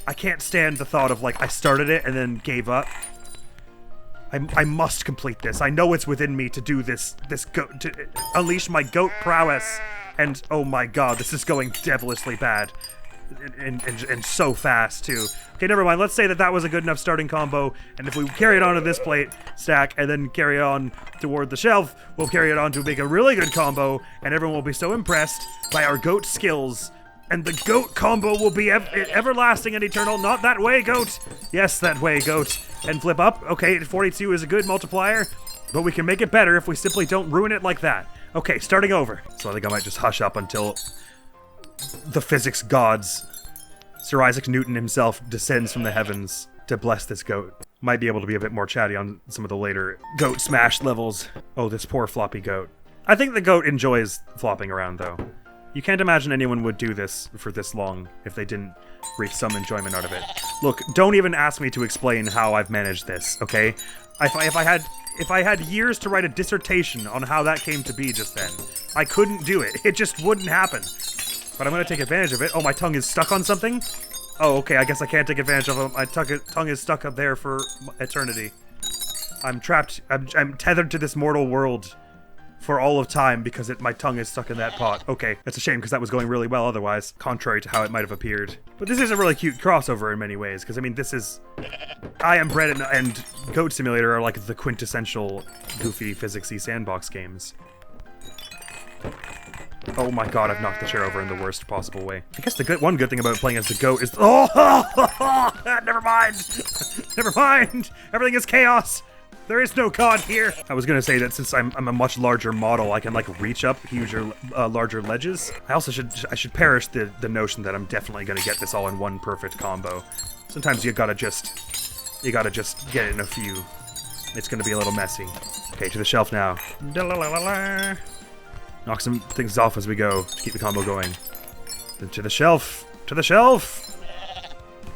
I can't stand the thought of, like, I started it and then gave up. I must complete this. I know it's within me to do this goat, to unleash my goat prowess. And, oh my god, this is going devilishly bad. And so fast, too. Okay, never mind. Let's say that was a good enough starting combo. And if we carry it on to this plate stack and then carry on toward the shelf, we'll carry it on to make a really good combo. And everyone will be so impressed by our goat skills. And the goat combo will be everlasting and eternal. Not that way, goat. Yes, that way, goat. And flip up. Okay, 42 is a good multiplier, but we can make it better if we simply don't ruin it like that. Okay, starting over. So I think I might just hush up until the physics gods, Sir Isaac Newton himself, descends from the heavens to bless this goat. Might be able to be a bit more chatty on some of the later goat smash levels. Oh, this poor floppy goat. I think the goat enjoys flopping around, though. You can't imagine anyone would do this for this long if they didn't reap some enjoyment out of it. Look, don't even ask me to explain how I've managed this, okay? If I had years to write a dissertation on how that came to be just then, I couldn't do it. It just wouldn't happen. But I'm gonna take advantage of it. Oh, my tongue is stuck on something? Oh, okay, I guess I can't take advantage of it. My tongue is stuck up there for eternity. I'm trapped. I'm tethered to this mortal world for all of time because my tongue is stuck in that pot. Okay, that's a shame because that was going really well otherwise, contrary to how it might have appeared. But this is a really cute crossover in many ways, because I mean, this is... I Am Bread and Goat Simulator are like the quintessential goofy physicsy sandbox games. Oh my god, I've knocked the chair over in the worst possible way. I guess the one good thing about playing as the goat is... Oh! Never mind! Never mind! Everything is chaos! There is no god here! I was gonna say that since I'm a much larger model, I can like reach up larger ledges. I should perish the notion that I'm definitely gonna get this all in one perfect combo. Sometimes you gotta just get it in a few. It's gonna be a little messy. Okay, to the shelf now. Knock some things off as we go to keep the combo going. Then to the shelf! To the shelf!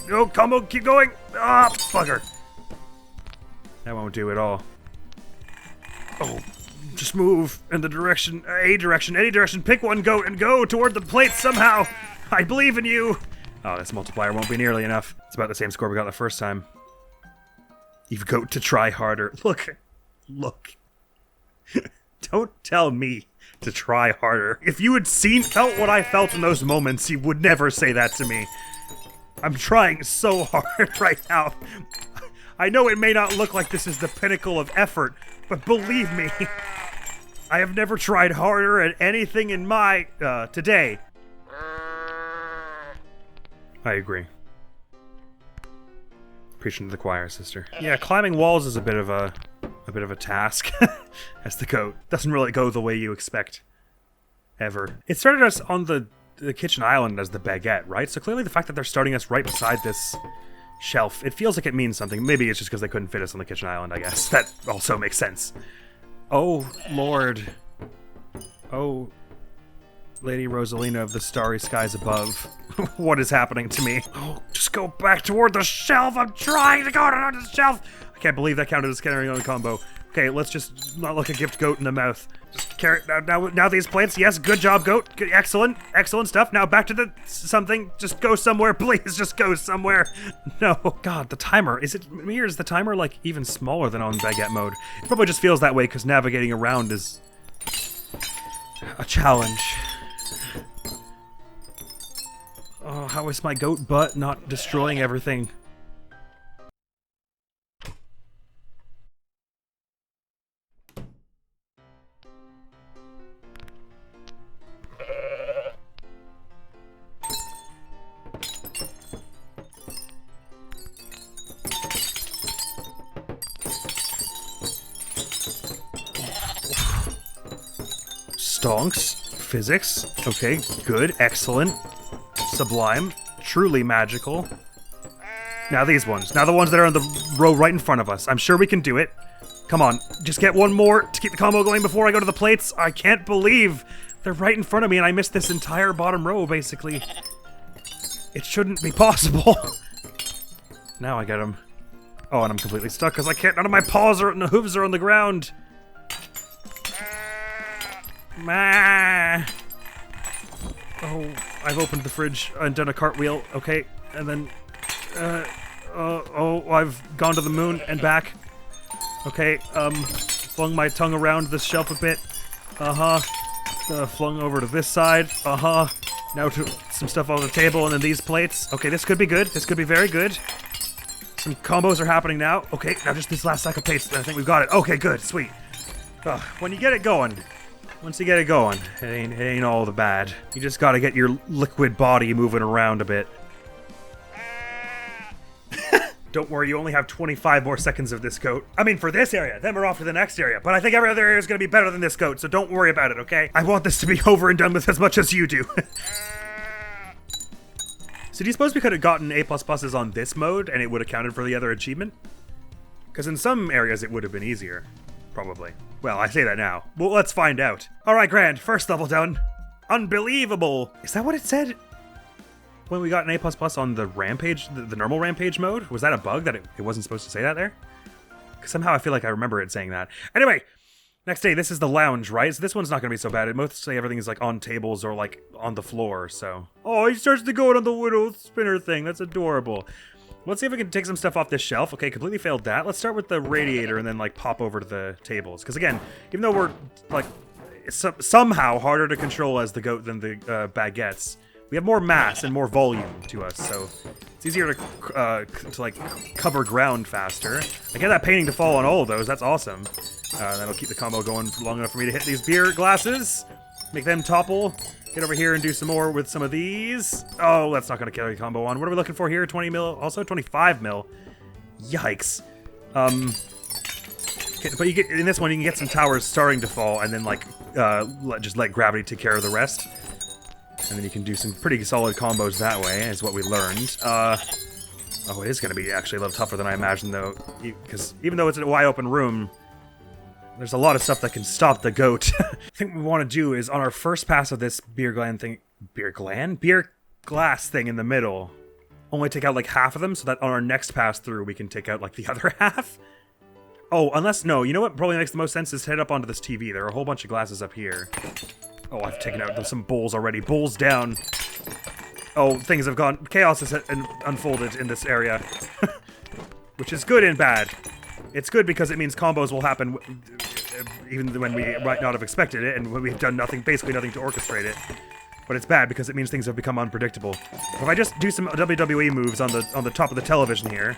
Go, combo, keep going! Ah, bugger! That won't do at all. Oh, just move in the direction, any direction. Pick one goat and go toward the plate somehow. I believe in you. Oh, this multiplier won't be nearly enough. It's about the same score we got the first time. You've got to try harder. Look, Look. Don't tell me to try harder. If you had felt what I felt in those moments, you would never say that to me. I'm trying so hard right now. I know it may not look like this is the pinnacle of effort, but believe me, I have never tried harder at anything in my, today. I agree. Preaching to the choir, sister. Yeah, climbing walls is a bit of a task, as the goat. Doesn't really go the way you expect, ever. It started us on the kitchen island as the baguette, right? So clearly the fact that they're starting us right beside this shelf, it feels like it means something. Maybe it's just because they couldn't fit us on the kitchen island, I guess. That also makes sense. Oh, Lord. Oh, Lady Rosalina of the starry skies above. What is happening to me? Oh, just go back toward the shelf. I'm trying to go to the shelf. I can't believe that counted as carrying on the combo. Okay, let's just not look a gift goat in the mouth. Just carry now these plates. Yes, good job, goat. Good, excellent stuff. Now back to the something. Just go somewhere, please. Just go somewhere. No, God, the timer. Is the timer like even smaller than on baguette mode? It probably just feels that way because navigating around is a challenge. Oh, how is my goat butt not destroying everything? Stonks. Physics. Okay, good. Excellent. Sublime. Truly magical. Now these ones. Now the ones that are on the row right in front of us. I'm sure we can do it. Come on. Just get one more to keep the combo going before I go to the plates. I can't believe they're right in front of me and I missed this entire bottom row, basically. It shouldn't be possible. Now I get them. Oh, and I'm completely stuck because I can't. None of my paws and the hooves are on the ground. Oh, I've opened the fridge and done a cartwheel. Okay, and then, I've gone to the moon and back. Okay, flung my tongue around this shelf a bit. Flung over to this side. Now to some stuff on the table and then these plates. Okay, this could be good. This could be very good. Some combos are happening now. Okay, now just this last stack of plates. I think we've got it. Okay, good, sweet. When you get it going, once you get it going, it ain't all the bad. You just gotta get your liquid body moving around a bit. Don't worry, you only have 25 more seconds of this goat. I mean, for this area, then we're off to the next area. But I think every other area is gonna be better than this goat, so don't worry about it, okay? I want this to be over and done with as much as you do. So do you suppose we could have gotten A++s on this mode and it would have counted for the other achievement? Because in some areas it would have been easier. Probably. Well, I say that now. Well, let's find out. Alright, grand. First level done. Unbelievable! Is that what it said when we got an A++ on the rampage, the normal rampage mode? Was that a bug that it wasn't supposed to say that there? Because somehow I feel like I remember it saying that. Anyway, next day, this is the lounge, right? So this one's not going to be so bad. Mostly everything is like on tables or like on the floor, so. Oh, he starts to go on the widow spinner thing. That's adorable. Let's see if we can take some stuff off this shelf. Okay, completely failed that. Let's start with the radiator and then like pop over to the tables. Because again, even though we're like somehow harder to control as the goat than the baguettes, we have more mass and more volume to us, so it's easier to like cover ground faster. I get that painting to fall on all of those. That's awesome. That'll keep the combo going for long enough for me to hit these beer glasses, make them topple. Get over here and do some more with some of these. Oh, that's not going to carry the combo on. What are we looking for here? 20 mil? Also 25 mil. Yikes. Okay, but you get in this one, you can get some towers starting to fall and then like just let gravity take care of the rest. And then you can do some pretty solid combos that way, is what we learned. Oh, it is going to be actually a little tougher than I imagined, though. Because even though it's a wide-open room, there's a lot of stuff that can stop the goat. I think what we want to do is, on our first pass of this beer glass thing in the middle, only take out like half of them, so that on our next pass through, we can take out like the other half. Oh, unless, no, you know what probably makes the most sense is to head up onto this TV. There are a whole bunch of glasses up here. Oh, I've taken out some bowls already. Bowls down. Oh, things have gone. Chaos has unfolded in this area. Which is good and bad. It's good because it means combos will happen even when we might not have expected it, and when we've done nothing, basically nothing to orchestrate it. But it's bad because it means things have become unpredictable. If I just do some WWE moves on the top of the television here,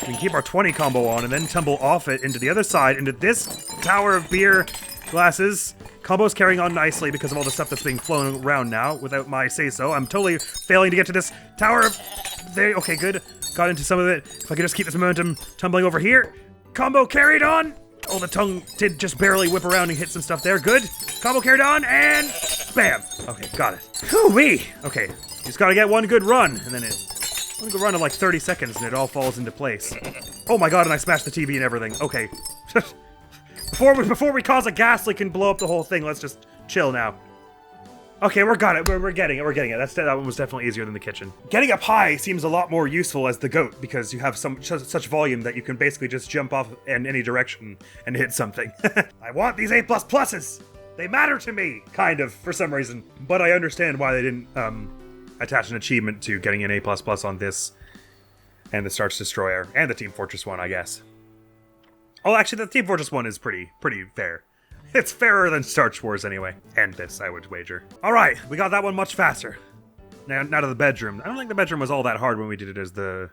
we can keep our 20 combo on and then tumble off it into the other side, into this tower of beer glasses. Combo's carrying on nicely because of all the stuff that's being flown around now, without my say-so. I'm totally failing to get to this tower of... There, okay, good. Got into some of it. If I could just keep this momentum tumbling over here. Combo carried on! Oh, the tongue did just barely whip around and hit some stuff there. Good. Combo carried on, and... Bam! Okay, got it. Whew-wee! Okay, just gotta get one good run, and then one good run of like 30 seconds, and it all falls into place. Oh my god, and I smashed the TV and everything. Okay. Before we cause a gas leak and blow up the whole thing, let's just chill now. Okay, we're got it. We're getting it. We're getting it. That one was definitely easier than the kitchen. Getting up high seems a lot more useful as the goat because you have such volume that you can basically just jump off in any direction and hit something. I want these A++s. They matter to me, kind of, for some reason. But I understand why they didn't attach an achievement to getting an A++ on this and the Starch Destroyer and the Team Fortress one, I guess. Oh, actually, the Team Fortress one is pretty fair. It's fairer than Starch Wars anyway. And this, I would wager. Alright, we got that one much faster. Now to the bedroom. I don't think the bedroom was all that hard when we did it as the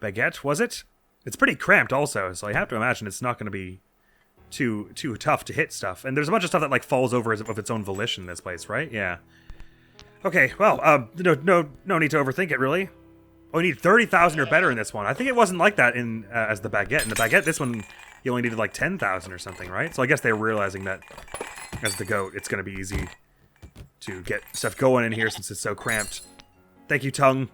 baguette, was it? It's pretty cramped also, so I have to imagine it's not going to be too tough to hit stuff. And there's a bunch of stuff that like falls over of its own volition in this place, right? Yeah. Okay, well, no need to overthink it, really. Oh, you need 30,000 or better in this one. I think it wasn't like that in as the baguette. In the baguette, this one... You only needed like 10,000 or something, right? So I guess they're realizing that as the goat, it's going to be easy to get stuff going in here since it's so cramped. Thank you, Tongue.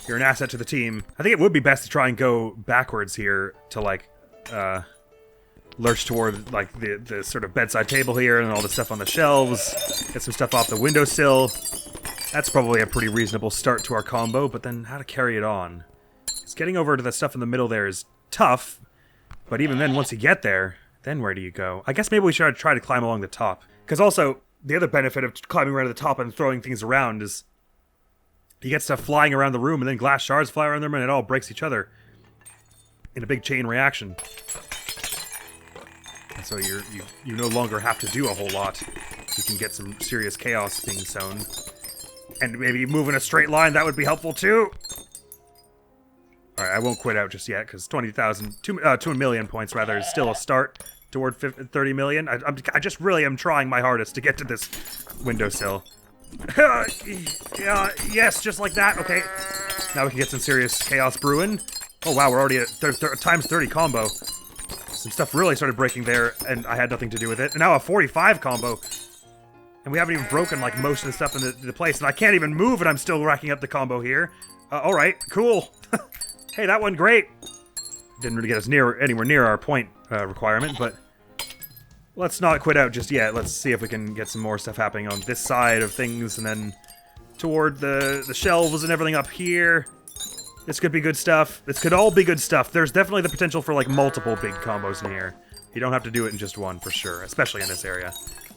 You're an asset to the team. I think it would be best to try and go backwards here to like lurch toward like the sort of bedside table here and all the stuff on the shelves. Get some stuff off the windowsill. That's probably a pretty reasonable start to our combo, but then how to carry it on? It's getting over to the stuff in the middle there is tough. But even then, once you get there, then where do you go? I guess maybe we should try to climb along the top. Because also, the other benefit of climbing around the top and throwing things around is you get stuff flying around the room, and then glass shards fly around them, and it all breaks each other in a big chain reaction. And so you no longer have to do a whole lot. You can get some serious chaos being sown. And maybe move in a straight line, that would be helpful too. Alright, I won't quit out just yet, because 20,000, 2 million points rather, is still a start toward 30 million. I just really am trying my hardest to get to this windowsill. Yes, just like that, okay. Now we can get some serious chaos brewing. Oh wow, we're already at times 30 combo. Some stuff really started breaking there, and I had nothing to do with it. And now a 45 combo. And we haven't even broken, like, most of the stuff in the place, and I can't even move, and I'm still racking up the combo here. Alright, cool. Hey, that went great. Didn't really get us anywhere near our point requirement, but let's not quit out just yet. Let's see if we can get some more stuff happening on this side of things, and then toward the shelves and everything up here. This could be good stuff. This could all be good stuff. There's definitely the potential for, like, multiple big combos in here. You don't have to do it in just one, for sure, especially in this area,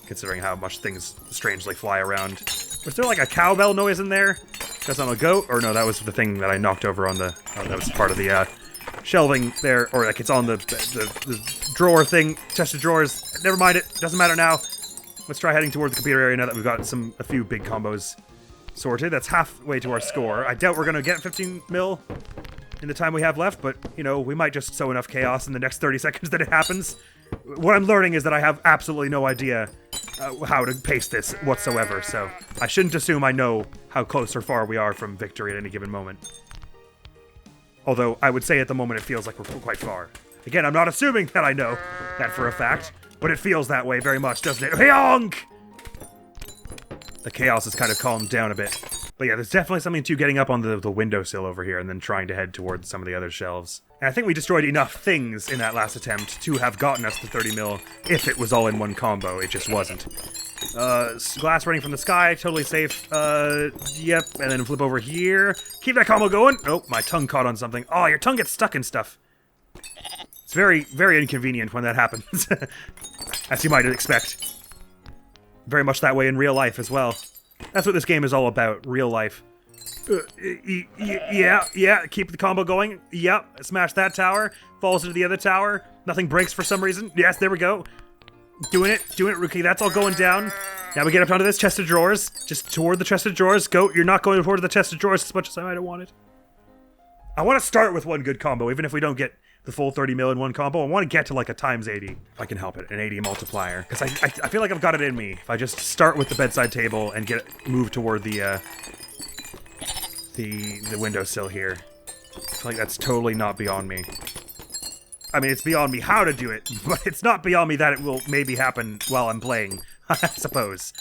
considering how much things strangely fly around. Was there, like, a cowbell noise in there? Because I'm a goat? Or no, that was the thing that I knocked over on the... that was part of the shelving there. Or, like, it's on the drawer thing. Chest of drawers. Never mind it. Doesn't matter now. Let's try heading toward the computer area now that we've got a few big combos sorted. That's halfway to our score. I doubt we're going to get 15 mil in the time we have left, but, you know, we might just sow enough chaos in the next 30 seconds that it happens. What I'm learning is that I have absolutely no idea how to pace this whatsoever, so I shouldn't assume I know how close or far we are from victory at any given moment. Although, I would say at the moment it feels like we're quite far. Again, I'm not assuming that I know that for a fact, but it feels that way very much, doesn't it? Hyonk! The chaos has kind of calmed down a bit. But yeah, there's definitely something to getting up on the windowsill over here and then trying to head towards some of the other shelves. And I think we destroyed enough things in that last attempt to have gotten us to 30 mil if it was all in one combo. It just wasn't. Glass raining from the sky, totally safe. Yep, and then flip over here. Keep that combo going. Oh, my tongue caught on something. Oh, your tongue gets stuck in stuff. It's very, very inconvenient when that happens. As you might expect. Very much that way in real life as well. That's what this game is all about, real life. Yeah, keep the combo going. Yep, smash that tower. Falls into the other tower. Nothing breaks for some reason. Yes, there we go. Doing it. Okay, that's all going down. Now we get up onto this chest of drawers. Just toward the chest of drawers. Goat, you're not going toward the chest of drawers as much as I might have wanted. I want to start with one good combo, even if we don't get the full 30 mil in one combo. I want to get to like a times 80, if I can help it, an 80 multiplier. Because I feel like I've got it in me. If I just start with the bedside table and move toward the windowsill here. I feel like that's totally not beyond me. I mean, it's beyond me how to do it, but it's not beyond me that it will maybe happen while I'm playing, I suppose.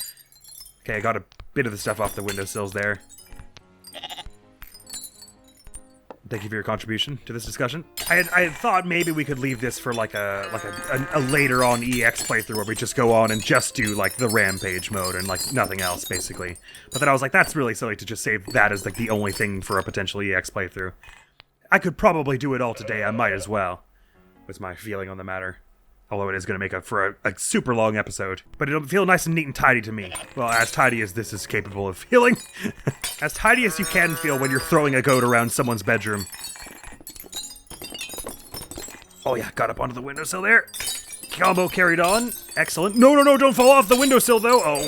Okay, I got a bit of the stuff off the windowsills there. Thank you for your contribution to this discussion. I had thought maybe we could leave this for like a later on EX playthrough where we just go on and just do like the rampage mode and like nothing else basically. But then I was like, that's really silly to just save that as like the only thing for a potential EX playthrough. I could probably do it all today. I might as well. Was my feeling on the matter. Although it is going to make up for a super long episode. But it'll feel nice and neat and tidy to me. Well, as tidy as this is capable of feeling. As tidy as you can feel when you're throwing a goat around someone's bedroom. Oh yeah, got up onto the windowsill there. Combo carried on. Excellent. No, don't fall off the windowsill though. Oh.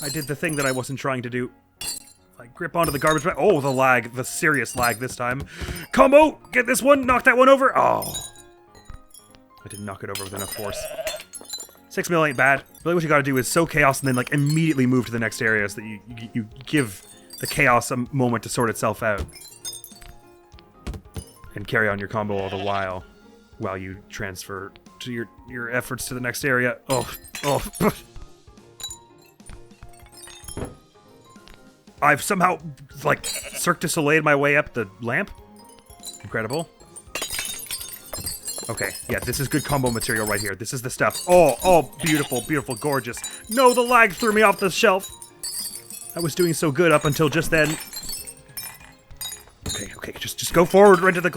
I did the thing that I wasn't trying to do. I grip onto the garbage bag. Oh, the lag. The serious lag this time. Combo! Get this one. Knock that one over. Oh. I didn't knock it over with enough force. 6 mil ain't bad. Really what you gotta do is sow chaos and then like immediately move to the next area so that you give the chaos a moment to sort itself out. And carry on your combo all the while you transfer to your efforts to the next area. Oh. I've somehow, like, Cirque du Soleil'd my way up the lamp. Incredible. Okay, yeah, this is good combo material right here. This is the stuff. Oh, beautiful, gorgeous. No, the lag threw me off the shelf. I was doing so good up until just then. Okay, just go forward into the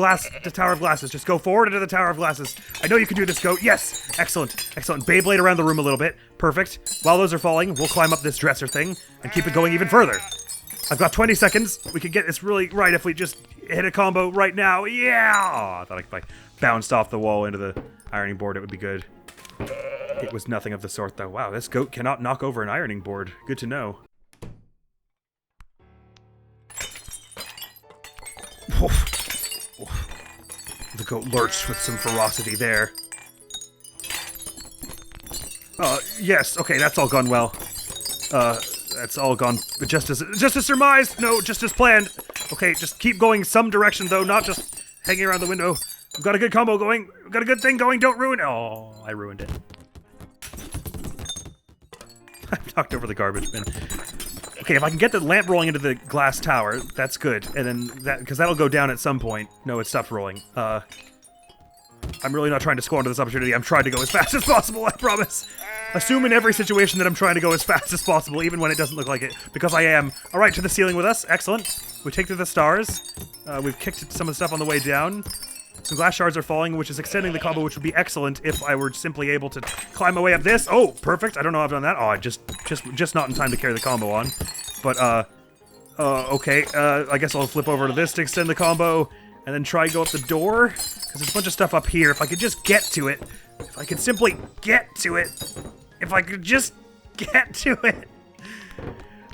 Tower of Glasses. Just go forward into the Tower of Glasses. I know you can do this, Goat. Yes! Excellent. Beyblade around the room a little bit. Perfect. While those are falling, we'll climb up this dresser thing and keep it going even further. I've got 20 seconds. We could get this really right if we just hit a combo right now. Yeah! Oh, I thought if I bounced off the wall into the ironing board, it would be good. It was nothing of the sort, though. Wow, this goat cannot knock over an ironing board. Good to know. The goat lurched with some ferocity there. Yes, okay, that's all gone well. That's all gone just as surmised. No, just as planned. Okay, just keep going some direction, though, not just hanging around the window. We've got a good combo going. We've got a good thing going. Don't ruin it. Oh, I ruined it. I've knocked over the garbage bin. Okay, if I can get the lamp rolling into the glass tower, that's good. And then because that'll go down at some point. No, it stopped rolling. I'm really not trying to squander this opportunity. I'm trying to go as fast as possible, I promise. Assume in every situation that I'm trying to go as fast as possible, even when it doesn't look like it, because I am. All right, to the ceiling with us. Excellent. We take to the stars. We've kicked some of the stuff on the way down. Some glass shards are falling, which is extending the combo, which would be excellent if I were simply able to climb my way up this. Oh, perfect. I don't know how I've done that. Oh, just not in time to carry the combo on. But, okay. I guess I'll flip over to this to extend the combo, and then try and go up the door, because there's a bunch of stuff up here. If I could just get to it. If I could simply get to it. If I could just get to it.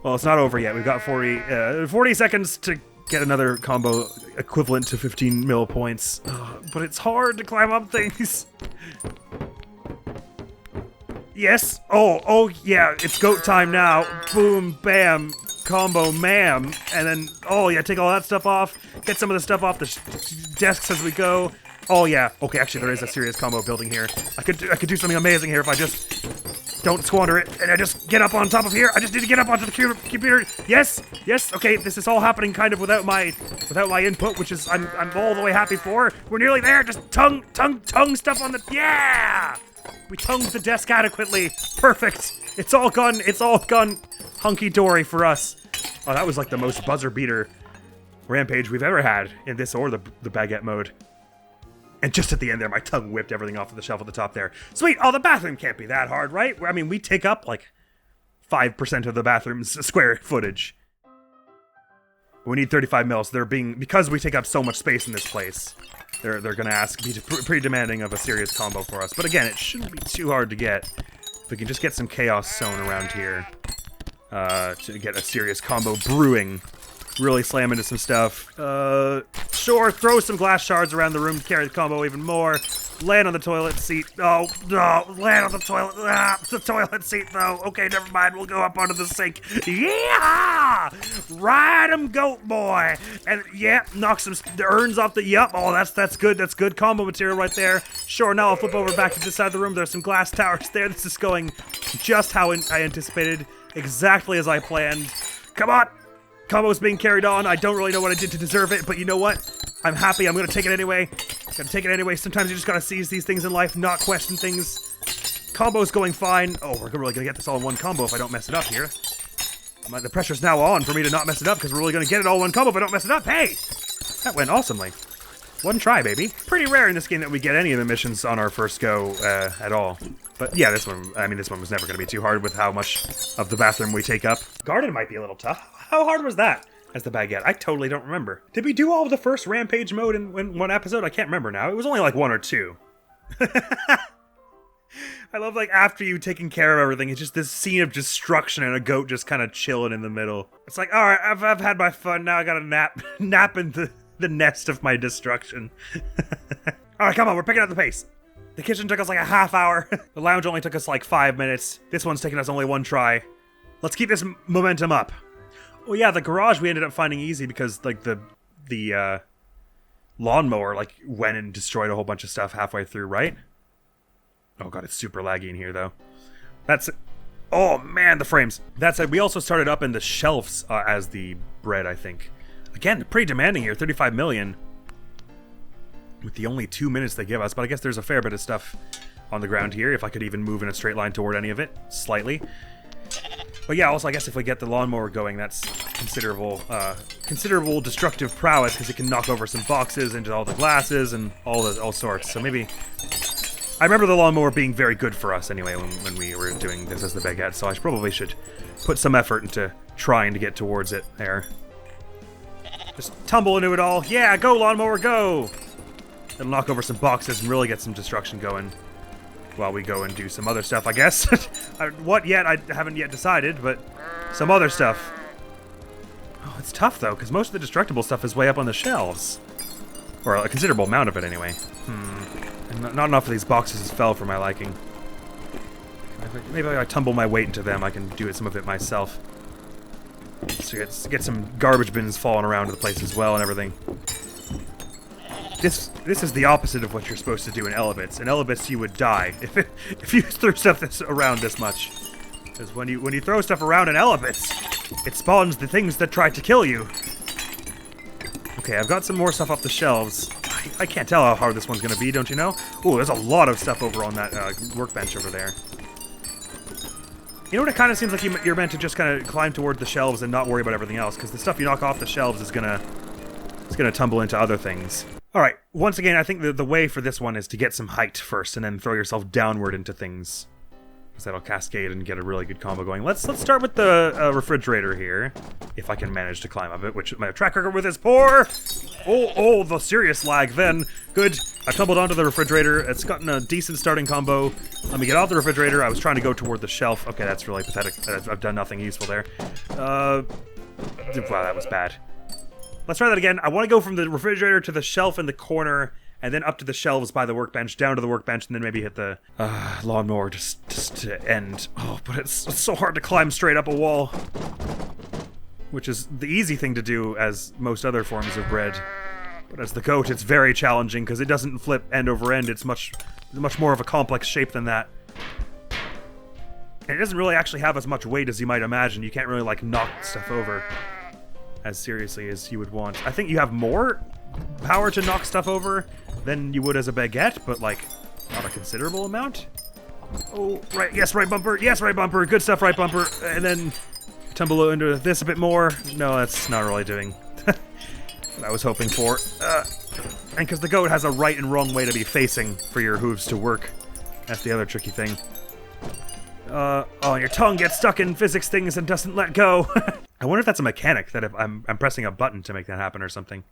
Well, it's not over yet. We've got 40 seconds to get another combo equivalent to 15 mil points. But it's hard to climb up things. Yes. Oh, yeah. It's goat time now. Boom, bam, combo, ma'am. And then, oh, yeah, take all that stuff off. Get some of the stuff off the desks as we go. Oh, yeah. Okay, actually, there is a serious combo building here. I could do something amazing here if I just don't squander it, and I just get up on top of here. I just need to get up onto the computer. Yes. Okay, this is all happening kind of without my input, which is I'm all the way happy for. We're nearly there. Just tongue stuff on the, yeah! We tongued the desk adequately. Perfect. It's all gone hunky-dory for us. Oh, that was like the most buzzer beater rampage we've ever had in this or the baguette mode. And just at the end there, my tongue whipped everything off of the shelf at the top there. Sweet! Oh, the bathroom can't be that hard, right? I mean, we take up like 5% of the bathroom's square footage. We need 35 mil, so because we take up so much space in this place, they're gonna be pretty demanding of a serious combo for us. But again, it shouldn't be too hard to get. If we can just get some chaos sewn around here, to get a serious combo brewing. Really slam into some stuff. Sure, throw some glass shards around the room to carry the combo even more. Land on the toilet seat. Oh, no, land on the toilet. The toilet seat, though. Okay, never mind. We'll go up onto the sink. Yeah! Ride 'em, goat boy. And, yeah, knock some urns off the... Yup. Oh, that's good. That's good combo material right there. Sure, now I'll flip over back to this side of the room. There's some glass towers there. This is going just how I anticipated. Exactly as I planned. Come on. Combo's being carried on. I don't really know what I did to deserve it, but you know what? I'm happy. I'm gonna take it anyway. Sometimes you just gotta seize these things in life, not question things. Combo's going fine. Oh, we're really gonna get this all in one combo if I don't mess it up here. The pressure's now on for me to not mess it up because we're really gonna get it all in one combo if I don't mess it up. Hey! That went awesomely. One try, baby. Pretty rare in this game that we get any of the missions on our first go at all. But yeah, this one was never gonna be too hard with how much of the bathroom we take up. Garden might be a little tough. How hard was that as the baguette? I totally don't remember. Did we do all of the first rampage mode in one episode? I can't remember now. It was only like 1 or 2. I love, like, after you've taken care of everything, it's just this scene of destruction and a goat just kind of chilling in the middle. It's like, all right, I've had my fun. Now I gotta nap into the nest of my destruction. All right, come on, we're picking up the pace. The kitchen took us like a half hour. The lounge only took us like 5 minutes. This one's taking us only 1 try. Let's keep this momentum up. Oh yeah, the garage we ended up finding easy because like the lawnmower like went and destroyed a whole bunch of stuff halfway through, right? Oh god, it's super laggy in here though. Oh man, the frames. That said, we also started up in the shelves as the bread, I think. Again, pretty demanding here, 35 million. With the only 2 minutes they give us, but I guess there's a fair bit of stuff on the ground here, if I could even move in a straight line toward any of it, slightly. But yeah, also I guess if we get the lawnmower going, that's considerable destructive prowess, because it can knock over some boxes into all the glasses and all sorts. So maybe... I remember the lawnmower being very good for us anyway when we were doing this as the baguette, so I probably should put some effort into trying to get towards it there. Just tumble into it all. Yeah, go lawnmower, go! It'll knock over some boxes and really get some destruction going while we go and do some other stuff, I guess. What yet? I haven't yet decided, but some other stuff. Oh, it's tough though, because most of the destructible stuff is way up on the shelves. Or a considerable amount of it anyway. And not enough of these boxes fell for my liking. Maybe if I tumble my weight into them, I can do some of it myself. So get some garbage bins falling around the place as well and everything. This is the opposite of what you're supposed to do in Elebits. In Elebits, you would die if you threw stuff around this much. Because when you throw stuff around in Elebits, it spawns the things that try to kill you. Okay, I've got some more stuff off the shelves. I can't tell how hard this one's gonna be, don't you know? Ooh, there's a lot of stuff over on that workbench over there. You know what? It kind of seems like you're meant to just kind of climb toward the shelves and not worry about everything else, because the stuff you knock off the shelves is gonna tumble into other things. All right. Once again, I think the way for this one is to get some height first, and then throw yourself downward into things, because that'll cascade and get a really good combo going. Let's start with the refrigerator here, if I can manage to climb up it, which my track record with is poor. Oh, the serious lag then. Good. I tumbled onto the refrigerator. It's gotten a decent starting combo. Let me get off the refrigerator. I was trying to go toward the shelf. Okay, that's really pathetic. I've done nothing useful there. Wow, that was bad. Let's try that again. I want to go from the refrigerator to the shelf in the corner, and then up to the shelves by the workbench, down to the workbench, and then maybe hit the lawnmower just to end. Oh, but it's so hard to climb straight up a wall. Which is the easy thing to do as most other forms of bread. But as the goat, it's very challenging, because it doesn't flip end over end. It's much more of a complex shape than that. And it doesn't really actually have as much weight as you might imagine. You can't really, like, knock stuff over as seriously as you would want. I think you have more power to knock stuff over than you would as a baguette, but, like, not a considerable amount. Oh, right, yes, right bumper, yes, right bumper, good stuff, right bumper, and then tumble into this a bit more. No, that's not really doing what I was hoping for. And because the goat has a right and wrong way to be facing for your hooves to work. That's the other tricky thing. Oh, and your tongue gets stuck in physics things and doesn't let go. I wonder if that's a mechanic, that if I'm pressing a button to make that happen or something.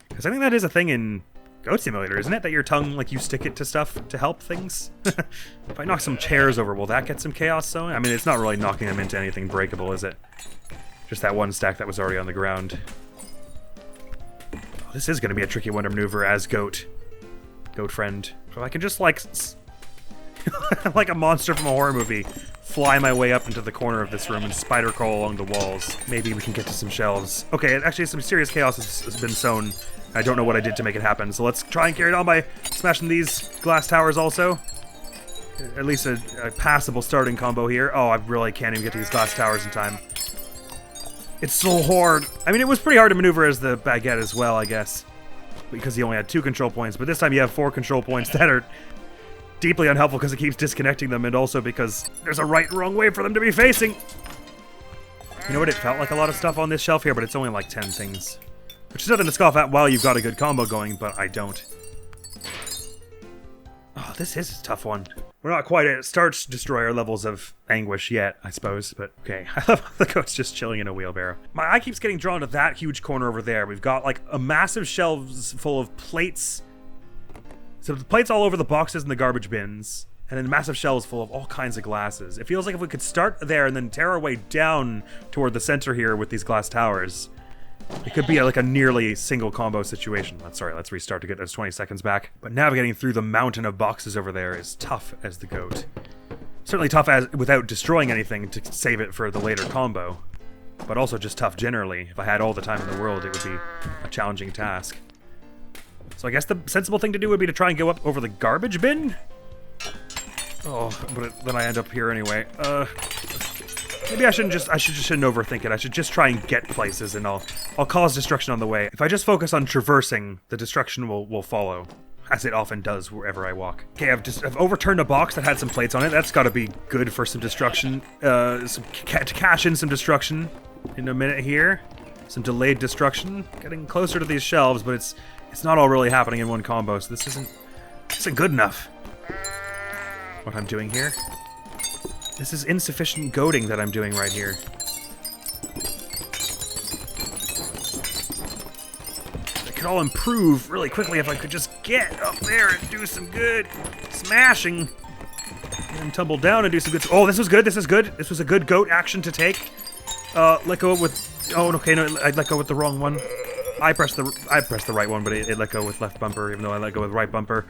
Because I think that is a thing in Goat Simulator, isn't it? That your tongue, like, you stick it to stuff to help things? If I knock some chairs over, will that get some chaos going? I mean, it's not really knocking them into anything breakable, is it? Just that one stack that was already on the ground. Oh, this is going to be a tricky one to maneuver as Goat. Goat friend. So I can just, like, like a monster from a horror movie, fly my way up into the corner of this room and spider crawl along the walls. Maybe we can get to some shelves. Okay, actually some serious chaos has been sown. I don't know what I did to make it happen, so let's try and carry it on by smashing these glass towers also. At least a passable starting combo here. Oh, I really can't even get to these glass towers in time. It's so hard. I mean, it was pretty hard to maneuver as the baguette as well, I guess, because he only had 2 control points, but this time you have 4 control points that are deeply unhelpful because it keeps disconnecting them, and also because there's a right and wrong way for them to be facing. You know what? It felt like a lot of stuff on this shelf here, but it's only like 10 things. Which is nothing to scoff at while you've got a good combo going, but I don't. Oh, this is a tough one. We're not quite at Starch Destroyer levels of anguish yet, I suppose, but okay. I love how the goat's just chilling in a wheelbarrow. My eye keeps getting drawn to that huge corner over there. We've got like a massive shelves full of plates. So the plates all over the boxes and the garbage bins, and then massive shelves full of all kinds of glasses. It feels like if we could start there and then tear our way down toward the center here with these glass towers, it could be like a nearly single combo situation. Let's restart to get those 20 seconds back. But navigating through the mountain of boxes over there is tough as the goat. Certainly tough as without destroying anything to save it for the later combo. But also just tough generally. If I had all the time in the world, it would be a challenging task. So I guess the sensible thing to do would be to try and go up over the garbage bin? Oh, but then I end up here anyway. Maybe I shouldn't overthink it. I should just try and get places, and I'll cause destruction on the way. If I just focus on traversing, the destruction will follow, as it often does wherever I walk. Okay, I've overturned a box that had some plates on it. That's got to be good for some destruction. To cash in some destruction in a minute here. Some delayed destruction. Getting closer to these shelves, but it's not all really happening in one combo, so this isn't good enough. What I'm doing here. This is insufficient goading that I'm doing right here. It could all improve really quickly if I could just get up there and do some good smashing. And tumble down and do some good... Oh, this was good, this is good. This was a good goat action to take. Let go with... Oh, okay, no, I let go with the wrong one. I pressed the right one, but it let go with left bumper, even though I let go with right bumper.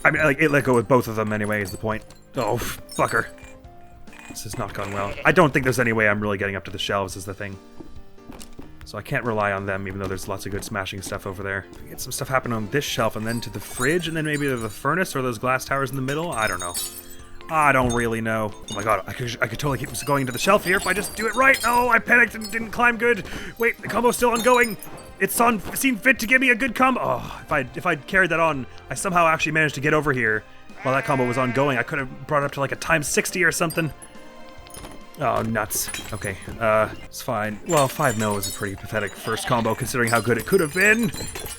I mean, like, it let go with both of them anyway, is the point. Oh, fucker. This has not gone well. I don't think there's any way I'm really getting up to the shelves is the thing. So I can't rely on them, even though there's lots of good smashing stuff over there. Get some stuff happen on this shelf, and then to the fridge, and then maybe to the furnace, or those glass towers in the middle? I don't know. I don't really know. Oh my god, I could totally keep going to the shelf here if I just do it right. No, I panicked and didn't climb good. Wait, the combo's still ongoing. It's seemed fit to give me a good combo. Oh, if I'd carried that on, I somehow actually managed to get over here while that combo was ongoing. I could have brought it up to like a times 60 or something. Oh, nuts. Okay, it's fine. Well, 5 mil is a pretty pathetic first combo considering how good it could have been.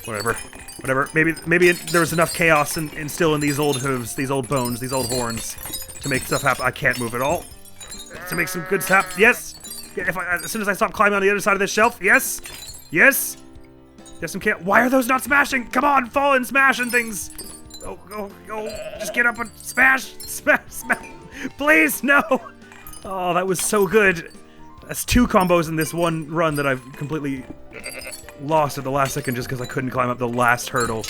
Whatever. Maybe there was enough chaos and still in these old hooves, these old bones, these old horns to make stuff happen. I can't move at all. To make some good stuff. Yes! Yeah, as soon as I stop climbing on the other side of this shelf. Yes! Yes! There's some chaos. Why are those not smashing? Come on, fall and smash and things! Go. Just get up and smash! Smash! Please, no! Oh, that was so good. That's 2 combos in this one run that I've completely lost at the last second just because I couldn't climb up the last hurdle.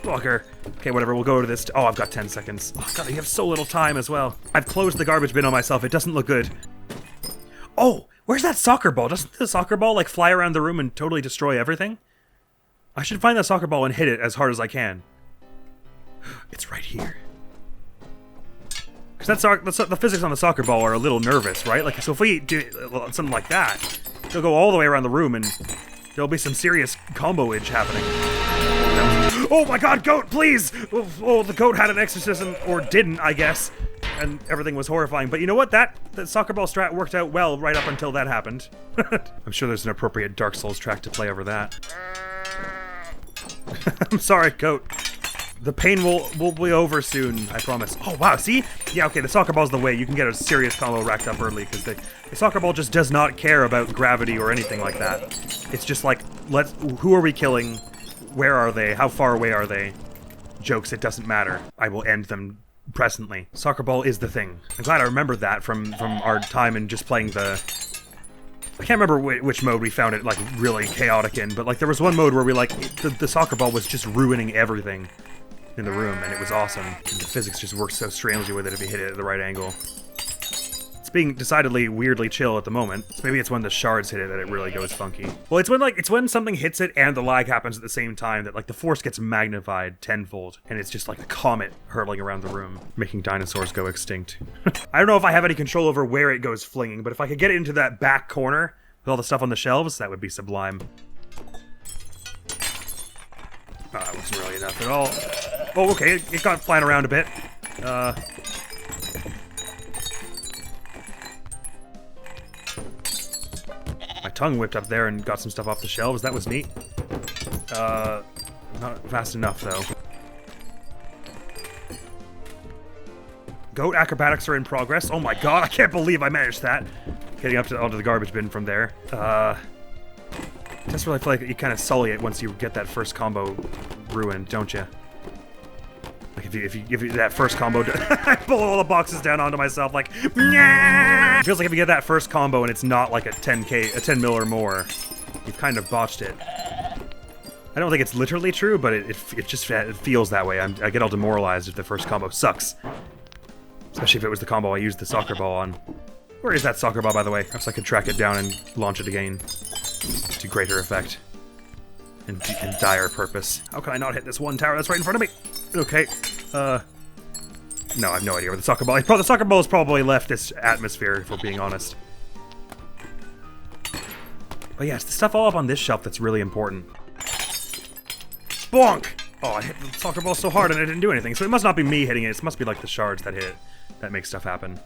Fucker. Okay, whatever, we'll go to this. Oh, I've got 10 seconds. Oh, God, you have so little time as well. I've closed the garbage bin on myself. It doesn't look good. Oh, where's that soccer ball? Doesn't the soccer ball, like, fly around the room and totally destroy everything? I should find that soccer ball and hit it as hard as I can. It's right here. Because the physics on the soccer ball are a little nervous, right? Like, so if we do something like that, it'll go all the way around the room and there'll be some serious combo-age happening. Oh my god, goat, please! Oh, the goat had an exorcism, or didn't, I guess, and everything was horrifying. But you know what? That soccer ball strat worked out well right up until that happened. I'm sure there's an appropriate Dark Souls track to play over that. I'm sorry, goat. The pain will be over soon, I promise. Oh, wow, see? Yeah, okay, the soccer ball's the way. You can get a serious combo racked up early, because the soccer ball just does not care about gravity or anything like that. It's just like, who are we killing? Where are they? How far away are they? Jokes, it doesn't matter. I will end them presently. Soccer ball is the thing. I'm glad I remembered that from our time in just playing the... I can't remember which mode we found it, like, really chaotic in, but, like, there was one mode where we, like, the soccer ball was just ruining everything in the room, and it was awesome. And the physics just worked so strangely with it if you hit it at the right angle. It's being decidedly weirdly chill at the moment, so maybe it's when the shards hit it that it really goes funky. Well, it's when something hits it and the lag happens at the same time that, like, the force gets magnified tenfold, and it's just like a comet hurtling around the room, making dinosaurs go extinct. I don't know if I have any control over where it goes flinging, but if I could get it into that back corner with all the stuff on the shelves, that would be sublime. Oh, that wasn't really enough at all. Oh, okay, it got flying around a bit. My tongue whipped up there and got some stuff off the shelves. That was neat. Not fast enough, though. Goat acrobatics are in progress. Oh my god, I can't believe I managed that. Getting up onto the garbage bin from there. Just really feel like you kind of sully it once you get that first combo ruined, don't you? Like if you that first combo, I pull all the boxes down onto myself like, nah! It feels like if you get that first combo and it's not like a 10 mil or more, you've kind of botched it. I don't think it's literally true, but it just feels that way. I get all demoralized if the first combo sucks. Especially if it was the combo I used the soccer ball on. Where is that soccer ball, by the way? Perhaps I could track it down and launch it again. To greater effect. And dire purpose. How can I not hit this one tower that's right in front of me? Okay. No, I have no idea where the soccer ball is. The soccer ball has probably left this atmosphere, if we're being honest. But yeah, it's the stuff all up on this shelf that's really important. Bonk! Oh, I hit the soccer ball so hard and it didn't do anything. So it must not be me hitting it. It must be like the shards that hit it. That makes stuff happen.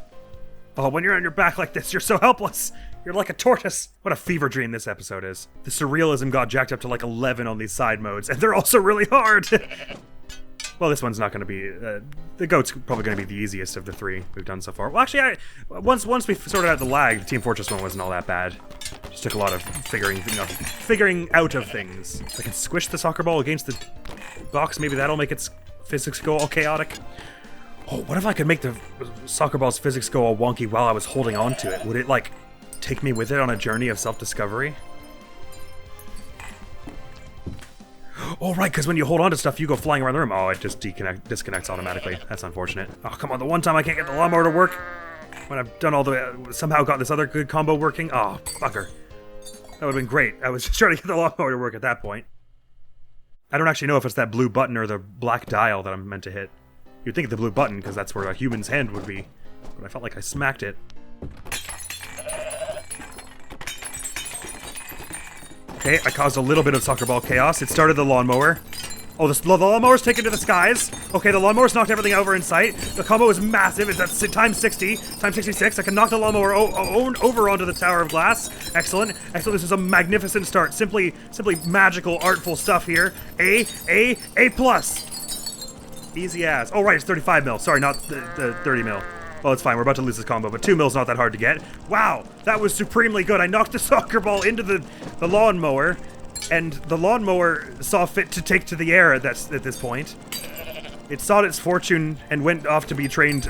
Oh, when you're on your back like this, you're so helpless. You're like a tortoise. What a fever dream this episode is. The surrealism got jacked up to like 11 on these side modes, and they're also really hard. Well, this one's not going to be... the goat's probably going to be the easiest of the three we've done so far. Well, actually, once we sorted out the lag, the Team Fortress one wasn't all that bad. Just took a lot of figuring out of things. If I can squish the soccer ball against the box, maybe that'll make its physics go all chaotic. Oh, what if I could make the soccer ball's physics go all wonky while I was holding on to it? Would it, like, take me with it on a journey of self-discovery? Oh, right, because when you hold on to stuff, you go flying around the room. Oh, it just disconnects automatically. That's unfortunate. Oh, come on, the one time I can't get the lawnmower to work. When I've done all the... somehow got this other good combo working. Oh, fucker. That would have been great. I was just trying to get the lawnmower to work at that point. I don't actually know if it's that blue button or the black dial that I'm meant to hit. You'd think the blue button, because that's where a human's hand would be. But I felt like I smacked it. Okay, I caused a little bit of soccer ball chaos. It started the lawnmower. Oh, the lawnmower's taken to the skies. Okay, the lawnmower's knocked everything over in sight. The combo is massive. It's at times 60, times 66. I can knock the lawnmower over onto the tower of glass. Excellent. Excellent. This is a magnificent start. Simply magical, artful stuff here. A plus. Easy as. Oh, right, it's 35 mil. Sorry, not the 30 mil. Well, it's fine. We're about to lose this combo, but 2 mil's not that hard to get. Wow, that was supremely good. I knocked the soccer ball into the lawnmower, and the lawnmower saw fit to take to the air at this point. It sought its fortune and went off to be trained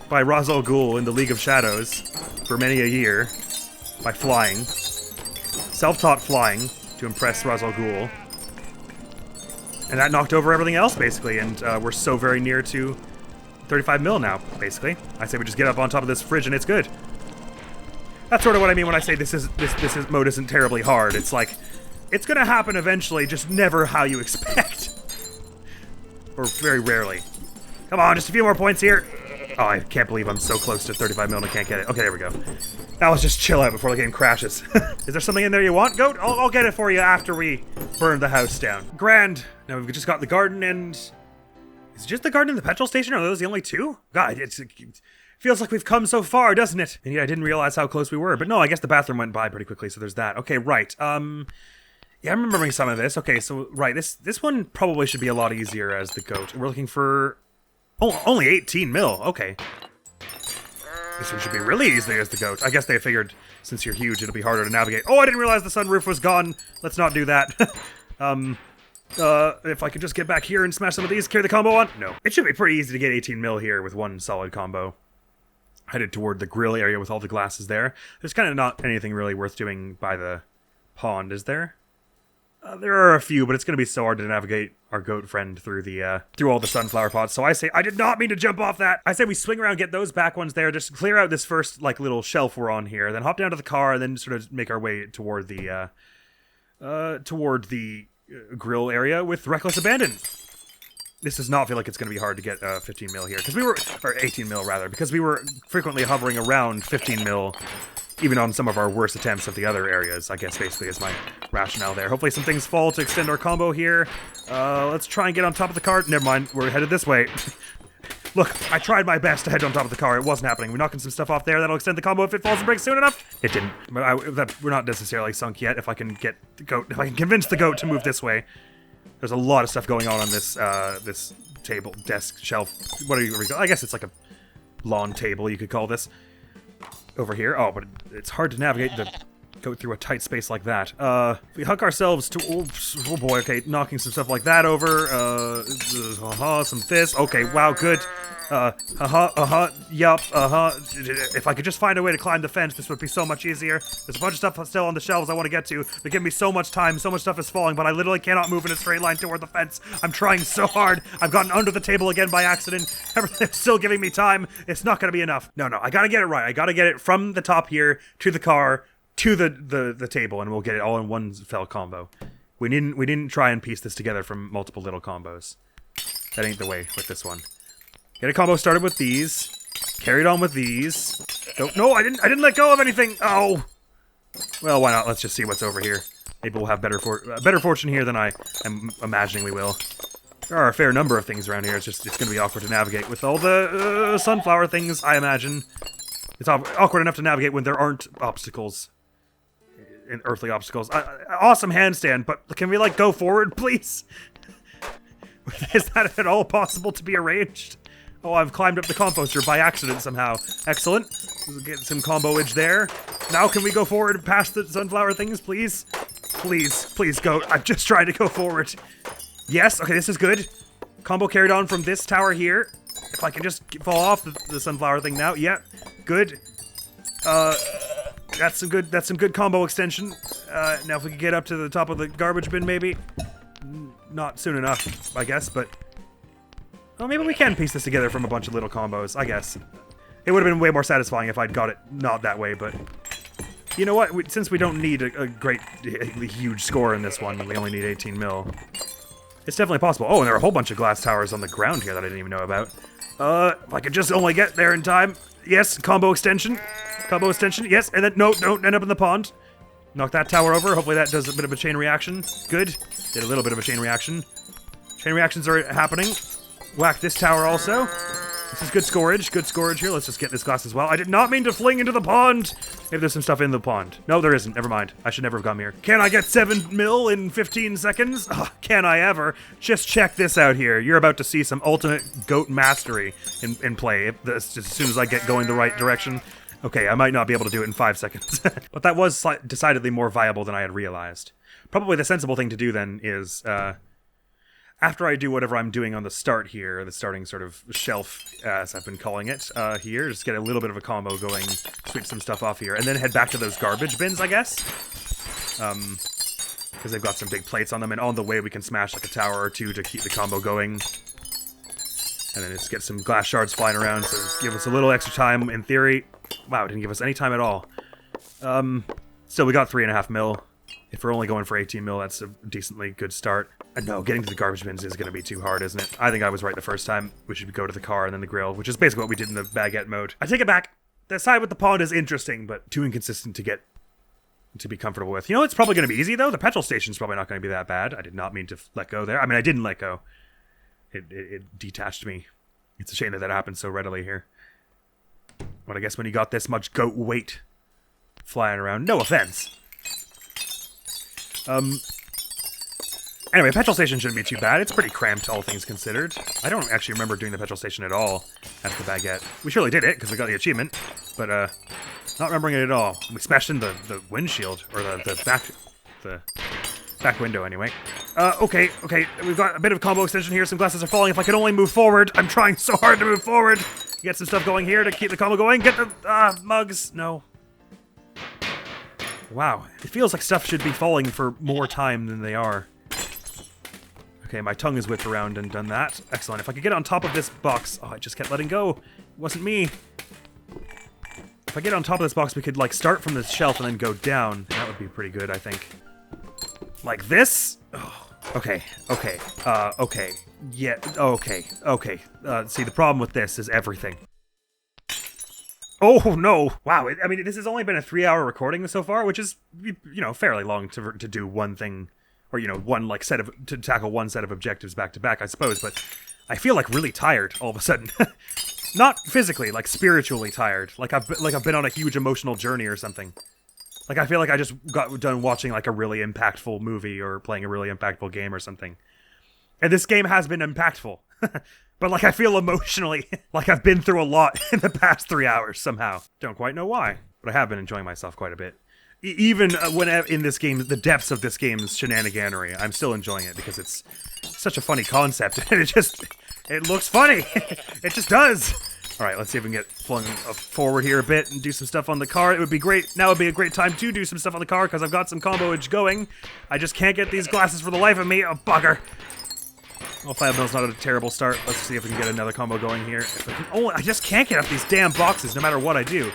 by Ra's al Ghul in the League of Shadows for many a year by flying. Self-taught flying to impress Ra's al Ghul. And that knocked over everything else, basically, and we're so very near to 35 mil now, basically. I say we just get up on top of this fridge and it's good. That's sort of what I mean when I say this mode isn't terribly hard. It's like, it's gonna happen eventually, just never how you expect. Or very rarely. Come on, just a few more points here. Oh, I can't believe I'm so close to 35 mil and I can't get it. Okay, there we go. Now let's just chill out before the game crashes. Is there something in there you want, Goat? I'll get it for you after we burn the house down. Grand. Now we've just got the garden and... Is it just the garden and the petrol station? Are those the only two? God, it feels like we've come so far, doesn't it? And yeah, I didn't realize how close we were. But no, I guess the bathroom went by pretty quickly, so there's that. Okay, right. Yeah, I'm remembering some of this. Okay, so, right, this one probably should be a lot easier as the goat. We're looking for... Oh, only 18 mil. Okay. This one should be really easy as the goat. I guess they figured since you're huge, it'll be harder to navigate. Oh, I didn't realize the sunroof was gone. Let's not do that. If I could just get back here and smash some of these, carry the combo on. No. It should be pretty easy to get 18 mil here with one solid combo. Headed toward the grill area with all the glasses there. There's kind of not anything really worth doing by the pond, is there? There are a few, but it's going to be so hard to navigate our goat friend through the through all the sunflower pots. So I say, I did not mean to jump off that. I say we swing around, get those back ones there, just clear out this first like little shelf we're on here, then hop down to the car, and then sort of make our way toward the grill area with reckless abandon. This does not feel like it's going to be hard to get 15 mil here, because we were, or 18 mil rather, because we were frequently hovering around 15 mil. Even on some of our worst attempts of the other areas, I guess basically is my rationale there. Hopefully some things fall to extend our combo here. Let's try and get on top of the car. Never mind, we're headed this way. Look, I tried my best to head on top of the car. It wasn't happening. We're knocking some stuff off there. That'll extend the combo if it falls and breaks soon enough. It didn't. But we're not necessarily sunk yet. If I can get the goat, if I can convince the goat to move this way. There's a lot of stuff going on this this table, desk, shelf, whatever you call it. I guess it's like a lawn table, you could call this. Over here. Oh, but it's hard to navigate to go through a tight space like that. If we hook ourselves to... Oh boy, okay, knocking some stuff like that over. Some this. Okay, wow, good. Yup, If I could just find a way to climb the fence, this would be so much easier. There's a bunch of stuff still on the shelves I want to get to. They give me so much time, so much stuff is falling, but I literally cannot move in a straight line toward the fence. I'm trying so hard. I've gotten under the table again by accident. Everything's still giving me time. It's not going to be enough. No, I gotta get it right. I gotta get it from the top here to the car to the table, and we'll get it all in one fell combo. We didn't try and piece this together from multiple little combos. That ain't the way with this one. Get a combo started with these. Carried on with these. No, I didn't let go of anything. Oh. Well, why not? Let's just see what's over here. Maybe we'll have better fortune here than I am imagining we will. There are a fair number of things around here. It's going to be awkward to navigate with all the sunflower things, I imagine. It's awkward enough to navigate when there aren't obstacles. Earthly obstacles. Awesome handstand, but can we, like, go forward, please? Is that at all possible to be arranged? Oh, I've climbed up the composter by accident somehow. Excellent. We'll get some combo-age there. Now can we go forward past the sunflower things, please? Please, goat. I'm just trying to go forward. Yes, okay, this is good. Combo carried on from this tower here. If I can just fall off the sunflower thing now. Yeah, good. That's some good combo extension. Now if we could get up to the top of the garbage bin, maybe. Not soon enough, I guess, but... Well, maybe we can piece this together from a bunch of little combos, I guess. It would have been way more satisfying if I'd got it not that way, but... You know what? Since we don't need a great, huge score in this one, we only need 18 mil. It's definitely possible. Oh, and there are a whole bunch of glass towers on the ground here that I didn't even know about. If I could just only get there in time. Yes, combo extension. Combo extension, yes, and then, no, don't end up in the pond. Knock that tower over. Hopefully that does a bit of a chain reaction. Good. Did a little bit of a chain reaction. Chain reactions are happening. Whack this tower also. This is good scorage. Good scorage here. Let's just get this glass as well. I did not mean to fling into the pond. Maybe there's some stuff in the pond. No, there isn't. Never mind. I should never have come here. Can I get 7 mil in 15 seconds? Can I ever? Just check this out here. You're about to see some ultimate goat mastery in play. Just as soon as I get going the right direction. Okay, I might not be able to do it in 5 seconds. But that was decidedly more viable than I had realized. Probably the sensible thing to do then is... after I do whatever I'm doing on the start here, the starting sort of shelf, as I've been calling it, here, just get a little bit of a combo going, sweep some stuff off here, and then head back to those garbage bins, I guess? Because they've got some big plates on them, and on the way we can smash like a tower or two to keep the combo going. And then just get some glass shards flying around, so give us a little extra time, in theory. Wow, it didn't give us any time at all. Still, we got 3.5 mil. If we're only going for 18 mil, that's a decently good start. No, getting to the garbage bins is going to be too hard, isn't it? I think I was right the first time. We should go to the car and then the grill, which is basically what we did in the baguette mode. I take it back. The side with the pond is interesting, but too inconsistent to be comfortable with. You know, it's probably going to be easy, though. The petrol station's probably not going to be that bad. I did not mean to let go there. I mean, I didn't let go. It detached me. It's a shame that happened so readily here. But I guess when you got this much goat weight flying around, no offense. Anyway, petrol station shouldn't be too bad. It's pretty cramped, all things considered. I don't actually remember doing the petrol station at all at the baguette. We surely did it, because we got the achievement, but, not remembering it at all. We smashed in the windshield, or the back window, anyway. Okay, we've got a bit of combo extension here. Some glasses are falling. If I could only move forward. I'm trying so hard to move forward. Get some stuff going here to keep the combo going. Get the, mugs. No. Wow. It feels like stuff should be falling for more time than they are. Okay, my tongue is whipped around and done that. Excellent. If I could get on top of this box... Oh, I just kept letting go. It wasn't me. If I get on top of this box, we could, like, start from the shelf and then go down. That would be pretty good, I think. Like this? Oh, okay. Yeah, okay. See, the problem with this is everything. Oh, no. Wow, I mean, this has only been a 3-hour recording so far, which is, you know, fairly long to do one thing... Or, you know, to tackle one set of objectives back to back, I suppose, but I feel like really tired all of a sudden. Not physically, like spiritually tired. Like I've been on a huge emotional journey or something. Like I feel like I just got done watching like a really impactful movie or playing a really impactful game or something. And this game has been impactful. But like I feel emotionally like I've been through a lot in the past 3 hours somehow. Don't quite know why, but I have been enjoying myself quite a bit. Even when in this game, the depths of this game's shenaniganery, I'm still enjoying it because it's such a funny concept. And it looks funny. It just does. All right, let's see if we can get flung forward here a bit and do some stuff on the car. It would be great. Now would be a great time to do some stuff on the car because I've got some comboage going. I just can't get these glasses for the life of me. Oh, bugger. Well, 5 mil's not a terrible start. Let's see if we can get another combo going here. I just can't get up these damn boxes no matter what I do.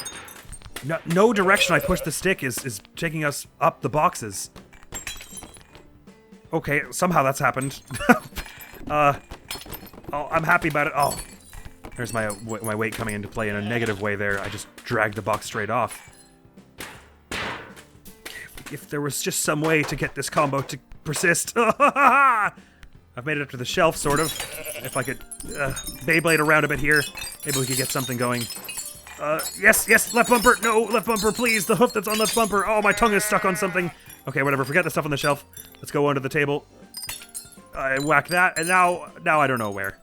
No direction I push the stick is taking us up the boxes. Okay, somehow that's happened. Oh, I'm happy about it. Oh, there's my weight coming into play in a negative way there. I just dragged the box straight off. If there was just some way to get this combo to persist. I've made it up to the shelf, sort of. If I could Beyblade around a bit here, maybe we could get something going. Yes, left bumper. No, left bumper, please. The hoof that's on left bumper. Oh, my tongue is stuck on something. Okay, whatever. Forget the stuff on the shelf. Let's go under the table. I whack that, and now I don't know where.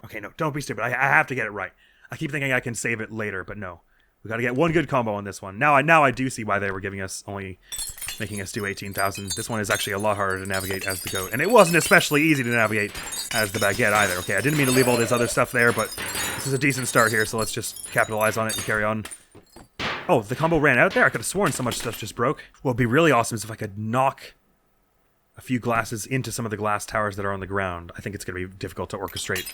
Okay, no, don't be stupid. I have to get it right. I keep thinking I can save it later, but no. We gotta get one good combo on this one. Now I do see why they were giving us making us do 18,000. This one is actually a lot harder to navigate as the goat, and it wasn't especially easy to navigate as the baguette either. Okay, I didn't mean to leave all this other stuff there, but this is a decent start here, so let's just capitalize on it and carry on. Oh, the combo ran out there? I could have sworn so much stuff just broke. What would be really awesome is if I could knock a few glasses into some of the glass towers that are on the ground. I think it's going to be difficult to orchestrate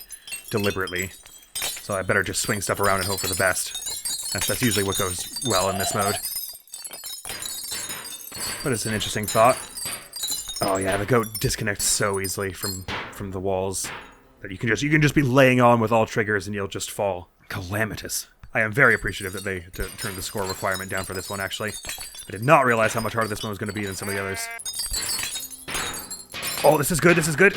deliberately, so I better just swing stuff around and hope for the best. That's usually what goes well in this mode. But it's an interesting thought. Oh yeah, the goat disconnects so easily from the walls that you can just be laying on with all triggers and you'll just fall. Calamitous. I am very appreciative that they turned the score requirement down for this one, actually. I did not realize how much harder this one was going to be than some of the others. Oh, this is good, this is good.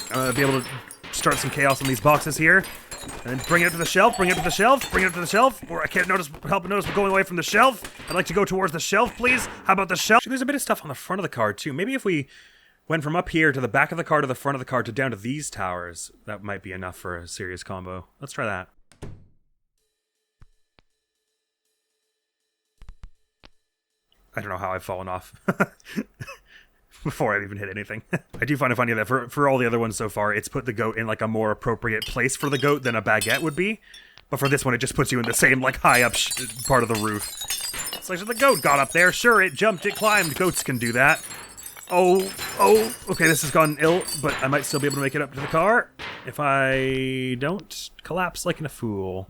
I'm going to be able to start some chaos on these boxes here. And then bring it up to the shelf, bring it up to the shelf, bring it up to the shelf. Or I can't help but notice we're going away from the shelf. I'd like to go towards the shelf, please. How about the shelf? Actually, there's a bit of stuff on the front of the car, too. Maybe if we went from up here to the back of the car to the front of the car to down to these towers, that might be enough for a serious combo. Let's try that. I don't know how I've fallen off. Before I've even hit anything. I do find it funny that for all the other ones so far, it's put the goat in like a more appropriate place for the goat than a baguette would be. But for this one, it just puts you in the same like high up part of the roof. It's like, so the goat got up there. Sure, it jumped, it climbed. Goats can do that. Oh, okay, this has gone ill, but I might still be able to make it up to the car if I don't collapse like a fool.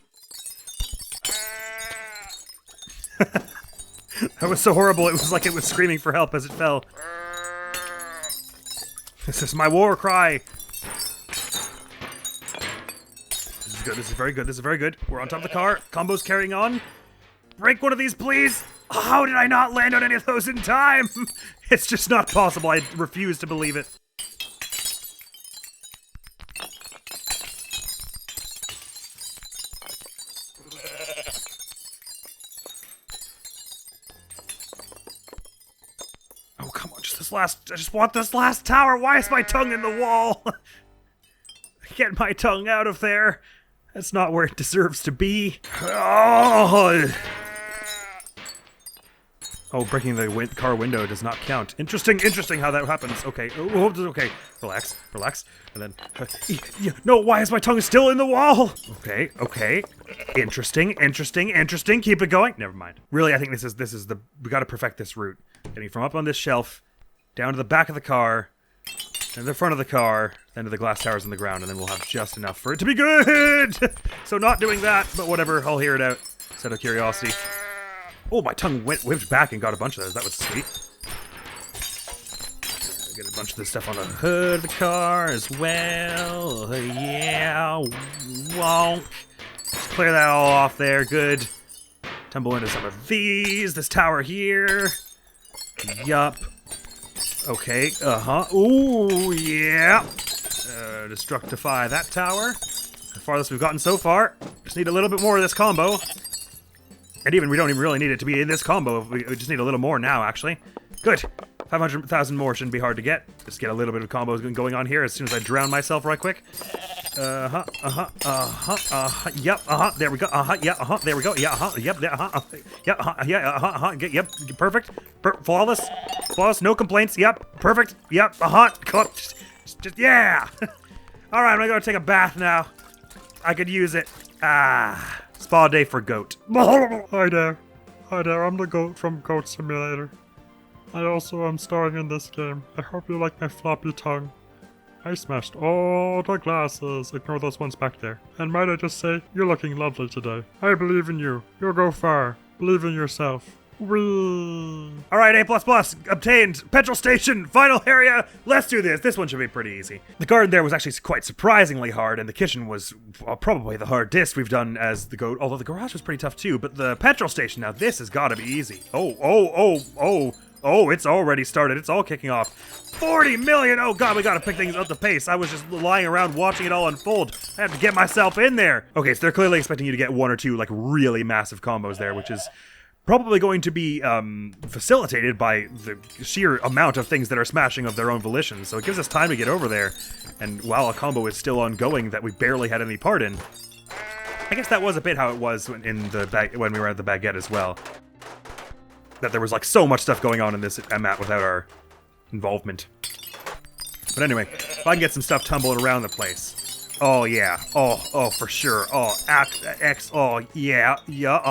That was so horrible, it was like it was screaming for help as it fell. This is my war cry. This is good, this is very good, this is very good. We're on top of the car, combo's carrying on. Break one of these, please! How did I not land on any of those in time? It's just not possible, I refuse to believe it. Oh, come on, just just want this last tower. Why is my tongue in the wall? Get my tongue out of there. That's not where it deserves to be. Oh, breaking the car window does not count. Interesting how that happens. Okay, okay. Relax. And then, no, why is my tongue still in the wall? Okay. Interesting. Keep it going. Never mind. Really, I think this is we gotta perfect this route. Getting from up on this shelf, down to the back of the car, and the front of the car, then to the glass towers on the ground, and then we'll have just enough for it to be good! So not doing that, but whatever, I'll hear it out. Just out of curiosity. Oh, my tongue whipped back and got a bunch of those. That was sweet. Get a bunch of this stuff on the hood of the car as well. Yeah, wonk. Just clear that all off there, good. Tumble into some of these. This tower here. Yup. Okay, Ooh, yeah. Destructify that tower. The farthest we've gotten so far. Just need a little bit more of this combo. And we don't even really need it to be in this combo. We just need a little more now, actually. Good. 500,000 more shouldn't be hard to get. Just get a little bit of combos going on here as soon as I drown myself right quick. Yep, there we go. There we go. Yep, perfect. Flawless, no complaints. Yep, perfect. Yep, just yeah. All right, I'm gonna go take a bath now. I could use it. Spa day for goat. Hi there, I'm the goat from Goat Simulator. I also am starring in this game. I hope you like my floppy tongue. I smashed all the glasses. Ignore those ones back there. And might I just say, you're looking lovely today. I believe in you. You'll go far. Believe in yourself. Whee! Alright, A++, obtained. Petrol station, final area. Let's do this. This one should be pretty easy. The garden there was actually quite surprisingly hard, and the kitchen was probably the hardest we've done as the goat, although the garage was pretty tough too, but the petrol station, now this has got to be easy. Oh, it's already started. It's all kicking off. 40 million! Oh god, we gotta pick things up the pace. I was just lying around watching it all unfold. I have to get myself in there. Okay, so they're clearly expecting you to get one or two, like, really massive combos there, which is probably going to be facilitated by the sheer amount of things that are smashing of their own volition. So it gives us time to get over there. And while a combo is still ongoing that we barely had any part in, I guess that was a bit how it was when we were at the baguette as well. That there was like so much stuff going on in this map without our involvement. But anyway, if I can get some stuff tumbling around the place. Oh yeah. Oh for sure. Oh, X. Oh yeah. Yep.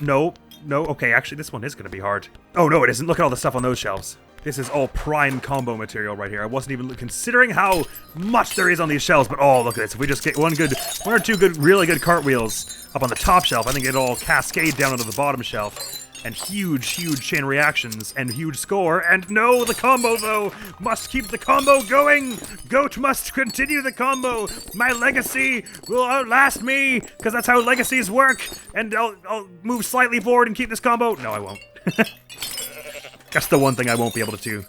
No. Okay, actually this one is gonna be hard. Oh no, it isn't. Look at all the stuff on those shelves. This is all prime combo material right here. I wasn't even considering how much there is on these shelves, but oh, look at this. If we just get one or two really good cartwheels up on the top shelf, I think it'll all cascade down onto the bottom shelf. And huge chain reactions, and huge score, and no, the combo, though! Must keep the combo going! Goat must continue the combo! My legacy will outlast me, because that's how legacies work! And I'll move slightly forward and keep this combo. No, I won't. That's the one thing I won't be able to do.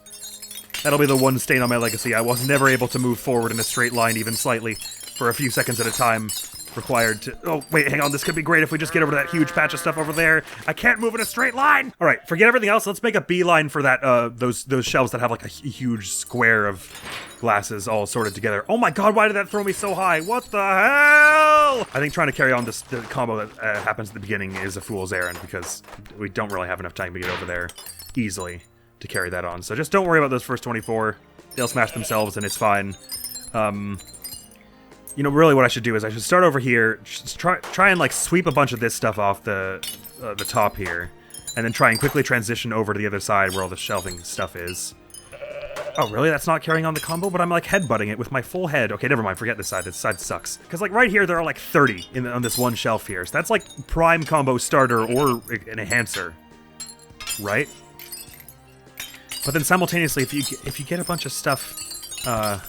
That'll be the one stain on my legacy. I was never able to move forward in a straight line, even slightly, for a few seconds at a time. Required to... Oh, wait, hang on. This could be great if we just get over to that huge patch of stuff over there. I can't move in a straight line! All right, forget everything else. Let's make a beeline for that, those shelves that have, like, a huge square of glasses all sorted together. Oh my god, why did that throw me so high? What the hell? I think trying to carry on the combo that happens at the beginning is a fool's errand, because we don't really have enough time to get over there easily to carry that on. So just don't worry about those first 24. They'll smash themselves, and it's fine. You know, really what I should do is I should start over here, just try and like sweep a bunch of this stuff off the top here, and then try and quickly transition over to the other side where all the shelving stuff is. Oh, really? That's not carrying on the combo? But I'm like headbutting it with my full head. Okay, never mind. Forget this side. This side sucks. Because like right here, there are like 30 on this one shelf here. So that's like prime combo starter or an enhancer, right? But then simultaneously, if you get a bunch of stuff done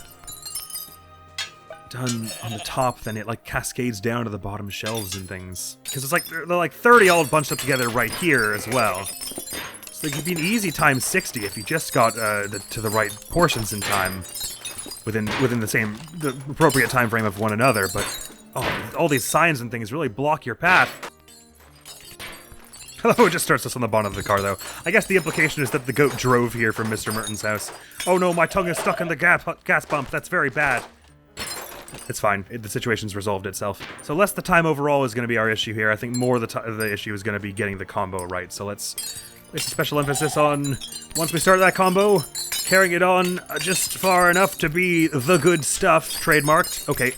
on the top, then it like cascades down to the bottom shelves and things. Because it's like they're like 30 all bunched up together right here as well. So it could be an easy times 60 if you just got to the right portions in time within the appropriate time frame of one another. But oh, all these signs and things really block your path. Oh, it just starts us on the bonnet of the car, though. I guess the implication is that the goat drove here from Mr. Merton's house. Oh no, my tongue is stuck in the gas pump. That's very bad. It's fine. The situation's resolved itself. So less the time overall is going to be our issue here. I think more the issue is going to be getting the combo right. So let's place a special emphasis on, once we start that combo, carrying it on just far enough to be the good stuff. Trademarked. Okay.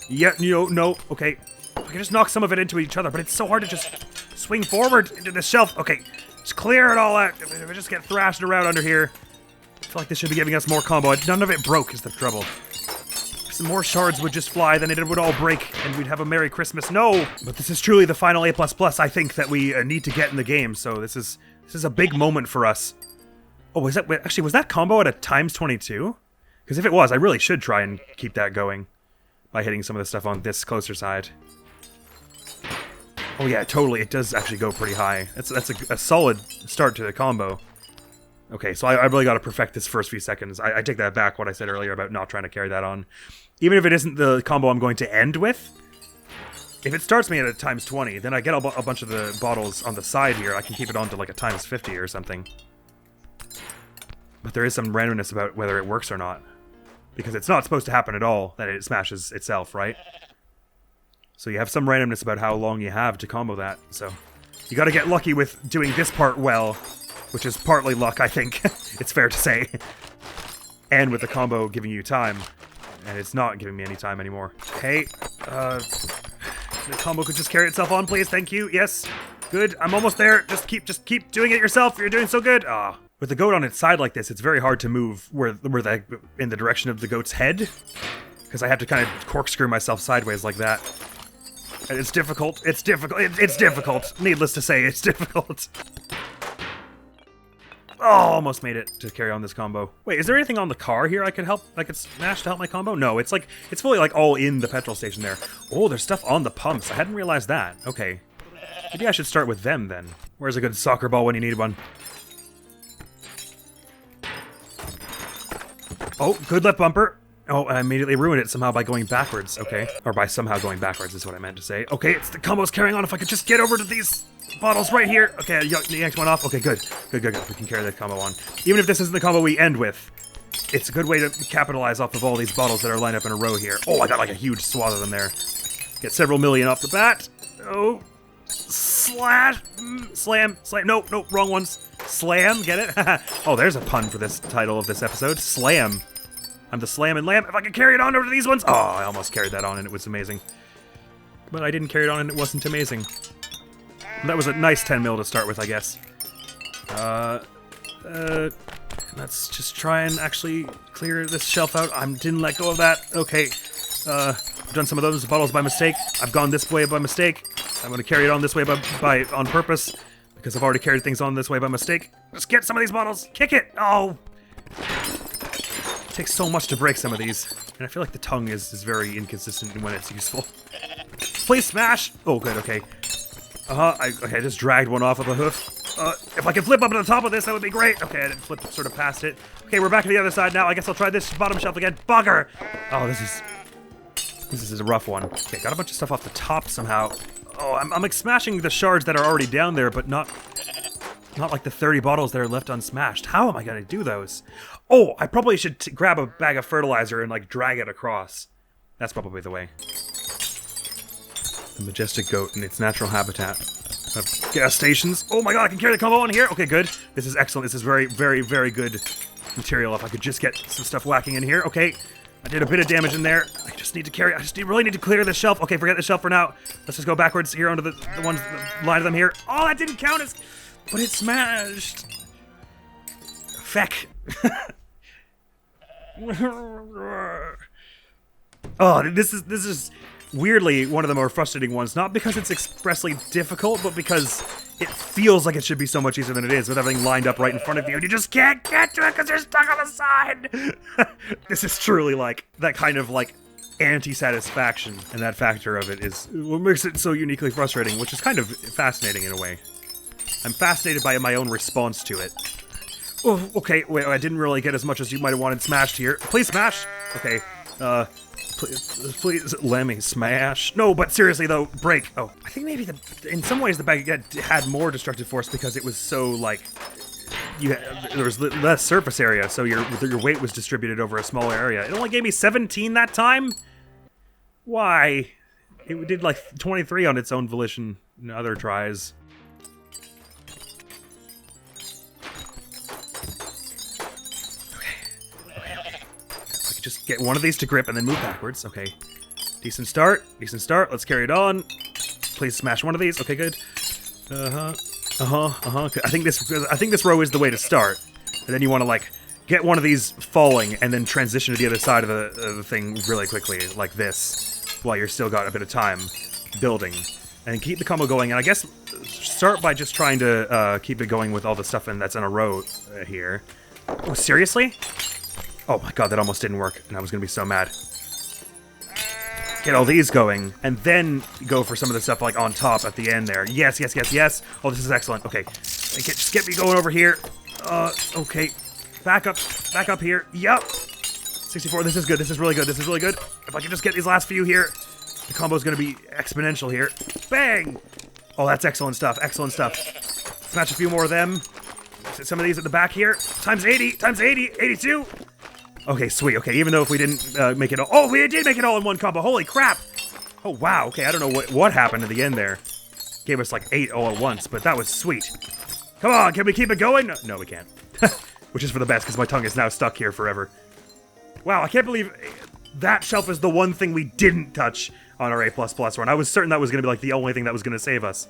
Yeah, no. Okay. I can just knock some of it into each other, but it's so hard to just swing forward into this shelf. Okay. Just clear it all out. If we just get thrashed around under here, I feel like this should be giving us more combo. None of it broke is the trouble. Some more shards would just fly, then it would all break, and we'd have a Merry Christmas. No! But this is truly the final A++, I think, that we need to get in the game, so this is a big moment for us. Oh, was that combo at a ×22? Because if it was, I really should try and keep that going by hitting some of the stuff on this closer side. Oh yeah, totally, it does actually go pretty high. That's a solid start to the combo. Okay, so I really got to perfect this first few seconds. I take that back, what I said earlier about not trying to carry that on. Even if it isn't the combo I'm going to end with, if it starts me at a ×20, then I get a bunch of the bottles on the side here. I can keep it on to like a ×50 or something. But there is some randomness about whether it works or not. Because it's not supposed to happen at all, that it smashes itself, right? So you have some randomness about how long you have to combo that. So you got to get lucky with doing this part well, which is partly luck, I think. It's fair to say. And with the combo giving you time. And it's not giving me any time anymore. Okay, the combo could just carry itself on, please. Thank you. Yes. Good. I'm almost there. Just keep doing it yourself. You're doing so good. Ah. With the goat on its side like this, it's very hard to move in the direction of the goat's head. Because I have to kind of corkscrew myself sideways like that. And it's difficult. It's difficult. It's difficult. Needless to say, it's difficult. Oh, almost made it to carry on this combo. Wait, is there anything on the car here I could smash to help my combo? No, it's fully like all in the petrol station there. Oh, there's stuff on the pumps. I hadn't realized that. Okay. Maybe I should start with them then. Where's a good soccer ball when you need one? Oh, good left bumper. Oh, I immediately ruined it somehow by going backwards. Okay. Or by somehow going backwards is what I meant to say. Okay, it's the combo's carrying on. If I could just get over to these bottles right here. Okay, the yanked one off. Okay, good. Good. We can carry that combo on. Even if this isn't the combo we end with, it's a good way to capitalize off of all these bottles that are lined up in a row here. Oh, I got like a huge swath of them there. Get several million off the bat. Oh. Slash. Slam. Nope, wrong ones. Slam, get it? Oh, there's a pun for this title of this episode. Slam. I'm the slam and lamb. If I could carry it on over to these ones. Oh, I almost carried that on and it was amazing. But I didn't carry it on and it wasn't amazing. That was a nice 10 mil to start with, I guess. Let's just try and actually clear this shelf out. I didn't let go of that. Okay. I've done some of those bottles by mistake. I've gone this way by mistake. I'm going to carry it on this way by on purpose. Because I've already carried things on this way by mistake. Let's get some of these bottles. Kick it. Oh. It takes so much to break some of these. And I feel like the tongue is very inconsistent when it's useful. Please smash. Oh, good. Okay. I just dragged one off of a hoof. If I can flip up to the top of this, that would be great. Okay, I didn't flip sort of past it. Okay, we're back to the other side now. I guess I'll try this bottom shelf again. Bugger! Oh, this is a rough one. Okay, got a bunch of stuff off the top somehow. Oh, I'm like smashing the shards that are already down there, but not like the 30 bottles that are left unsmashed. How am I gonna do those? Oh, I probably should grab a bag of fertilizer and like drag it across. That's probably the way. The majestic goat in its natural habitat of gas stations. Oh my god, I can carry the combo on here. Okay, good. This is excellent. This is very, very, very good material. If I could just get some stuff whacking in here. Okay, I did a bit of damage in there. I just need to carry. Really need to clear this shelf. Okay, forget the shelf for now. Let's just go backwards here onto the line of them here. Oh, that didn't count but it smashed. Feck. Oh, this is weirdly one of the more frustrating ones, not because it's expressly difficult, but because it feels like it should be so much easier than it is with everything lined up right in front of you, and you just can't get to it because you're stuck on the side. This is truly like that kind of like anti-satisfaction, and that factor of it is what makes it so uniquely frustrating, which is kind of fascinating in a way. I'm fascinated by my own response to it. Oh, okay, wait, I didn't really get as much as you might have wanted smashed here. Please smash! Okay, please, let me smash. No, but seriously though, break. Oh, I think maybe in some ways the baguette had more destructive force because it was so like, there was less surface area, so your weight was distributed over a smaller area. It only gave me 17 that time? Why? It did like 23 on its own volition in other tries. Okay. So I could just get one of these to grip and then move backwards. Okay. Decent start. Let's carry it on. Please smash one of these. Okay, good. I think this row is the way to start. And then you want to like get one of these falling and then transition to the other side of the thing really quickly, like this, while you're still got a bit of time building. And keep the combo going. And I guess start by just trying to keep it going with all the stuff that's in a row here. Oh, seriously? Oh my god, that almost didn't work, and I was gonna be so mad. Get all these going, and then go for some of the stuff like on top at the end there. Yes. Oh, this is excellent. Okay, just get me going over here. Okay. Back up here. Yup. 64, this is good. This is really good. If I can just get these last few here, the combo's gonna be exponential here. Bang! Oh, that's excellent stuff. Smash a few more of them. Some of these at the back here. Times 80, 82. Okay, sweet. Okay, even though if we didn't make it all... Oh, we did make it all in one combo. Holy crap. Oh, wow. Okay, I don't know what happened at the end there. Gave us like 8 all at once, but that was sweet. Come on, can we keep it going? No, we can't. Which is for the best, because my tongue is now stuck here forever. Wow, I can't believe that shelf is the one thing we didn't touch on our A++ run. I was certain that was going to be like the only thing that was going to save us.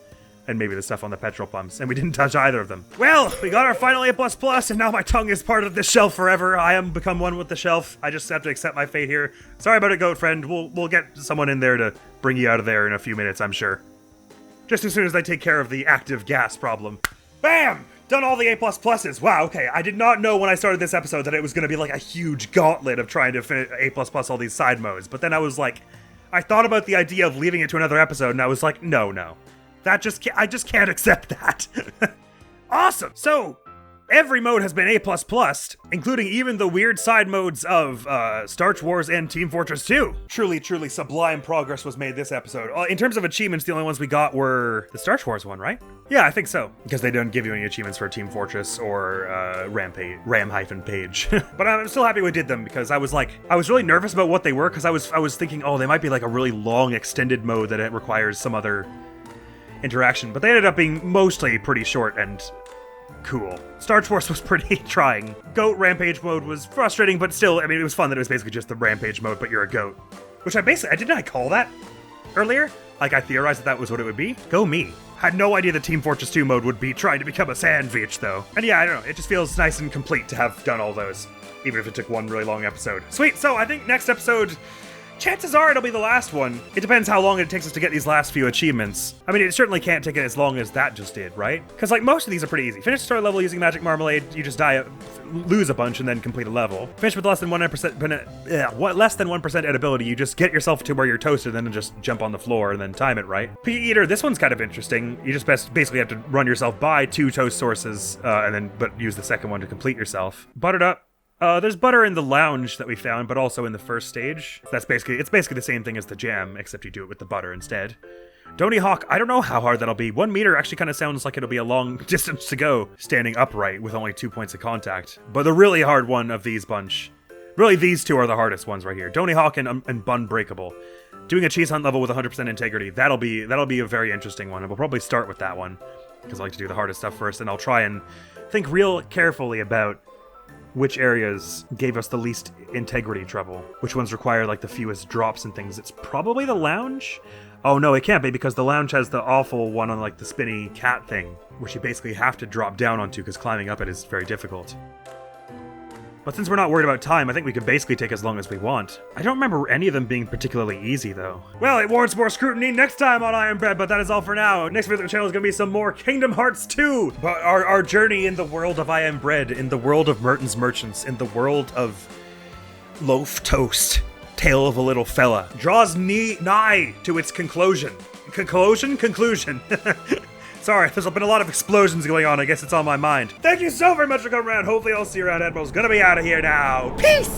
And maybe the stuff on the petrol pumps, and we didn't touch either of them. Well, we got our final A++, and now my tongue is part of this shelf forever. I am become one with the shelf. I just have to accept my fate here. Sorry about it, goat friend. We'll get someone in there to bring you out of there in a few minutes, I'm sure. Just as soon as they take care of the active gas problem. Bam! Done all the A++s. Wow, okay. I did not know when I started this episode that it was going to be like a huge gauntlet of trying to finish A++ all these side modes. But then I was like, I thought about the idea of leaving it to another episode, and I was like, no. I just can't accept that. Awesome! So, every mode has been A++, including even the weird side modes of Starch Wars and Team Fortress 2. Truly sublime progress was made this episode. In terms of achievements, the only ones we got were the Starch Wars one, right? Yeah, I think so. Because they don't give you any achievements for Team Fortress or Ram-Page. But I'm still happy we did them, because I was really nervous about what they were, because I was thinking, oh, they might be like a really long extended mode that it requires some other interaction, but they ended up being mostly pretty short and cool. Starch Wars was pretty trying. Goat Rampage mode was frustrating, but still, I mean, it was fun that it was basically just the Rampage mode, but you're a goat. Which didn't I call that earlier? Like, I theorized that was what it would be? Go me. Had no idea the Team Fortress 2 mode would be trying to become a sandwich, though. And yeah, I don't know, it just feels nice and complete to have done all those, even if it took one really long episode. Sweet, so I think next episode... chances are it'll be the last one. It depends how long it takes us to get these last few achievements. I mean, it certainly can't take it as long as that just did, right? Because, like, most of these are pretty easy. Finish the story level using Magic Marmalade, you just lose a bunch and then complete a level. Finish with less than 1% edibility, you just get yourself to where you're toasted and then just jump on the floor and then time it right. Pea Eater, this one's kind of interesting. You just basically have to run yourself by 2 toast sources, but use the second one to complete yourself. Buttered Up. There's butter in the lounge that we found, but also in the first stage. It's basically the same thing as the jam, except you do it with the butter instead. Donny Hawk, I don't know how hard that'll be. 1 meter actually kind of sounds like it'll be a long distance to go, standing upright with only 2 points of contact. But the really hard one of these bunch, really these two are the hardest ones right here. Donny Hawk and Bun Breakable. Doing a cheese hunt level with 100% integrity, that'll be a very interesting one, and we'll probably start with that one, because I like to do the hardest stuff first, and I'll try and think real carefully about which areas gave us the least integrity trouble, which ones require like the fewest drops and things. It's probably the lounge. Oh no, it can't be, because the lounge has the awful one on like the spinny cat thing, which you basically have to drop down onto because climbing up it is very difficult. But since we're not worried about time, I think we could basically take as long as we want. I don't remember any of them being particularly easy, though. Well, it warrants more scrutiny next time on I Am Bread, but that is all for now. Next video on the channel is going to be some more Kingdom Hearts 2! But our journey in the world of I Am Bread, in the world of Merton's Merchants, in the world of Loaf Toast, Tale of a Little Fella, draws nigh to its conclusion. Conclusion. Sorry, there's been a lot of explosions going on. I guess it's on my mind. Thank you so very much for coming around. Hopefully I'll see you around. Admiral's gonna be out of here now. Peace!